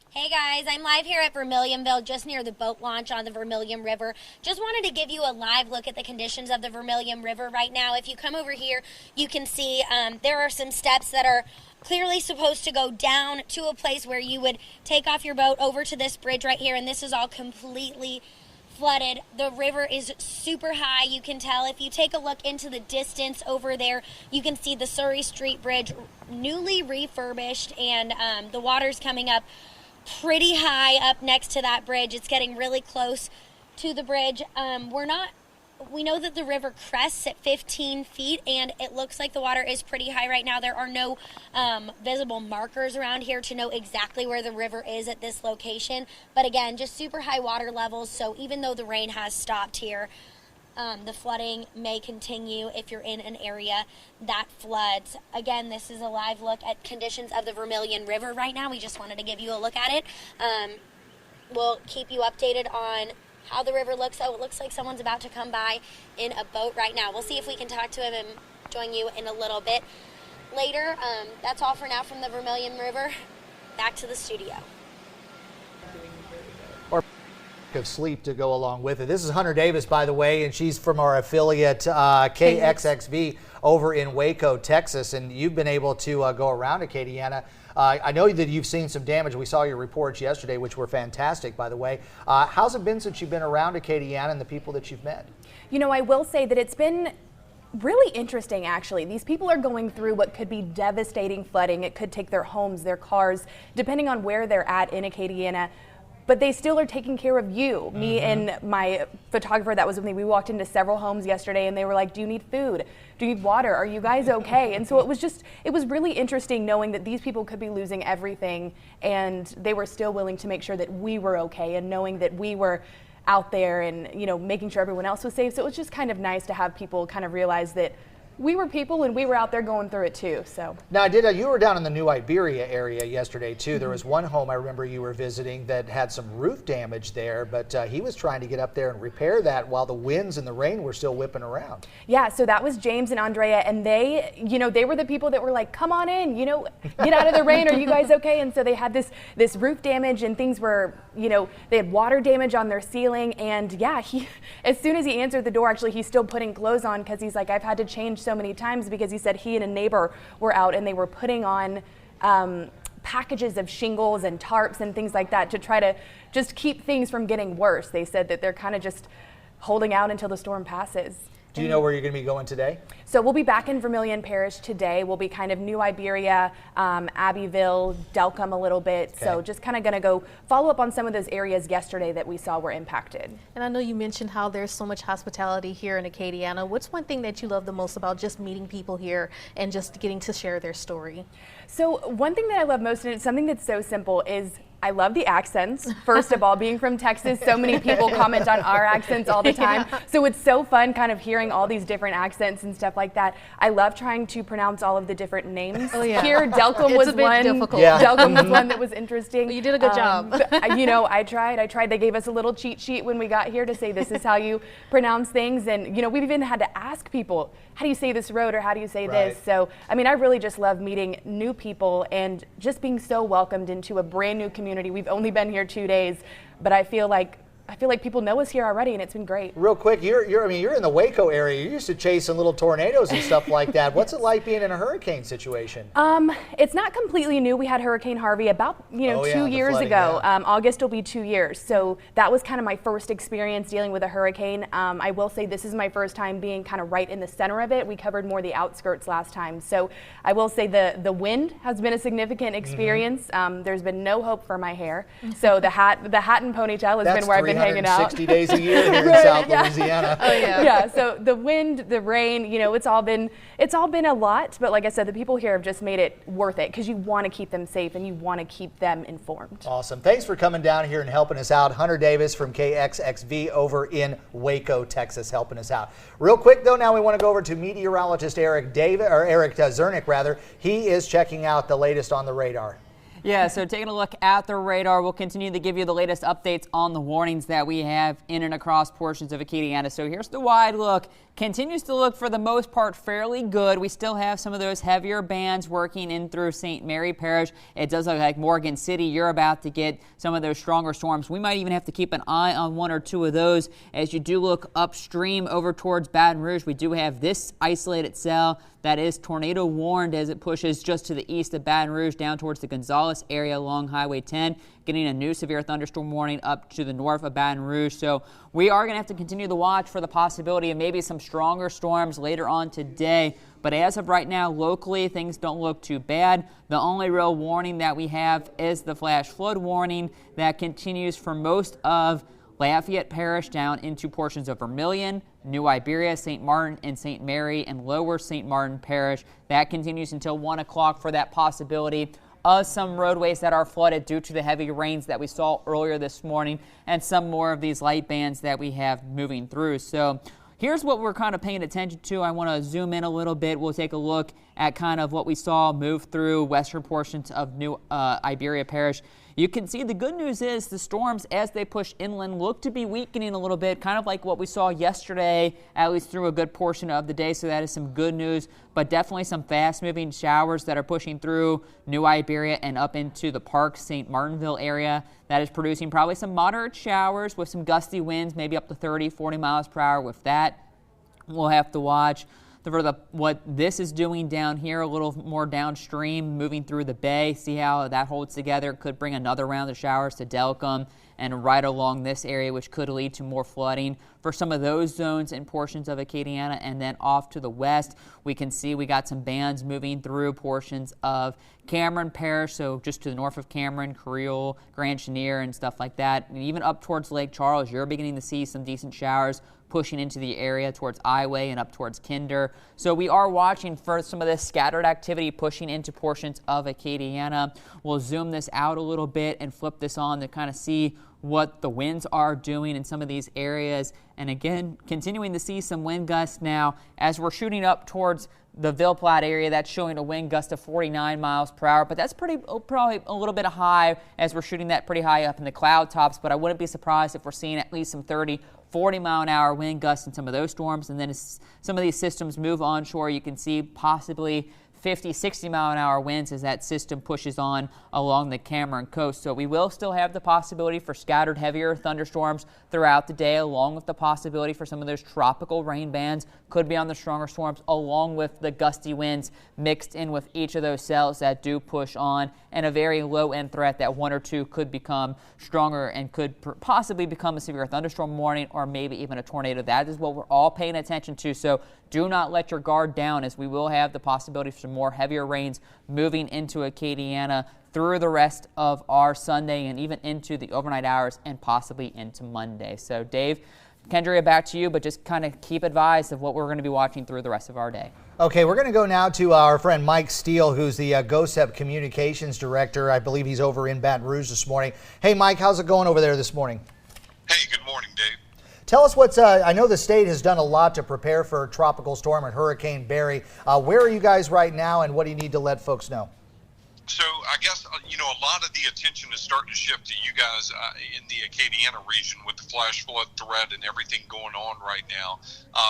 Hey guys, I'm live here at Vermilionville, just near the boat launch on the Vermilion River. Just wanted to give you a live look at the conditions of the Vermilion River right now. If you come over here, you can see there are some steps that are clearly supposed to go down to a place where you would take off your boat over to this bridge right here, and this is all completely flooded. The river is super high. You can tell if you take a look into the distance over there, you can see the Surrey Street Bridge newly refurbished, and the water's coming up pretty high up next to that bridge. It's getting really close to the bridge. We know that the river crests at 15 feet, and it looks like the water is pretty high right now. There are no visible markers around here to know exactly where the river is at this location. But again, just super high water levels, so even though the rain has stopped here, the flooding may continue if you're in an area that floods. Again, this is a live look at conditions of the Vermilion River right now. We just wanted to give you a look at it. We'll keep you updated on how the river looks. Oh, it looks like someone's about to come by in a boat right now. We'll see if we can talk to him and join you in a little bit later. That's all for now from the Vermilion River. Back to the studio. Of sleep to go along with it. This is Hunter Davis, by the way, and she's from our affiliate KXXV over in Waco, Texas, and you've been able to go around Acadiana. I know that you've seen some damage. We saw your reports yesterday, which were fantastic, by the way. How's it been since you've been around Acadiana and the people that you've met? You know, I will say that it's been really interesting, actually. These people are going through what could be devastating flooding. It could take their homes, their cars, depending on where they're at in Acadiana. But they still are taking care of you. Me and my photographer that was with me, we walked into several homes yesterday and they were like, do you need food? Do you need water? Are you guys okay? And so it was really interesting knowing that these people could be losing everything and they were still willing to make sure that we were okay, and knowing that we were out there and, you know, making sure everyone else was safe. So it was just kind of nice to have people kind of realize that we were people and we were out there going through it too. So now, you were down in the New Iberia area yesterday too. There was one home I remember you were visiting that had some roof damage there, but he was trying to get up there and repair that while the winds and the rain were still whipping around. Yeah, so that was James and Andrea, and they, you know, they were the people that were like, come on in, you know, get out of the rain. Are you guys okay? And so they had this roof damage, and things were, you know, they had water damage on their ceiling. And yeah, as soon as he answered the door, actually, he's still putting clothes on because he's like, I've had to change so many times, because he said he and a neighbor were out and they were putting on packages of shingles and tarps and things like that to try to just keep things from getting worse. They said that they're kind of just holding out until the storm passes. Do you know where you're going to be going today? So we'll be back in Vermilion Parish today. We'll be kind of New Iberia, Abbeville, Delcombe a little bit. Okay. So just kind of going to go follow up on some of those areas yesterday that we saw were impacted. And I know you mentioned how there's so much hospitality here in Acadiana. What's one thing that you love the most about just meeting people here and just getting to share their story? So one thing that I love most, and it's something that's so simple, is I love the accents. First of all, being from Texas, so many people comment on our accents all the time. Yeah. So it's so fun kind of hearing all these different accents and stuff like that. I love trying to pronounce all of the different names. Oh, yeah. Here, Delcombe was one. Difficult. Yeah. Delcombe was one that was interesting. Well, you did a good job. You know, I tried. They gave us a little cheat sheet when we got here to say this is how you pronounce things. And, you know, we've even had to ask people, how do you say this road or how do you say this? So, I mean, I really just love meeting new people and just being so welcomed into a brand new community. We've only been here 2 days, but I feel like people know us here already, and it's been great. Real quick, you're in the Waco area. You're used to chasing little tornadoes and stuff like that. What's it like being in a hurricane situation? It's not completely new. We had Hurricane Harvey about 2 years ago. Yeah. August will be 2 years. So that was kind of my first experience dealing with a hurricane. I will say this is my first time being kind of right in the center of it. We covered more the outskirts last time. So I will say the wind has been a significant experience. There's been no hope for my hair. So the hat and ponytail has been where I've been hanging out. 60 days a year here in South Louisiana. Oh yeah. Yeah. So the wind, the rain, you know, it's all been a lot. But like I said, the people here have just made it worth it because you want to keep them safe and you want to keep them informed. Awesome. Thanks for coming down here and helping us out. Hunter Davis from KXXV over in Waco, Texas, helping us out. Real quick though, now we want to go over to meteorologist Eric Zernick. He is checking out the latest on the radar. Yeah, so taking a look at the radar, we'll continue to give you the latest updates on the warnings that we have in and across portions of Acadiana. So here's the wide look. Continues to look for the most part fairly good. We still have some of those heavier bands working in through St. Mary Parish. It does look like Morgan City, you're about to get some of those stronger storms. We might even have to keep an eye on one or two of those as you do look upstream over towards Baton Rouge. We do have this isolated cell that is tornado warned as it pushes just to the east of Baton Rouge down towards the Gonzales Dallas area along Highway 10, getting a new severe thunderstorm warning up to the north of Baton Rouge. So we are going to have to continue to watch for the possibility of maybe some stronger storms later on today. But as of right now, locally, things don't look too bad. The only real warning that we have is the flash flood warning that continues for most of Lafayette Parish down into portions of Vermilion, New Iberia, St. Martin, and St. Mary, and lower St. Martin Parish. That continues until 1 o'clock for that possibility of some roadways that are flooded due to the heavy rains that we saw earlier this morning and some more of these light bands that we have moving through. So here's what we're kind of paying attention to. I want to zoom in a little bit. We'll take a look at kind of what we saw move through western portions of New Iberia Parish. You can see the good news is the storms, as they push inland, look to be weakening a little bit, kind of like what we saw yesterday, at least through a good portion of the day. So that is some good news, but definitely some fast-moving showers that are pushing through New Iberia and up into the Park, St. Martinville area. That is producing probably some moderate showers with some gusty winds, maybe up to 30, 40 miles per hour with that. We'll have to watch for what this is doing down here, a little more downstream, moving through the bay. See how that holds together. Could bring another round of showers to Delcombe and right along this area, which could lead to more flooding for some of those zones and portions of Acadiana. And then off to the west, we can see we got some bands moving through portions of Cameron Parish, so just to the north of Cameron, Creole, Grand Chenier, and stuff like that. And even up towards Lake Charles, you're beginning to see some decent showers pushing into the area towards Iway and up towards Kinder. So we are watching for some of this scattered activity pushing into portions of Acadiana. We'll zoom this out a little bit and flip this on to kind of see what the winds are doing in some of these areas. And again, continuing to see some wind gusts now as we're shooting up towards the Ville Platte area. That's showing a wind gust of 49 miles per hour, but that's probably a little bit high as we're shooting that pretty high up in the cloud tops. But I wouldn't be surprised if we're seeing at least some 30, 40 mile an hour wind gusts in some of those storms. And then as some of these systems move onshore, you can see possibly 50, 60 mile an hour winds as that system pushes on along the Cameron coast. So we will still have the possibility for scattered heavier thunderstorms throughout the day, along with the possibility for some of those tropical rain bands could be on the stronger storms, along with the gusty winds mixed in with each of those cells that do push on, and a very low end threat that 1 or 2 could become stronger and could possibly become a severe thunderstorm warning or maybe even a tornado. That is what we're all paying attention to. So do not let your guard down, as we will have the possibility for some more heavier rains moving into Acadiana through the rest of our Sunday and even into the overnight hours and possibly into Monday. So Dave, Kendria, back to you, but just kind of keep advised of what we're going to be watching through the rest of our day. Okay, we're going to go now to our friend Mike Steele, who's the GOSEP Communications Director. I believe he's over in Baton Rouge this morning. Hey, Mike, how's it going over there this morning? Hey, good morning, Dave. Tell us what's, I know the state has done a lot to prepare for Tropical Storm and Hurricane Barry. Where are you guys right now, and what do you need to let folks know? So I guess, a lot of the attention is starting to shift to you guys in the Acadiana region with the flash flood threat and everything going on right now.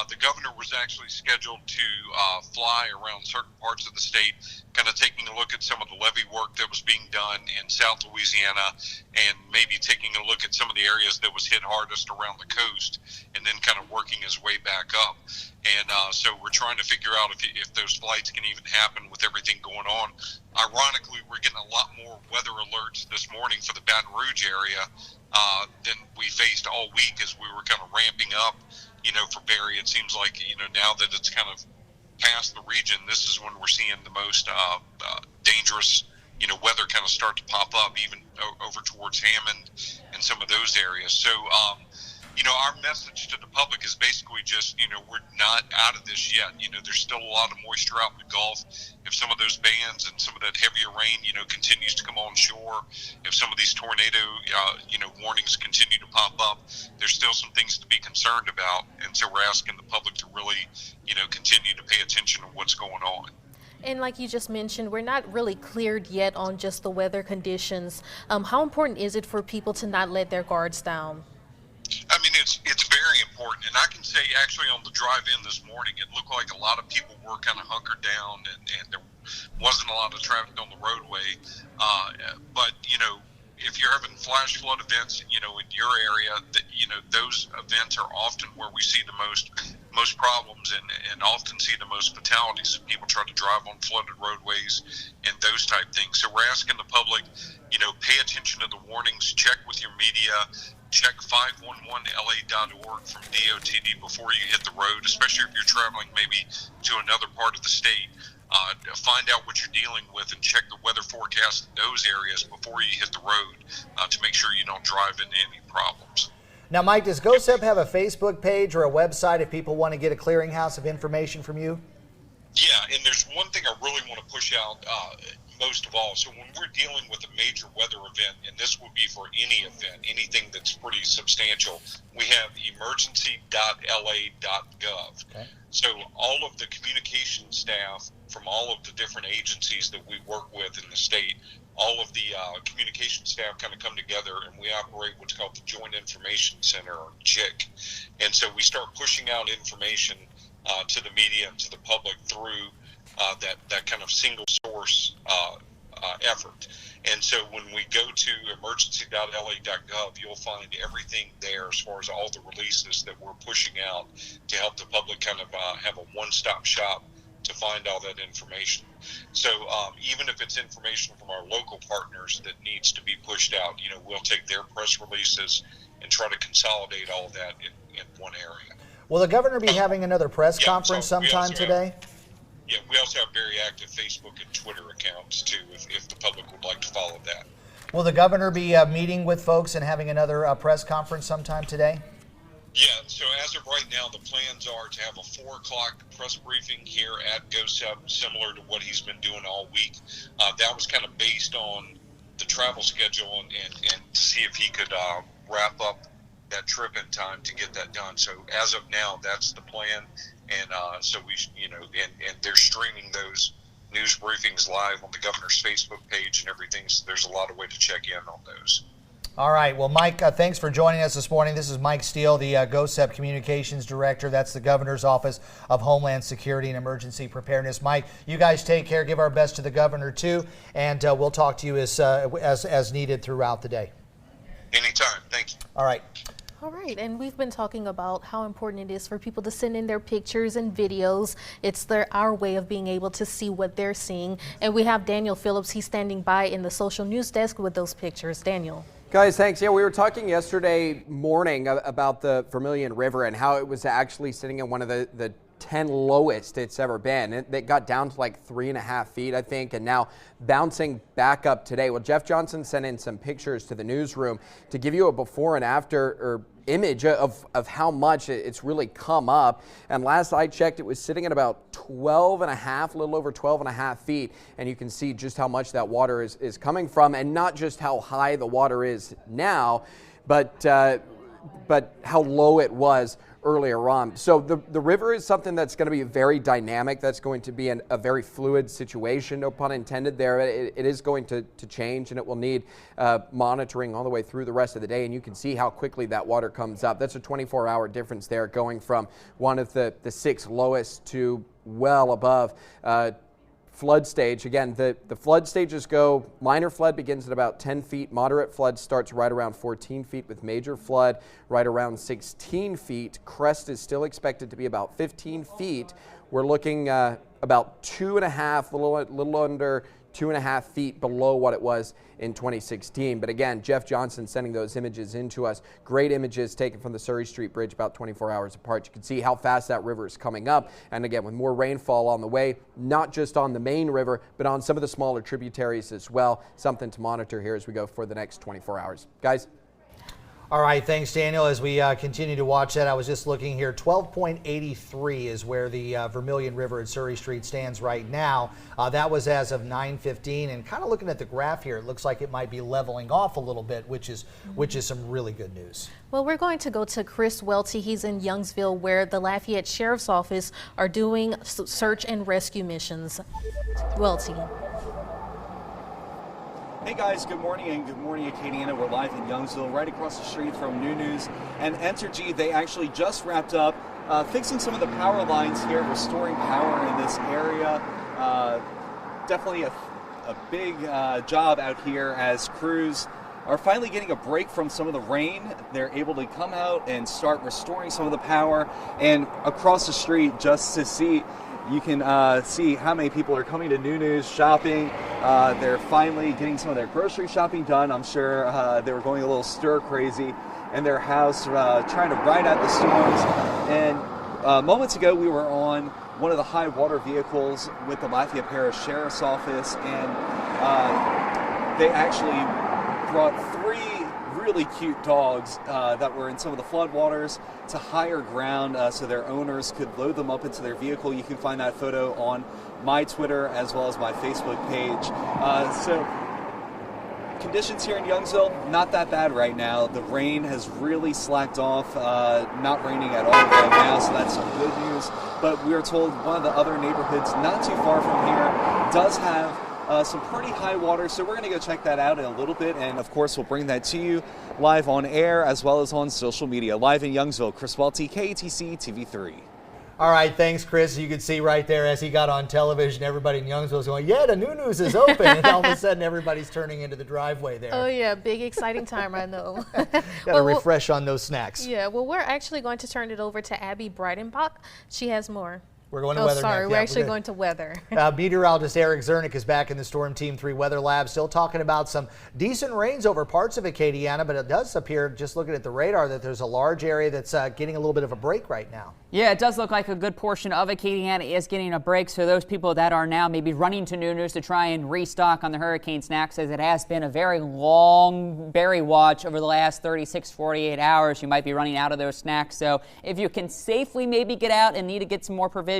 The governor was actually scheduled to fly around certain parts of the state, kind of taking a look at some of the levee work that was being done in South Louisiana and maybe taking a look at some of the areas that was hit hardest around the coast and then kind of working his way back up. And so we're trying to figure out if those flights can even happen with everything going on. Ironically, we're getting a lot more weather alerts this morning for the Baton Rouge area than we faced all week as we were kind of ramping up, for Barry. It seems like, now that it's kind of past the region, this is when we're seeing the most dangerous, weather kind of start to pop up, even over towards Hammond and some of those areas. So, our message to the public is basically just, we're not out of this yet. There's still a lot of moisture out in the Gulf. If some of those bands and some of that heavier rain, continues to come on shore, if some of these tornado, warnings continue to pop up, there's still some things to be concerned about. And so we're asking the public to really, continue to pay attention to what's going on. And like you just mentioned, we're not really cleared yet on just the weather conditions. How important is it for people to not let their guards down? I mean, it's very important, and I can say actually on the drive in this morning, it looked like a lot of people were kind of hunkered down, and there wasn't a lot of traffic on the roadway. But if you're having flash flood events, in your area, those events are often where we see the most problems and often see the most fatalities. People try to drive on flooded roadways and those type things. So we're asking the public, pay attention to the warnings, check with your media, check 511la.org from DOTD before you hit the road, especially if you're traveling maybe to another part of the state. Find out what you're dealing with and check the weather forecast in those areas before you hit the road to make sure you don't drive into any problems. Now, Mike, does GOSEP have a Facebook page or a website if people want to get a clearinghouse of information from you? Yeah, and there's one thing I really want to push out most of all. So when we're dealing with a major weather event, and this would be for any event, anything that's pretty substantial, we have emergency.la.gov. Okay. So all of the communication staff from all of the different agencies that we work with in the state, all of the communication staff kind of come together, and we operate what's called the Joint Information Center, or JIC. And so we start pushing out information to the media and to the public through that kind of single source effort. And so when we go to emergency.la.gov, you'll find everything there as far as all the releases that we're pushing out to help the public kind of have a one-stop shop to find all that information. So even if it's information from our local partners that needs to be pushed out, we'll take their press releases and try to consolidate all that in one area. Will the governor be having another press conference sometime today? We also have very active Facebook and Twitter accounts too, if the public would like to follow that. Will the governor be meeting with folks and having another press conference sometime today? Yeah, so as of right now, the plans are to have a 4 o'clock press briefing here at GOSEP, similar to what he's been doing all week. That was kind of based on the travel schedule and to see if he could wrap up that trip in time to get that done. So as of now, that's the plan. And so we, and they're streaming those news briefings live on the governor's Facebook page and everything. So there's a lot of way to check in on those. All right. Well, Mike, thanks for joining us this morning. This is Mike Steele, the GOSEP Communications Director. That's the Governor's Office of Homeland Security and Emergency Preparedness. Mike, you guys take care. Give our best to the governor, too. And we'll talk to you as needed throughout the day. Anytime. Thank you. All right. All right, and we've been talking about how important it is for people to send in their pictures and videos. It's our way of being able to see what they're seeing. And we have Daniel Phillips. He's standing by in the social news desk with those pictures. Daniel. Guys, thanks. Yeah, we were talking yesterday morning about the Vermilion River and how it was actually sitting in one of the 10 lowest it's ever been. It got down to like 3.5 feet, I think, and now bouncing back up today. Well, Jeff Johnson sent in some pictures to the newsroom to give you a before and after image of how much it's really come up. And last I checked, it was sitting at about 12.5, a little over 12.5 feet. And you can see just how much that water is coming from, and not just how high the water is now, but how low it was earlier on. So the river is something that's going to be very dynamic. That's going to be a very fluid situation, no pun intended there. It is going to change, and it will need monitoring all the way through the rest of the day. And you can see how quickly that water comes up. That's a 24-hour difference there, going from one of the 6 lowest to well above flood stage. Again, the flood stages go, minor flood begins at about 10 feet. Moderate flood starts right around 14 feet with major flood right around 16 feet. Crest is still expected to be about 15 feet. We're looking about 2.5, a little under 2.5 feet below what it was in 2016. But again, Jeff Johnson sending those images into us. Great images taken from the Surrey Street Bridge about 24 hours apart. You can see how fast that river is coming up. And again, with more rainfall on the way, not just on the main river, but on some of the smaller tributaries as well. Something to monitor here as we go for the next 24 hours. Guys? All right, thanks, Daniel. As we continue to watch that, I was just looking here. 12.83 is where the Vermilion River at Surrey Street stands right now. That was as of 9:15, and kind of looking at the graph here, it looks like it might be leveling off a little bit, which is some really good news. Well, we're going to go to Chris Welty. He's in Youngsville, where the Lafayette Sheriff's Office are doing search and rescue missions. Welty. Hey guys, good morning, and good morning Acadiana. We're live in Youngsville, right across the street from New News and Entergy. They actually just wrapped up fixing some of the power lines here, restoring power in this area. Definitely a big job out here as crews are finally getting a break from some of the rain. They're able to come out and start restoring some of the power. And across the street, just to see, you can see how many people are coming to New News shopping. They're finally getting some of their grocery shopping done. I'm sure they were going a little stir crazy in their house, trying to ride out the storms. And moments ago, we were on one of the high water vehicles with the Lafayette Parish Sheriff's Office, and they actually brought 3 really cute dogs that were in some of the floodwaters to higher ground so their owners could load them up into their vehicle. You can find that photo on my Twitter as well as my Facebook page. So conditions here in Youngsville, not that bad right now. The rain has really slacked off, not raining at all right now, so that's some good news. But we were told one of the other neighborhoods not too far from here does have some pretty high water, so we're going to go check that out in a little bit, and of course we'll bring that to you live on air as well as on social media. Live in Youngsville, Chris Welty, KATC TV3. All right, thanks, Chris. You could see right there as he got on television, everybody in Youngsville was going, yeah, the New News is open. And all of a sudden, everybody's turning into the driveway there. Oh, yeah, big exciting time, I know. Got to refresh on those snacks. Yeah, well, we're actually going to turn it over to Abby Breitenbach. She has more. We're going to weather sorry, next. we're actually going to weather. Meteorologist Eric Zernick is back in the Storm Team 3 Weather Lab, still talking about some decent rains over parts of Acadiana, but it does appear, just looking at the radar, that there's a large area that's getting a little bit of a break right now. Yeah, it does look like a good portion of Acadiana is getting a break, so those people that are now maybe running to New News to try and restock on the hurricane snacks, as it has been a very long berry watch over the last 36, 48 hours. You might be running out of those snacks, so if you can safely maybe get out and need to get some more provisions,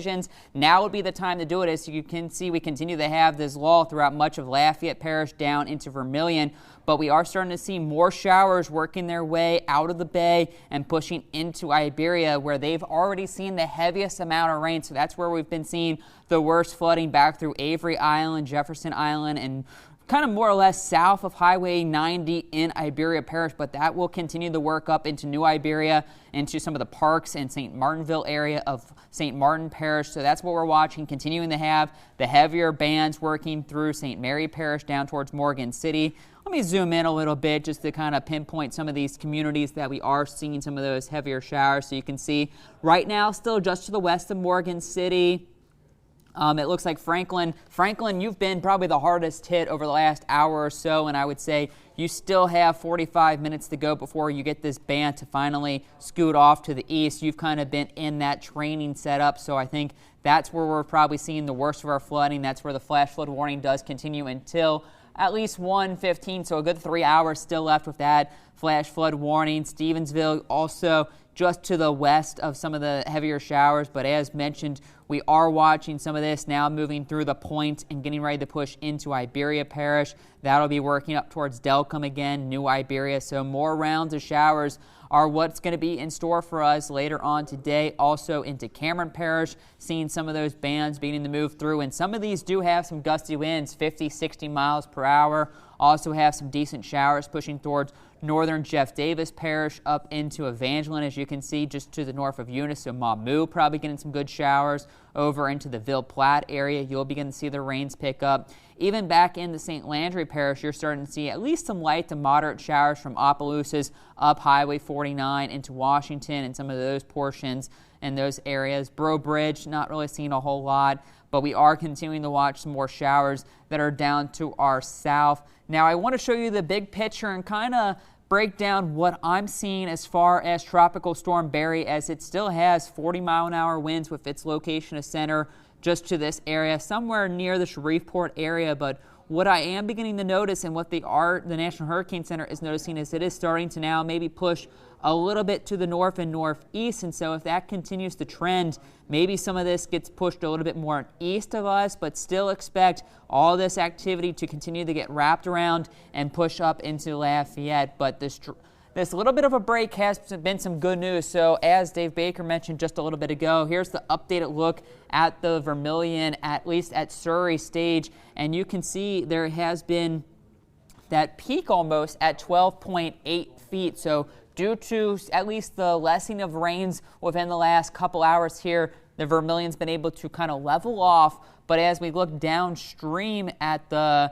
now would be the time to do it. As you can see, we continue to have this lull throughout much of Lafayette Parish down into Vermilion, but we are starting to see more showers working their way out of the bay and pushing into Iberia, where they've already seen the heaviest amount of rain. So that's where we've been seeing the worst flooding back through Avery Island, Jefferson Island, and kind of more or less south of Highway 90 in Iberia Parish, but that will continue to work up into New Iberia, into some of the parks and St. Martinville area of St. Martin Parish. So that's what we're watching, continuing to have the heavier bands working through St. Mary Parish down towards Morgan City. Let me zoom in a little bit just to kind of pinpoint some of these communities that we are seeing some of those heavier showers. So you can see right now still just to the west of Morgan City. It looks like Franklin, you've been probably the hardest hit over the last hour or so, and I would say you still have 45 minutes to go before you get this band to finally scoot off to the east. You've kind of been in that training setup, so I think that's where we're probably seeing the worst of our flooding. That's where the flash flood warning does continue until at least 1:15, so a good 3 hours still left with that flash flood warning. Stevensville also just to the west of some of the heavier showers, but as mentioned, we are watching some of this now moving through the point and getting ready to push into Iberia Parish. That'll be working up towards Delcombe again, New Iberia, so more rounds of showers are what's going to be in store for us later on today. Also into Cameron Parish, seeing some of those bands beginning to move through, and some of these do have some gusty winds, 50, 60 miles per hour. Also have some decent showers pushing towards northern Jeff Davis Parish up into Evangeline, as you can see, just to the north of Eunice. So Mamou probably getting some good showers. Over into the Ville Platte area, you'll begin to see the rains pick up. Even back into St. Landry Parish, you're starting to see at least some light to moderate showers from Opelousas up Highway 49 into Washington and some of those portions in those areas. Breaux Bridge, not really seeing a whole lot, but we are continuing to watch some more showers that are down to our south. Now, I want to show you the big picture and kind of break down what I'm seeing as far as Tropical Storm Barry, as it still has 40-mile-an-hour winds with its location of center just to this area, somewhere near the Shreveport area. But what I am beginning to notice, and what the National Hurricane Center is noticing, is it is starting to now maybe push a little bit to the north and northeast. And so if that continues to trend, maybe some of this gets pushed a little bit more east of us, but still expect all this activity to continue to get wrapped around and push up into Lafayette. But this little bit of a break has been some good news. So as Dave Baker mentioned just a little bit ago, here's the updated look at the Vermilion, at least at Surrey stage. And you can see there has been that peak almost at 12.8 feet. So due to at least the lessening of rains within the last couple hours here, the Vermilion's been able to kind of level off. But as we look downstream at the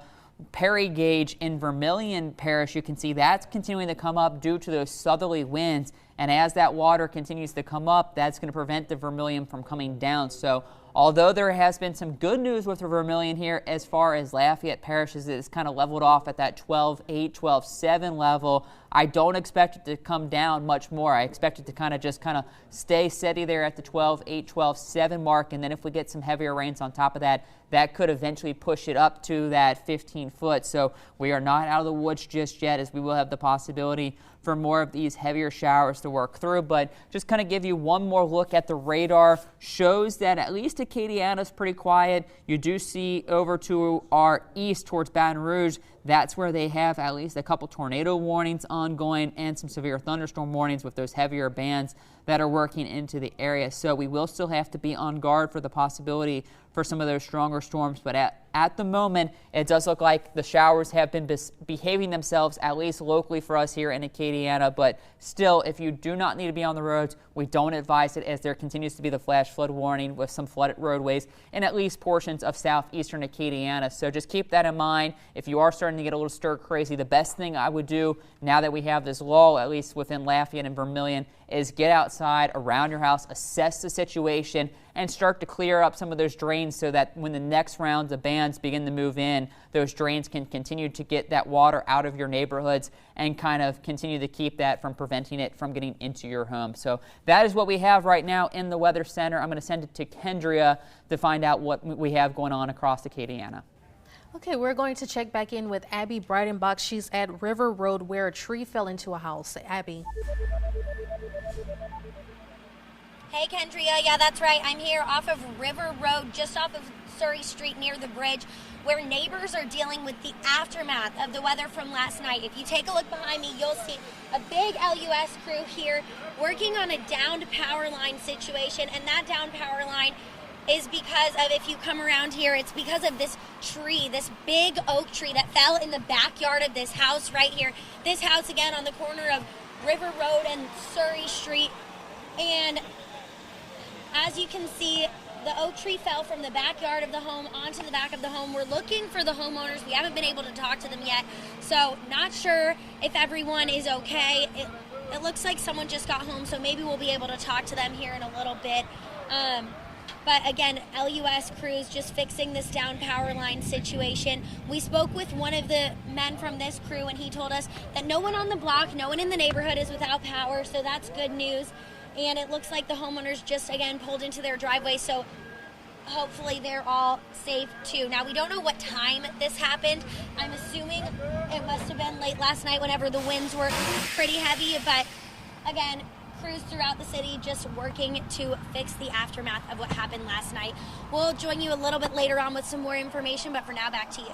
Perry gauge in Vermilion Parish, you can see that's continuing to come up due to those southerly winds. And as that water continues to come up, that's going to prevent the Vermilion from coming down. So although there has been some good news with the Vermilion here as far as Lafayette Parish is kind of leveled off at that 12.8, 12.7 level, I don't expect it to come down much more. I expect it to kind of stay steady there at the 12.8, 12.7 mark. And then if we get some heavier rains on top of that, that could eventually push it up to that 15 foot. So we are not out of the woods just yet, as we will have the possibility for more of these heavier showers to work through. But just kind of give you one more look at the radar. Shows that at least Acadiana is pretty quiet. You do see over to our east towards Baton Rouge, that's where they have at least a couple tornado warnings ongoing and some severe thunderstorm warnings with those heavier bands that are working into the area. So we will still have to be on guard for the possibility for some of those stronger storms. But at the moment, it does look like the showers have been behaving themselves, at least locally for us here in Acadiana. But still, if you do not need to be on the roads, we don't advise it, as there continues to be the flash flood warning with some flooded roadways in at least portions of southeastern Acadiana. So just keep that in mind. If you are starting to get a little stir crazy, the best thing I would do now that we have this lull, at least within Lafayette and Vermilion, is get outside around your house, assess the situation, and start to clear up some of those drains so that when the next rounds of bands begin to move in, those drains can continue to get that water out of your neighborhoods and kind of continue to keep that from preventing it from getting into your home. So that is what we have right now in the Weather Center. I'm going to send it to Kendria to find out what we have going on across Acadiana. Okay, we're going to check back in with Abby Breitenbach. She's at River Road where a tree fell into a house. Abby. Hey Kendria, yeah, that's right. I'm here off of River Road, just off of Surrey Street near the bridge, where neighbors are dealing with the aftermath of the weather from last night. If you take a look behind me, you'll see a big LUS crew here working on a downed power line situation, and that downed power line is because of, if you come around here, it's because of this tree, this big oak tree that fell in the backyard of this house right here. This house, again, on the corner of River Road and Surrey Street. And as you can see, the oak tree fell from the backyard of the home onto the back of the home. We're looking for the homeowners. We haven't been able to talk to them yet, so not sure if everyone is okay. It looks like someone just got home, so maybe we'll be able to talk to them here in a little bit. But again, LUS crews just fixing this down power line situation. We spoke with one of the men from this crew, and he told us that no one on the block, no one in the neighborhood is without power, so that's good news. And it looks like the homeowners just, again, pulled into their driveway, so hopefully they're all safe too. Now, we don't know what time this happened. I'm assuming it must have been late last night whenever the winds were pretty heavy, but again, crews throughout the city just working to fix the aftermath of what happened last night. We'll join you a little bit later on with some more information, but for now, back to you.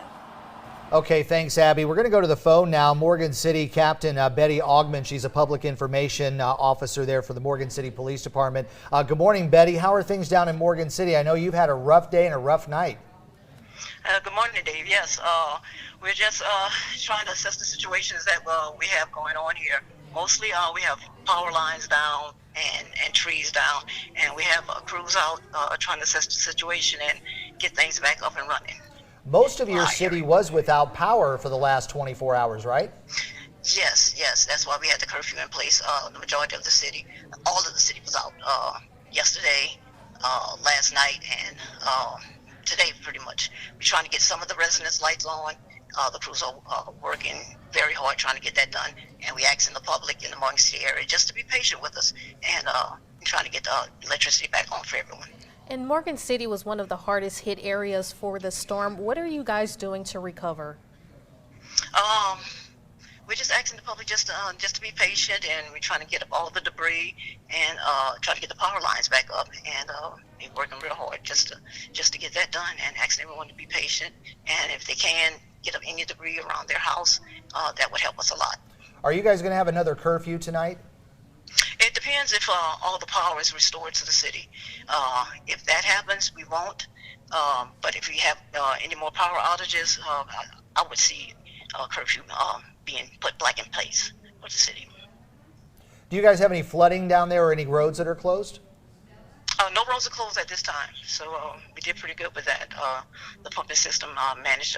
Okay, thanks, Abby. We're going to go to the phone now. Morgan City Captain Betty Augman. She's a public information officer there for the Morgan City Police Department. Good morning, Betty. How are things down in Morgan City? I know you've had a rough day and a rough night. Good morning, Dave. Yes, we're just trying to assess the situations that we have going on here. Mostly we have power lines down and trees down, and we have crews out trying to assess the situation and get things back up and running. Most of your city was without power for the last 24 hours, right? Yes. That's why we had the curfew in place. The majority of the city, all of the city was out yesterday, last night, and today pretty much. We're trying to get some of the residents' lights on. The crews are working very hard trying to get that done, and we asking the public in the Morgan City area just to be patient with us and trying to get the electricity back on for everyone. And Morgan City was one of the hardest hit areas for the storm. What are you guys doing to recover? We're just asking the public just to be patient, and we're trying to get up all the debris and try to get the power lines back up, and we're working real hard just to get that done, and asking everyone to be patient, and if they can get up any debris around their house, that would help us a lot. Are you guys going to have another curfew tonight? It depends if all the power is restored to the city. If that happens, we won't. But if we have any more power outages, I would see curfew being put back in place for the city. Do you guys have any flooding down there or any roads that are closed? No roads are closed at this time, so we're did pretty good with that. The pumping system managed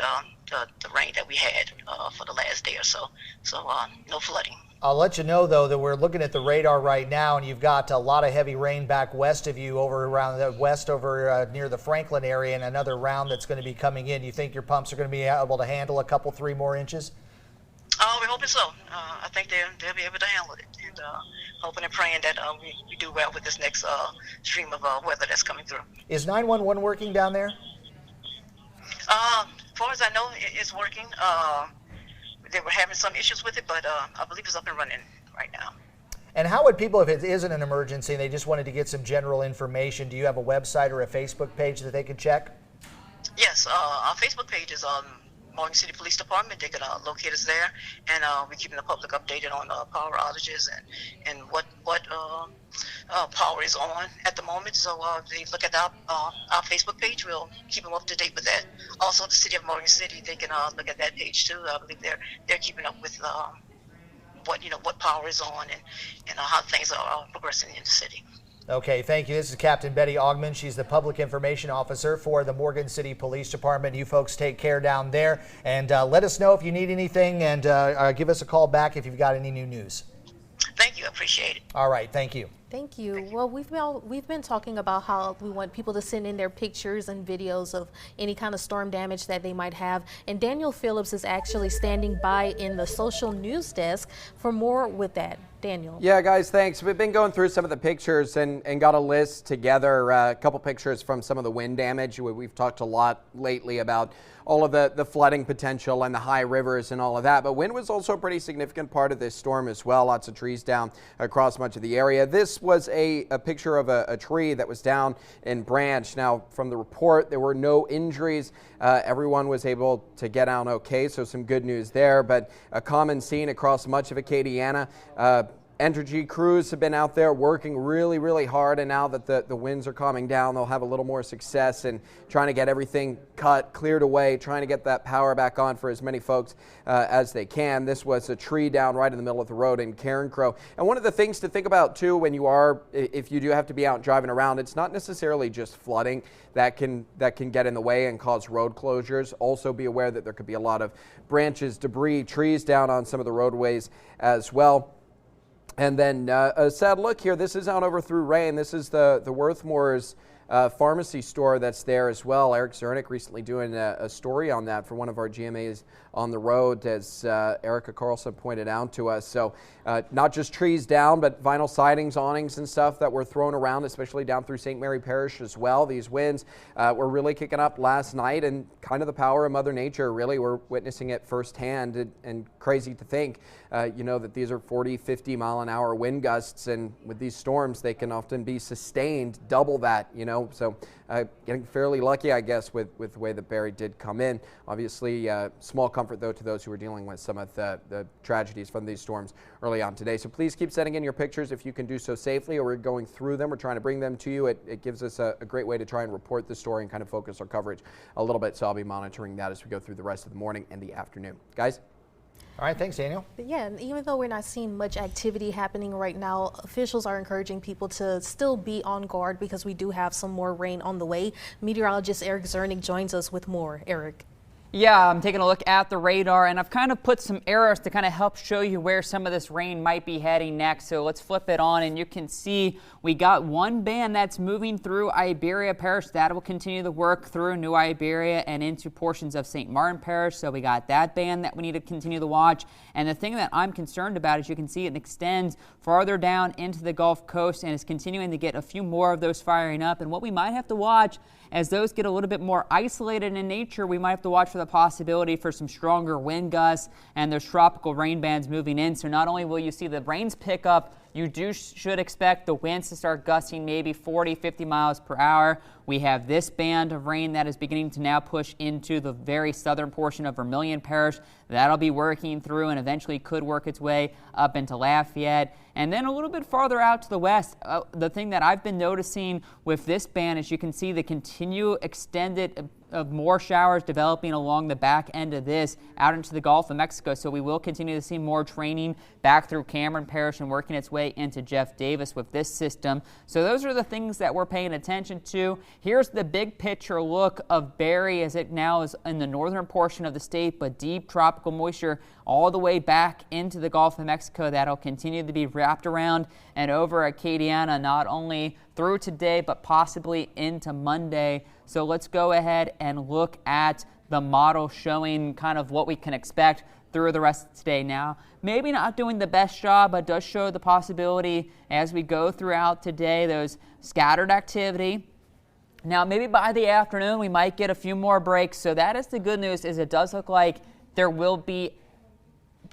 the rain that we had for the last day or so. So no flooding. I'll let you know, though, that we're looking at the radar right now, and you've got a lot of heavy rain back west of you, over around the west, over near the Franklin area, and another round that's going to be coming in. You think your pumps are going to be able to handle a couple, 3 more inches? We're hoping so. I think they'll be able to handle it, and hoping and praying that we do well with this next stream of weather that's coming through. Is 911 working down there? As far as I know, it's working. They were having some issues with it, but I believe it's up and running right now. And how would people, if it isn't an emergency and they just wanted to get some general information, do you have a website or a Facebook page that they can check? Yes, our Facebook page is Morgan City Police Department. They can locate us there, and we're keeping the public updated on power outages and what power is on at the moment. So they look at our Facebook page. We'll keep them up to date with that. Also, the City of Morgan City, they can look at that page too. I believe they're keeping up with what power is on and how things are progressing in the city. Okay, thank you. This is Captain Betty Augman. She's the Public Information Officer for the Morgan City Police Department. You folks take care down there, and let us know if you need anything, and give us a call back if you've got any new news. Thank you. I appreciate it. All right, thank you. Thank you. Well, we've been talking about how we want people to send in their pictures and videos of any kind of storm damage that they might have. And Daniel Phillips is actually standing by in the social news desk for more with that. Daniel. Yeah, guys, thanks. We've been going through some of the pictures and got a list together, a couple pictures from some of the wind damage. We've talked a lot lately about all of the flooding potential and the high rivers and all of that. But wind was also a pretty significant part of this storm as well. Lots of trees down across much of the area. This was a picture of a tree that was down in branch. Now, from the report, there were no injuries. Everyone was able to get out okay, so some good news there. But a common scene across much of Acadiana. Entergy crews have been out there working really, really hard, and now that the winds are calming down, they'll have a little more success in trying to get everything cut, cleared away, trying to get that power back on for as many folks as they can. This was a tree down right in the middle of the road in Carencro. And one of the things to think about, too, when if you do have to be out driving around, it's not necessarily just flooding that can get in the way and cause road closures. Also be aware that there could be a lot of branches, debris, trees down on some of the roadways as well. And then a sad look here. This is out over through Rain. This is the Worthmore's pharmacy store that's there as well. Eric Zernick recently doing a story on that for one of our GMAs on the road, as Erica Carlson pointed out to us. So not just trees down, but vinyl sidings, awnings and stuff that were thrown around, especially down through St. Mary Parish as well. These winds were really kicking up last night, and kind of the power of Mother Nature, really. We're witnessing it firsthand, and crazy to think, that these are 40, 50 mile an hour wind gusts, and with these storms, they can often be sustained double that, So getting fairly lucky, I guess, with the way that Barry did come in. Obviously, small comfort, though, to those who are dealing with some of the tragedies from these storms early on today. So please keep sending in your pictures if you can do so safely, or we're going through them. We're trying to bring them to you. It gives us a great way to try and report the story and kind of focus our coverage a little bit. So I'll be monitoring that as we go through the rest of the morning and the afternoon. Guys? All right, thanks, Daniel. But yeah, and even though we're not seeing much activity happening right now, officials are encouraging people to still be on guard because we do have some more rain on the way. Meteorologist Eric Zernick joins us with more. Eric. Yeah, I'm taking a look at the radar, and I've kind of put some arrows to kind of help show you where some of this rain might be heading next. So let's flip it on, and you can see we got one band that's moving through Iberia Parish. That will continue the work through New Iberia and into portions of St. Martin Parish. So we got that band that we need to continue to watch. And the thing that I'm concerned about is you can see it extends farther down into the Gulf Coast and is continuing to get a few more of those firing up. And what we might have to watch as those get a little bit more isolated in nature, we might have to watch for the possibility for some stronger wind gusts and those tropical rain bands moving in. So not only will you see the rains pick up, you should expect the winds to start gusting maybe 40, 50 miles per hour. We have this band of rain that is beginning to now push into the very southern portion of Vermilion Parish. That'll be working through and eventually could work its way up into Lafayette. And then a little bit farther out to the west, the thing that I've been noticing with this band is you can see the continued extended of more showers developing along the back end of this out into the Gulf of Mexico. So we will continue to see more training back through Cameron Parish and working its way into Jeff Davis with this system. So those are the things that we're paying attention to. Here's the big picture look of Barry as it now is in the northern portion of the state, but deep tropical moisture all the way back into the Gulf of Mexico. That'll continue to be wrapped around and over Acadiana, not only through today, but possibly into Monday. So let's go ahead and look at the model showing kind of what we can expect through the rest of today. Now, maybe not doing the best job, but does show the possibility as we go throughout today, those scattered activity. Now, maybe by the afternoon, we might get a few more breaks. So that is the good news, is it does look like there will be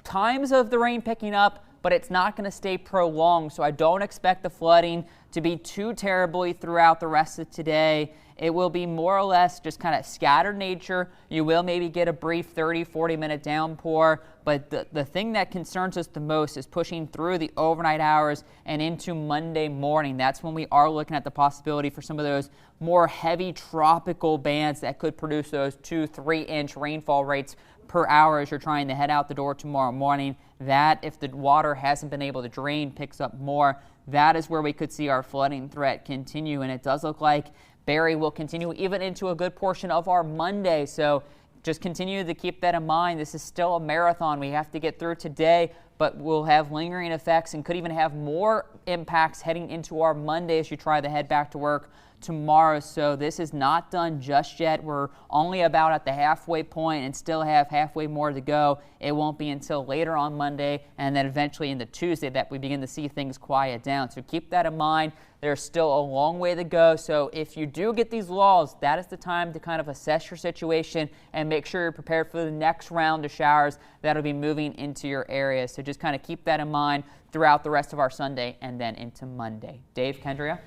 times of the rain picking up, but it's not going to stay prolonged. So I don't expect the flooding to be too terribly throughout the rest of today. It will be more or less just kind of scattered nature. You will maybe get a brief 30-40 minute downpour, but the thing that concerns us the most is pushing through the overnight hours and into Monday morning. That's when we are looking at the possibility for some of those more heavy tropical bands that could produce those 2-3 inch rainfall rates per hour as you're trying to head out the door tomorrow morning. That, if the water hasn't been able to drain, picks up more. That is where we could see our flooding threat continue, and it does look like Barry will continue even into a good portion of our Monday. So just continue to keep that in mind. This is still a marathon. We have to get through today, but we'll have lingering effects and could even have more impacts heading into our Monday as you try to head back to work tomorrow. So this is not done just yet. We're only about at the halfway point and still have halfway more to go. It won't be until later on Monday and then eventually into Tuesday that we begin to see things quiet down. So keep that in mind. There's still a long way to go. So if you do get these lulls, that is the time to kind of assess your situation and make sure you're prepared for the next round of showers that'll be moving into your area. So just kind of keep that in mind throughout the rest of our Sunday and then into Monday. Dave, Kendria?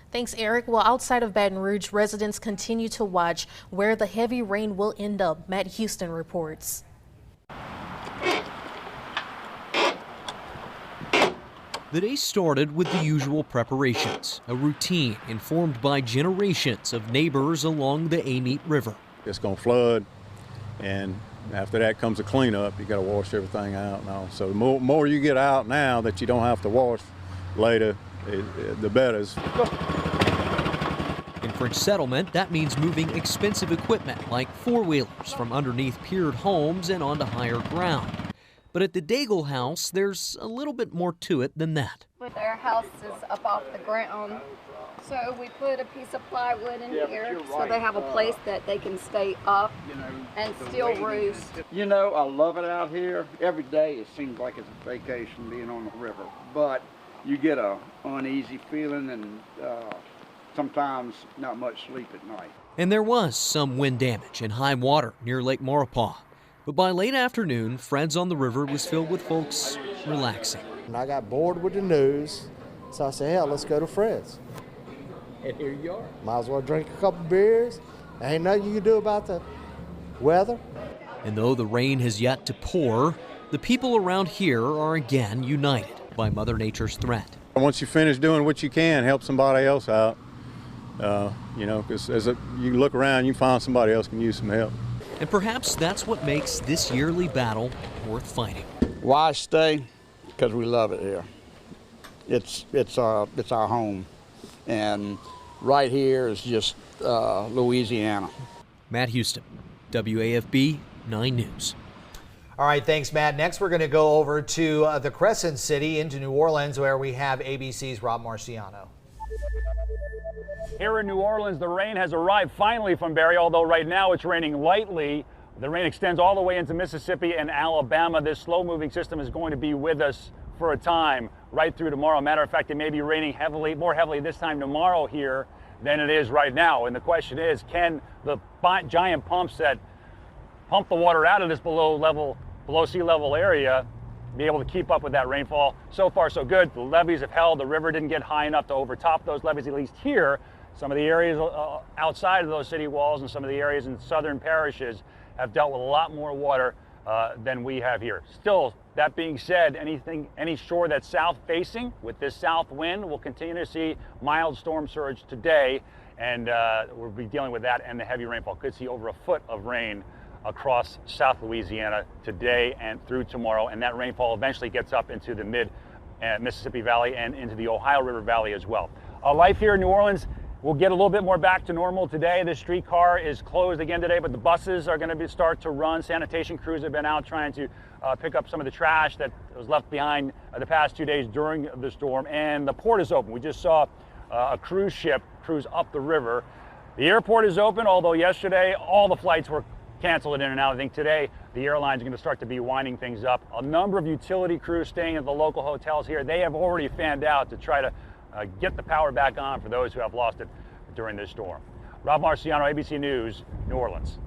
Thanks, Eric. Well, outside of Baton Rouge, residents continue to watch where the heavy rain will end up. Matt Houston reports. The day started with the usual preparations, a routine informed by generations of neighbors along the Amite River. It's going to flood, and after that comes a cleanup. You got to wash everything out and all. So the more you get out now that you don't have to wash later, the better. In French Settlement, that means moving expensive equipment like four-wheelers from underneath piered homes and onto higher ground. But at the Daigle house, there's a little bit more to it than that. But our house is up off the ground, so we put a piece of plywood in here so they have a place that they can stay up and still roost. You know, I love it out here. Every day it seems like it's a vacation being on the river, but you get a uneasy feeling and sometimes not much sleep at night. And there was some wind damage and high water near Lake Maurepas. But by late afternoon, Fred's on the river was filled with folks relaxing. And I got bored with the news, so I said, hell, let's go to Fred's. And here you are. Might as well drink a couple beers. There ain't nothing you can do about the weather. And though the rain has yet to pour, the people around here are again united by Mother Nature's threat. Once you finish doing what you can, help somebody else out. Because as you look around, you find somebody else can use some help. And perhaps that's what makes this yearly battle worth fighting. Why stay? Because we love it here. It's our home, and right here is just Louisiana. Matt Houston, WAFB 9 News. All right, thanks, Matt. Next, we're going to go over to the Crescent City into New Orleans, where we have ABC's Rob Marciano. Here in New Orleans, the rain has arrived finally from Barry, although right now it's raining lightly. The rain extends all the way into Mississippi and Alabama. This slow-moving system is going to be with us for a time, right through tomorrow. Matter of fact, it may be raining more heavily this time tomorrow here than it is right now. And the question is, can the giant pumps that pump the water out of this below sea level area be able to keep up with that rainfall? So far, so good. The levees have held. The river didn't get high enough to overtop those levees, at least here. Some of the areas outside of those city walls and some of the areas in southern parishes have dealt with a lot more water than we have here. Still, that being said, any shore that's south facing with this south wind will continue to see mild storm surge today and we'll be dealing with that and the heavy rainfall. Could see over a foot of rain across South Louisiana today and through tomorrow, and that rainfall eventually gets up into the mid Mississippi Valley and into the Ohio River Valley as well. Life here in New Orleans will get a little bit more back to normal today. The streetcar is closed again today, but the buses are going to start to run. Sanitation crews have been out trying to pick up some of the trash that was left behind the past 2 days during the storm, and the port is open. We just saw a cruise ship cruise up the river. The airport is open, although yesterday all the flights were canceled in and out. I think today the airlines are going to start to be winding things up. A number of utility crews staying at the local hotels here, they have already fanned out to try to get the power back on for those who have lost it during this storm. Rob Marciano, ABC News, New Orleans.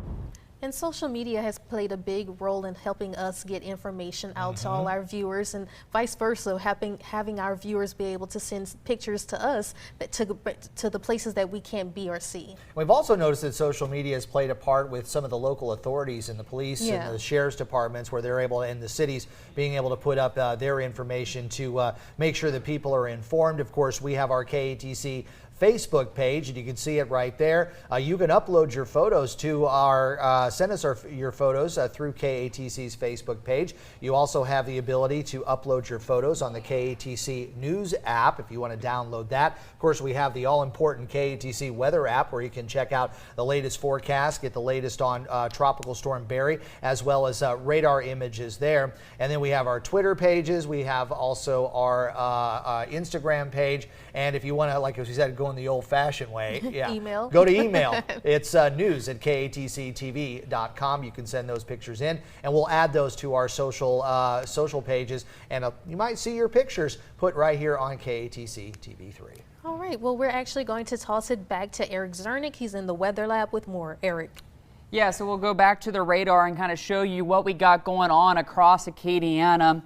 And social media has played a big role in helping us get information out to all our viewers, and vice versa, having our viewers be able to send pictures to us to the places that we can't be or see. We've also noticed that social media has played a part with some of the local authorities and the police and the sheriff's departments, where they're able, in the cities, being able to put up their information to make sure that people are informed. Of course, we have our KATC Facebook page, and you can see it right there. You can upload your photos to our, send us your photos through KATC's Facebook page. You also have the ability to upload your photos on the KATC News app if you want to download that. Of course, we have the all-important KATC Weather app, where you can check out the latest forecast, get the latest on Tropical Storm Barry, as well as radar images there. And then we have our Twitter pages. We have also our Instagram page. And if you want to, like we said, go in the old-fashioned way, email. Go to email. It's news@katctv.com. You can send those pictures in, and we'll add those to our social pages. And you might see your pictures put right here on KATC TV3. All right. Well, we're actually going to toss it back to Eric Zernick. He's in the weather lab with more. Eric. Yeah, so we'll go back to the radar and kind of show you what we got going on across Acadiana.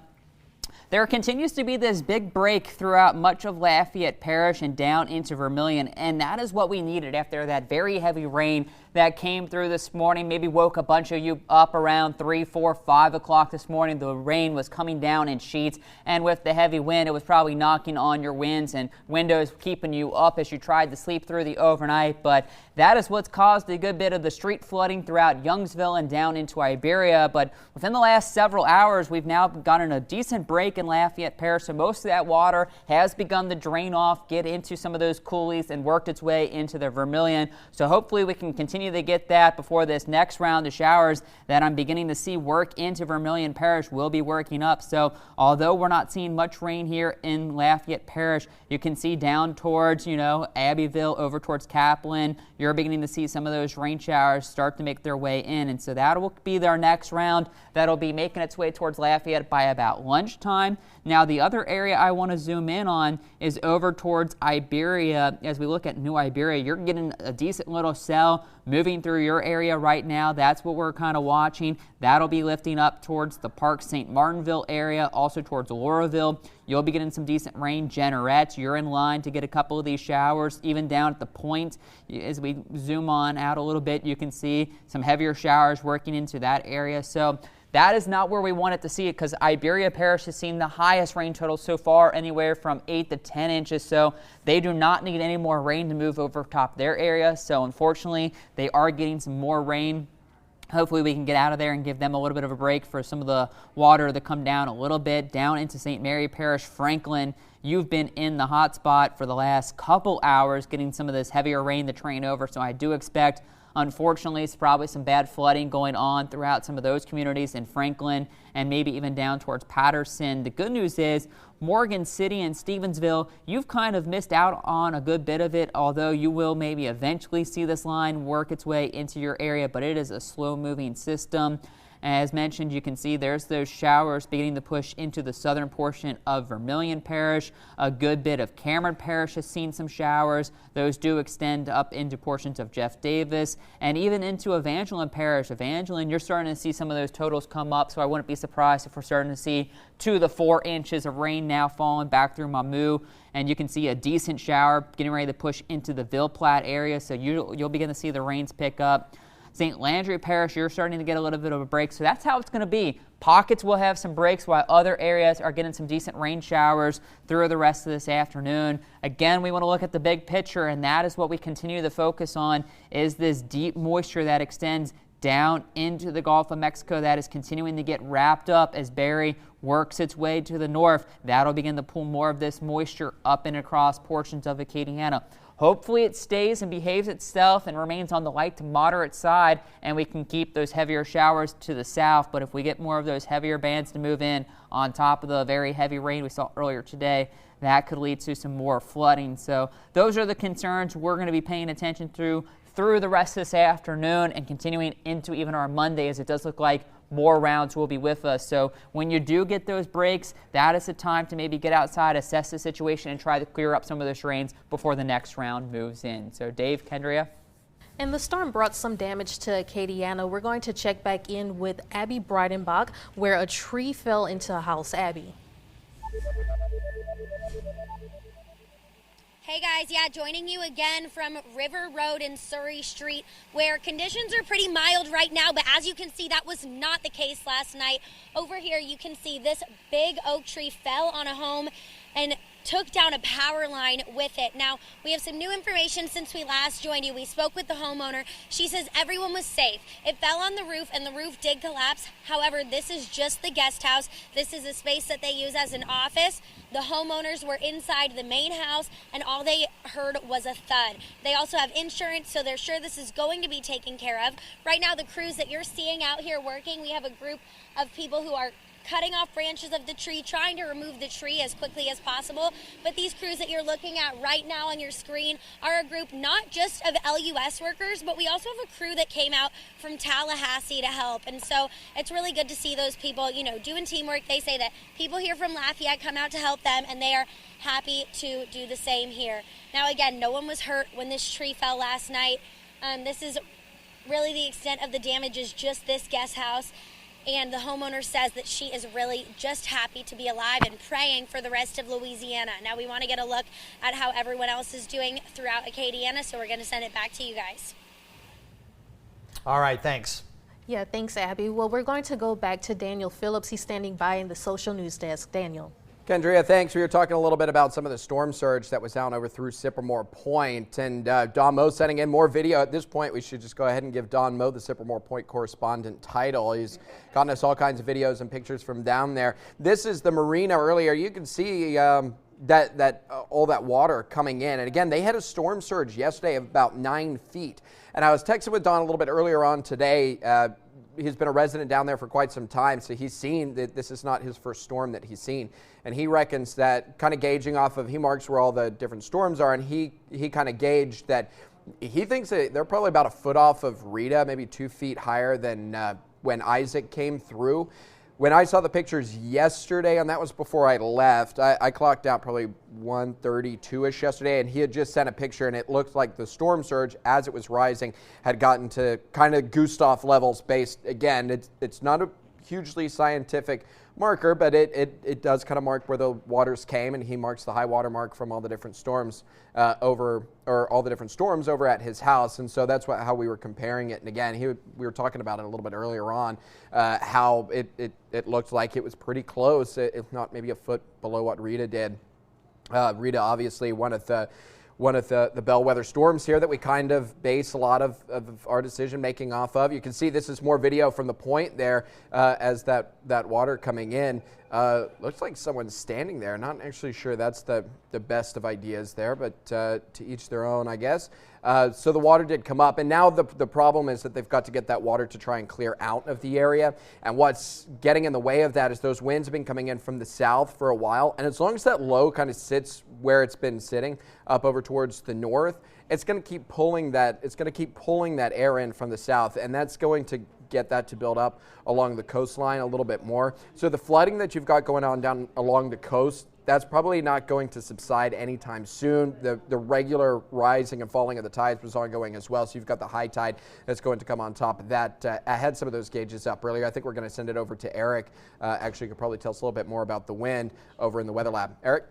There continues to be this big break throughout much of Lafayette Parish and down into Vermilion, and that is what we needed after that very heavy rain that came through this morning. Maybe woke a bunch of you up around 3, 4, 5 o'clock this morning. The rain was coming down in sheets, and with the heavy wind, it was probably knocking on your windows and windows, keeping you up as you tried to sleep through the overnight. But that is what's caused a good bit of the street flooding throughout Youngsville and down into Iberia. But within the last several hours, we've now gotten a decent break in Lafayette Parish, so most of that water has begun to drain off, get into some of those coulees, and worked its way into the Vermilion. So hopefully we can continue to get that before this next round of showers that I'm beginning to see work into Vermilion Parish will be working up. So although we're not seeing much rain here in Lafayette Parish, you can see down towards, Abbeville, over towards Kaplan, you're beginning to see some of those rain showers start to make their way in. And so that will be their next round. That'll be making its way towards Lafayette by about lunchtime. Now, the other area I want to zoom in on is over towards Iberia. As we look at New Iberia, you're getting a decent little cell moving through your area right now. That's what we're kind of watching. That'll be lifting up towards the Park St. Martinville area, also towards Lauraville. You'll be getting some decent rain. Generette, you're in line to get a couple of these showers, even down at the point. As we zoom on out a little bit, you can see some heavier showers working into that area. So that is not where we wanted to see it, because Iberia Parish has seen the highest rain total so far, anywhere from 8 to 10 inches. So they do not need any more rain to move over top their area. So unfortunately, they are getting some more rain. Hopefully we can get out of there and give them a little bit of a break for some of the water to come down a little bit. Down into St. Mary Parish, Franklin, you've been in the hot spot for the last couple hours, getting some of this heavier rain to train over. So I do expect, unfortunately, it's probably some bad flooding going on throughout some of those communities in Franklin and maybe even down towards Patterson. The good news is Morgan City and Stevensville, you've kind of missed out on a good bit of it, although you will maybe eventually see this line work its way into your area, but it is a slow-moving system. As mentioned, you can see there's those showers beginning to push into the southern portion of Vermilion Parish. A good bit of Cameron Parish has seen some showers. Those do extend up into portions of Jeff Davis and even into Evangeline Parish. Evangeline, you're starting to see some of those totals come up, so I wouldn't be surprised if we're starting to see 2 to 4 inches of rain now falling back through Mamou. And you can see a decent shower getting ready to push into the Ville Platte area, so you'll begin to see the rains pick up. St. Landry Parish, you're starting to get a little bit of a break. So that's how it's going to be. Pockets will have some breaks while other areas are getting some decent rain showers through the rest of this afternoon. Again, we want to look at the big picture, and that is what we continue to focus on, is this deep moisture that extends down into the Gulf of Mexico that is continuing to get wrapped up as Barry works its way to the north. That'll begin to pull more of this moisture up and across portions of Acadiana. Hopefully it stays and behaves itself and remains on the light to moderate side, and we can keep those heavier showers to the south. But if we get more of those heavier bands to move in on top of the very heavy rain we saw earlier today, that could lead to some more flooding. So those are the concerns we're going to be paying attention to through the rest of this afternoon and continuing into even our Monday, as it does look like more rounds will be with us. So when you do get those breaks, that is the time to maybe get outside, assess the situation, and try to clear up some of those rains before the next round moves in. So Dave, Kendria. And the storm brought some damage to Acadiana. We're going to check back in with Abby Breidenbach, where a tree fell into a house. Abby. Hey guys, yeah, joining you again from River Road and Surrey Street, where conditions are pretty mild right now, but as you can see, that was not the case last night. Over here, you can see this big oak tree fell on a home and took down a power line with it. Now, we have some new information since we last joined you. We spoke with the homeowner. She says everyone was safe. It fell on the roof and the roof did collapse. However, this is just the guest house. This is a space that they use as an office. The homeowners were inside the main house and all they heard was a thud. They also have insurance, so they're sure this is going to be taken care of. Right now, the crews that you're seeing out here working, we have a group of people who are cutting off branches of the tree, trying to remove the tree as quickly as possible. But these crews that you're looking at right now on your screen are a group not just of LUS workers, but we also have a crew that came out from Tallahassee to help. And so it's really good to see those people, you know, doing teamwork. They say that people here from Lafayette come out to help them, and they are happy to do the same here. Now, again, no one was hurt when this tree fell last night. This is really the extent of the damage, is just this guest house. And the homeowner says that she is really just happy to be alive and praying for the rest of Louisiana. Now we want to get a look at how everyone else is doing throughout Acadiana, so we're going to send it back to you guys. All right, thanks. Yeah, thanks, Abby. Well, we're going to go back to Daniel Phillips. He's standing by in the social news desk. Daniel. Kendria, thanks. We were talking a little bit about some of the storm surge that was down over through Sycamore Point, and Don Moe sending in more video. At this point, we should just go ahead and give Don Moe the Sycamore Point correspondent title. He's gotten us all kinds of videos and pictures from down there. This is the marina earlier. You can see all that water coming in. And again, they had a storm surge yesterday of about 9 feet. And I was texting with Don a little bit earlier on today. He's been a resident down there for quite some time, so he's seen that this is not his first storm that he's seen. And he reckons that, kind of gauging off of, he marks where all the different storms are, and he kind of gauged that he thinks that they're probably about a foot off of Rita, maybe 2 feet higher than when Isaac came through. When I saw the pictures yesterday, and that was before I left, I clocked out probably 1:32-ish yesterday, and he had just sent a picture, and it looked like the storm surge, as it was rising, had gotten to kind of Gustav levels based. Again, it's not a hugely scientific marker, but it does kind of mark where the waters came, and he marks the high water mark from all the different storms over at his house. And so that's how we were comparing it. And again, we were talking about it a little bit earlier on, how it looked like it was pretty close, if not maybe a foot below what Rita did. Rita, obviously one of the bellwether storms here that we kind of base a lot of our decision making off of. You can see this is more video from the point there as that water coming in. Looks like someone's standing there. Not actually sure that's the best of ideas there, but to each their own, I guess. So the water did come up, and now the problem is that they've got to get that water to try and clear out of the area. And what's getting in the way of that is those winds have been coming in from the south for a while, and as long as that low kind of sits where it's been sitting up over towards the north, it's going to keep pulling that. It's going to keep pulling that air in from the south, and that's going to get that to build up along the coastline a little bit more. So the flooding that you've got going on down along the coast, that's probably not going to subside anytime soon. The regular rising and falling of the tides was ongoing as well. So you've got the high tide that's going to come on top of that. I had some of those gauges up earlier. I think we're going to send it over to Eric. Actually, you could probably tell us a little bit more about the wind over in the weather lab. Eric?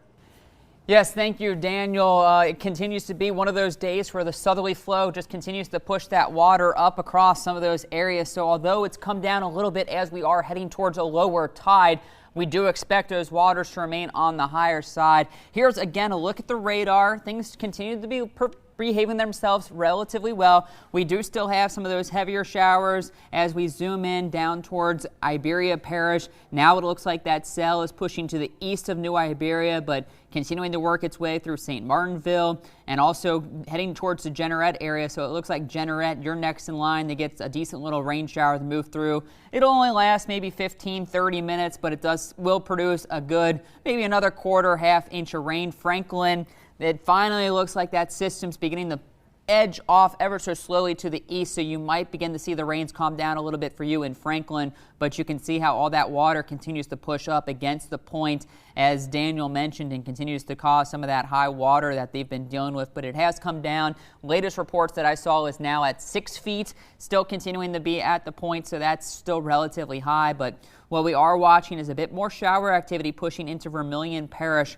Yes, thank you, Daniel. It continues to be one of those days where the southerly flow just continues to push that water up across some of those areas. So although it's come down a little bit as we are heading towards a lower tide, we do expect those waters to remain on the higher side. Here's again a look at the radar. Things continue to be behaving themselves relatively well. We do still have some of those heavier showers as we zoom in down towards Iberia Parish. Now it looks like that cell is pushing to the east of New Iberia, but continuing to work its way through St. Martinville and also heading towards the Jeanerette area. So it looks like Jeanerette, you're next in line that gets a decent little rain shower to move through. It'll only last maybe 15-30 minutes, but it will produce a good, maybe another half inch of rain. Franklin, it finally looks like that system's beginning to edge off ever so slowly to the east, so you might begin to see the rains calm down a little bit for you in Franklin, but you can see how all that water continues to push up against the point, as Daniel mentioned, and continues to cause some of that high water that they've been dealing with, but it has come down. Latest reports that I saw is now at 6 feet, still continuing to be at the point, so that's still relatively high, but what we are watching is a bit more shower activity pushing into Vermilion Parish.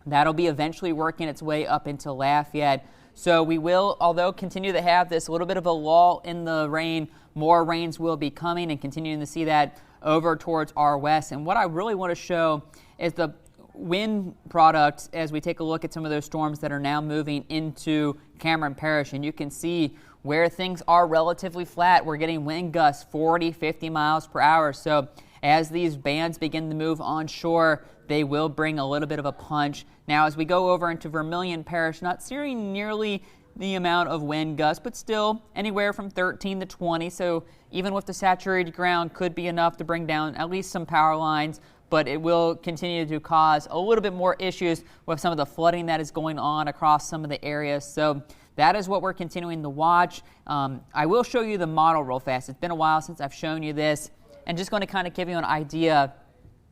That'll be eventually working its way up into Lafayette. So we will, although continue to have this little bit of a lull in the rain, more rains will be coming and continuing to see that over towards our west. And what I really want to show is the wind product as we take a look at some of those storms that are now moving into Cameron Parish. And you can see where things are relatively flat. We're getting wind gusts 40, 50 miles per hour. So as these bands begin to move onshore, they will bring a little bit of a punch. Now, as we go over into Vermilion Parish, not seeing nearly the amount of wind gusts, but still anywhere from 13 to 20. So even with the saturated ground, could be enough to bring down at least some power lines, but it will continue to cause a little bit more issues with some of the flooding that is going on across some of the areas. So that is what we're continuing to watch. I will show you the model real fast. It's been a while since I've shown you this, and just going to kind of give you an idea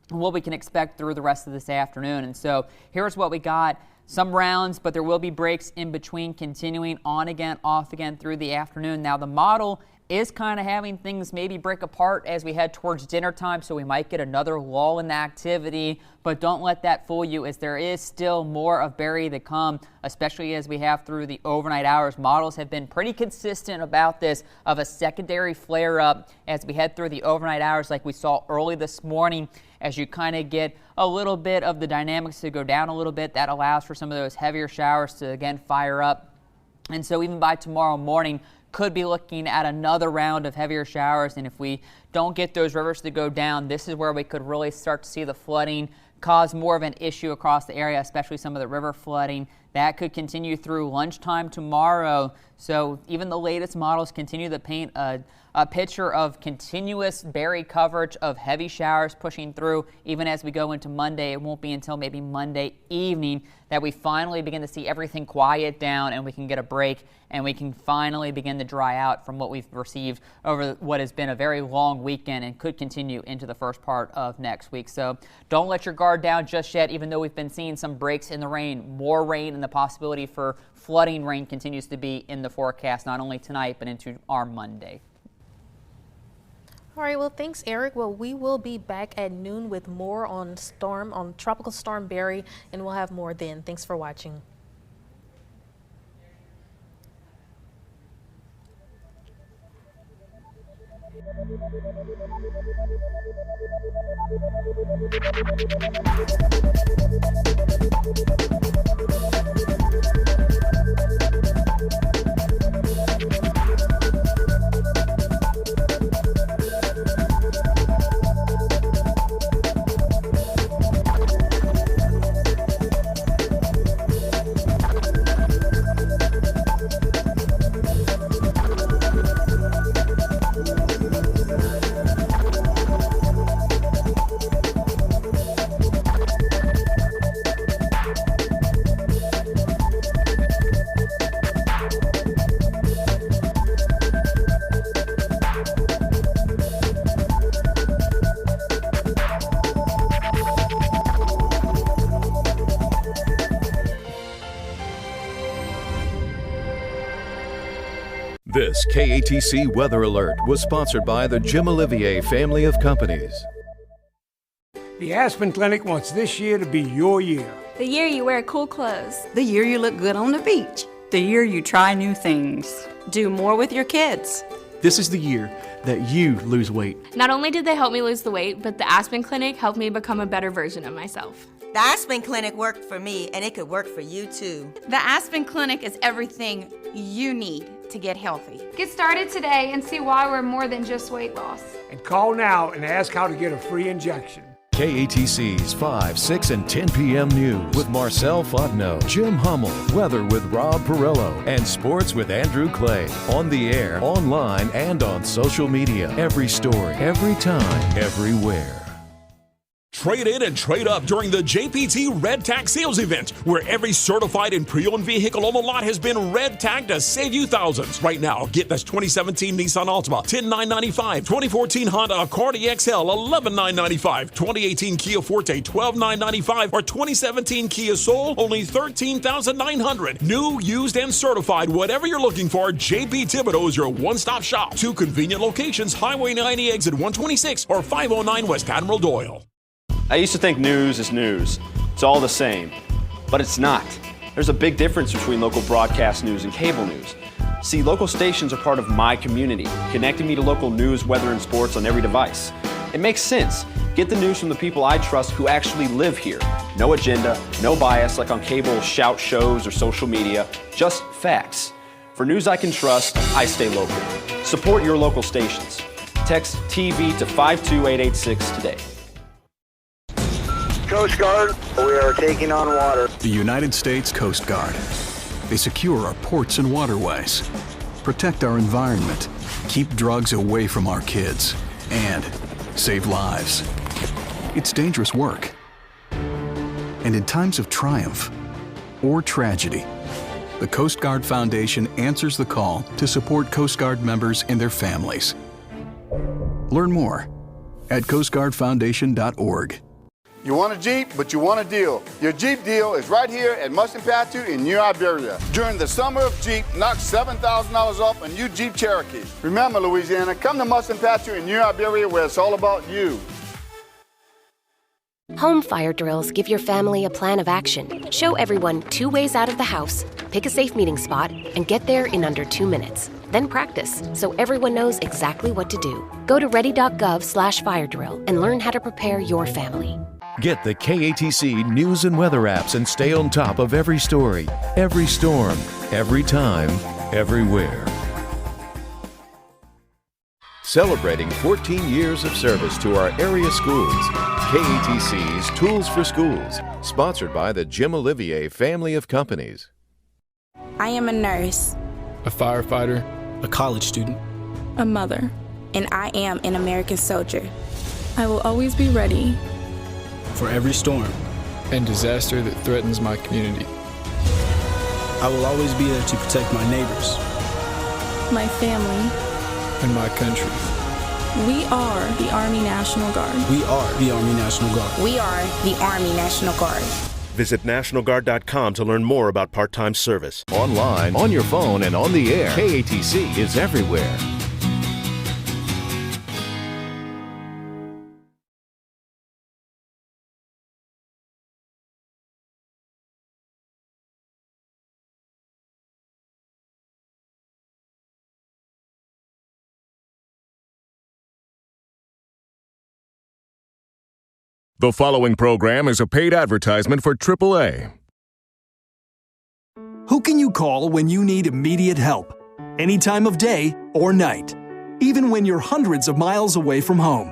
what we can expect through the rest of this afternoon. And so here's what we got. Some rounds, but there will be breaks in between, continuing on again, off again through the afternoon. Now the model is kind of having things maybe break apart as we head towards dinner time, so we might get another lull in the activity, but don't let that fool you, as there is still more of Barry to come, especially as we have through the overnight hours. Models have been pretty consistent about this, of a secondary flare-up as we head through the overnight hours like we saw early this morning. As you kind of get a little bit of the dynamics to go down a little bit, that allows for some of those heavier showers to again fire up. And so even by tomorrow morning, could be looking at another round of heavier showers. And if we don't get those rivers to go down, this is where we could really start to see the flooding cause more of an issue across the area, especially some of the river flooding. That could continue through lunchtime tomorrow. So even the latest models continue to paint a picture of continuous Barry coverage of heavy showers pushing through. Even as we go into Monday, it won't be until maybe Monday evening that we finally begin to see everything quiet down and we can get a break and we can finally begin to dry out from what we've received over what has been a very long weekend and could continue into the first part of next week. So don't let your guard down just yet, even though we've been seeing some breaks in the rain. More rain and the possibility for flooding rain continues to be in the forecast, not only tonight, but into our Monday. All right, well, thanks, Eric. Well, we will be back at noon with more on Tropical Storm Barry, and we'll have more then. Thanks for watching. This KATC Weather Alert was sponsored by the Jim Olivier family of companies. The Aspen Clinic wants this year to be your year. The year you wear cool clothes. The year you look good on the beach. The year you try new things. Do more with your kids. This is the year that you lose weight. Not only did they help me lose the weight, but the Aspen Clinic helped me become a better version of myself. The Aspen Clinic worked for me, and it could work for you too. The Aspen Clinic is everything you need to get healthy. Get started today and see why we're more than just weight loss. And call now and ask how to get a free injection. KATC's 5, 6, and 10 p.m. news with Marcel Fontenot, Jim Hummel, weather with Rob Perillo, and sports with Andrew Clay. On the air, online, and on social media. Every story, every time, everywhere. Trade in and trade up during the JPT Red Tag Sales Event, where every certified and pre-owned vehicle on the lot has been red tagged to save you thousands. Right now, get this 2017 Nissan Altima, $10,995, 2014 Honda Accord EXL, $11,995, 2018 Kia Forte, $12,995, or 2017 Kia Soul, only $13,900. New, used, and certified, whatever you're looking for, JP Thibodeau is your one-stop shop. 2 convenient locations, Highway 90 exit 126 or 509 West Admiral Doyle. I used to think news is news. It's all the same. But it's not. There's a big difference between local broadcast news and cable news. See, local stations are part of my community, connecting me to local news, weather, and sports on every device. It makes sense. Get the news from the people I trust who actually live here. No agenda, no bias like on cable shout shows or social media, just facts. For news I can trust, I stay local. Support your local stations. Text TV to 52886 today. Coast Guard, we are taking on water. The United States Coast Guard. They secure our ports and waterways, protect our environment, keep drugs away from our kids, and save lives. It's dangerous work. And in times of triumph or tragedy, the Coast Guard Foundation answers the call to support Coast Guard members and their families. Learn more at coastguardfoundation.org. You want a Jeep, but you want a deal. Your Jeep deal is right here at Mustin in New Iberia. During the summer of Jeep, knock $7,000 off a new Jeep Cherokee. Remember, Louisiana, come to Mustin in New Iberia where it's all about you. Home fire drills give your family a plan of action. Show everyone 2 ways out of the house, pick a safe meeting spot, and get there in under 2 minutes. Then practice, so everyone knows exactly what to do. Go to ready.gov/fire drill and learn how to prepare your family. Get the KATC news and weather apps and stay on top of every story, every storm, every time, everywhere. Celebrating 14 years of service to our area schools, KATC's Tools for Schools, sponsored by the Jim Olivier family of companies. I am a nurse, a firefighter, a college student, a mother, and I am an American soldier. I will always be ready for every storm and disaster that threatens my community. I will always be there to protect my neighbors, my family, and my country. We are the Army National Guard. We are the Army National Guard. We are the Army National Guard. Visit nationalguard.com to learn more about part-time service. Online, on your phone, and on the air, KATC is everywhere. The following program is a paid advertisement for AAA. Who can you call when you need immediate help? Any time of day or night, even when you're hundreds of miles away from home.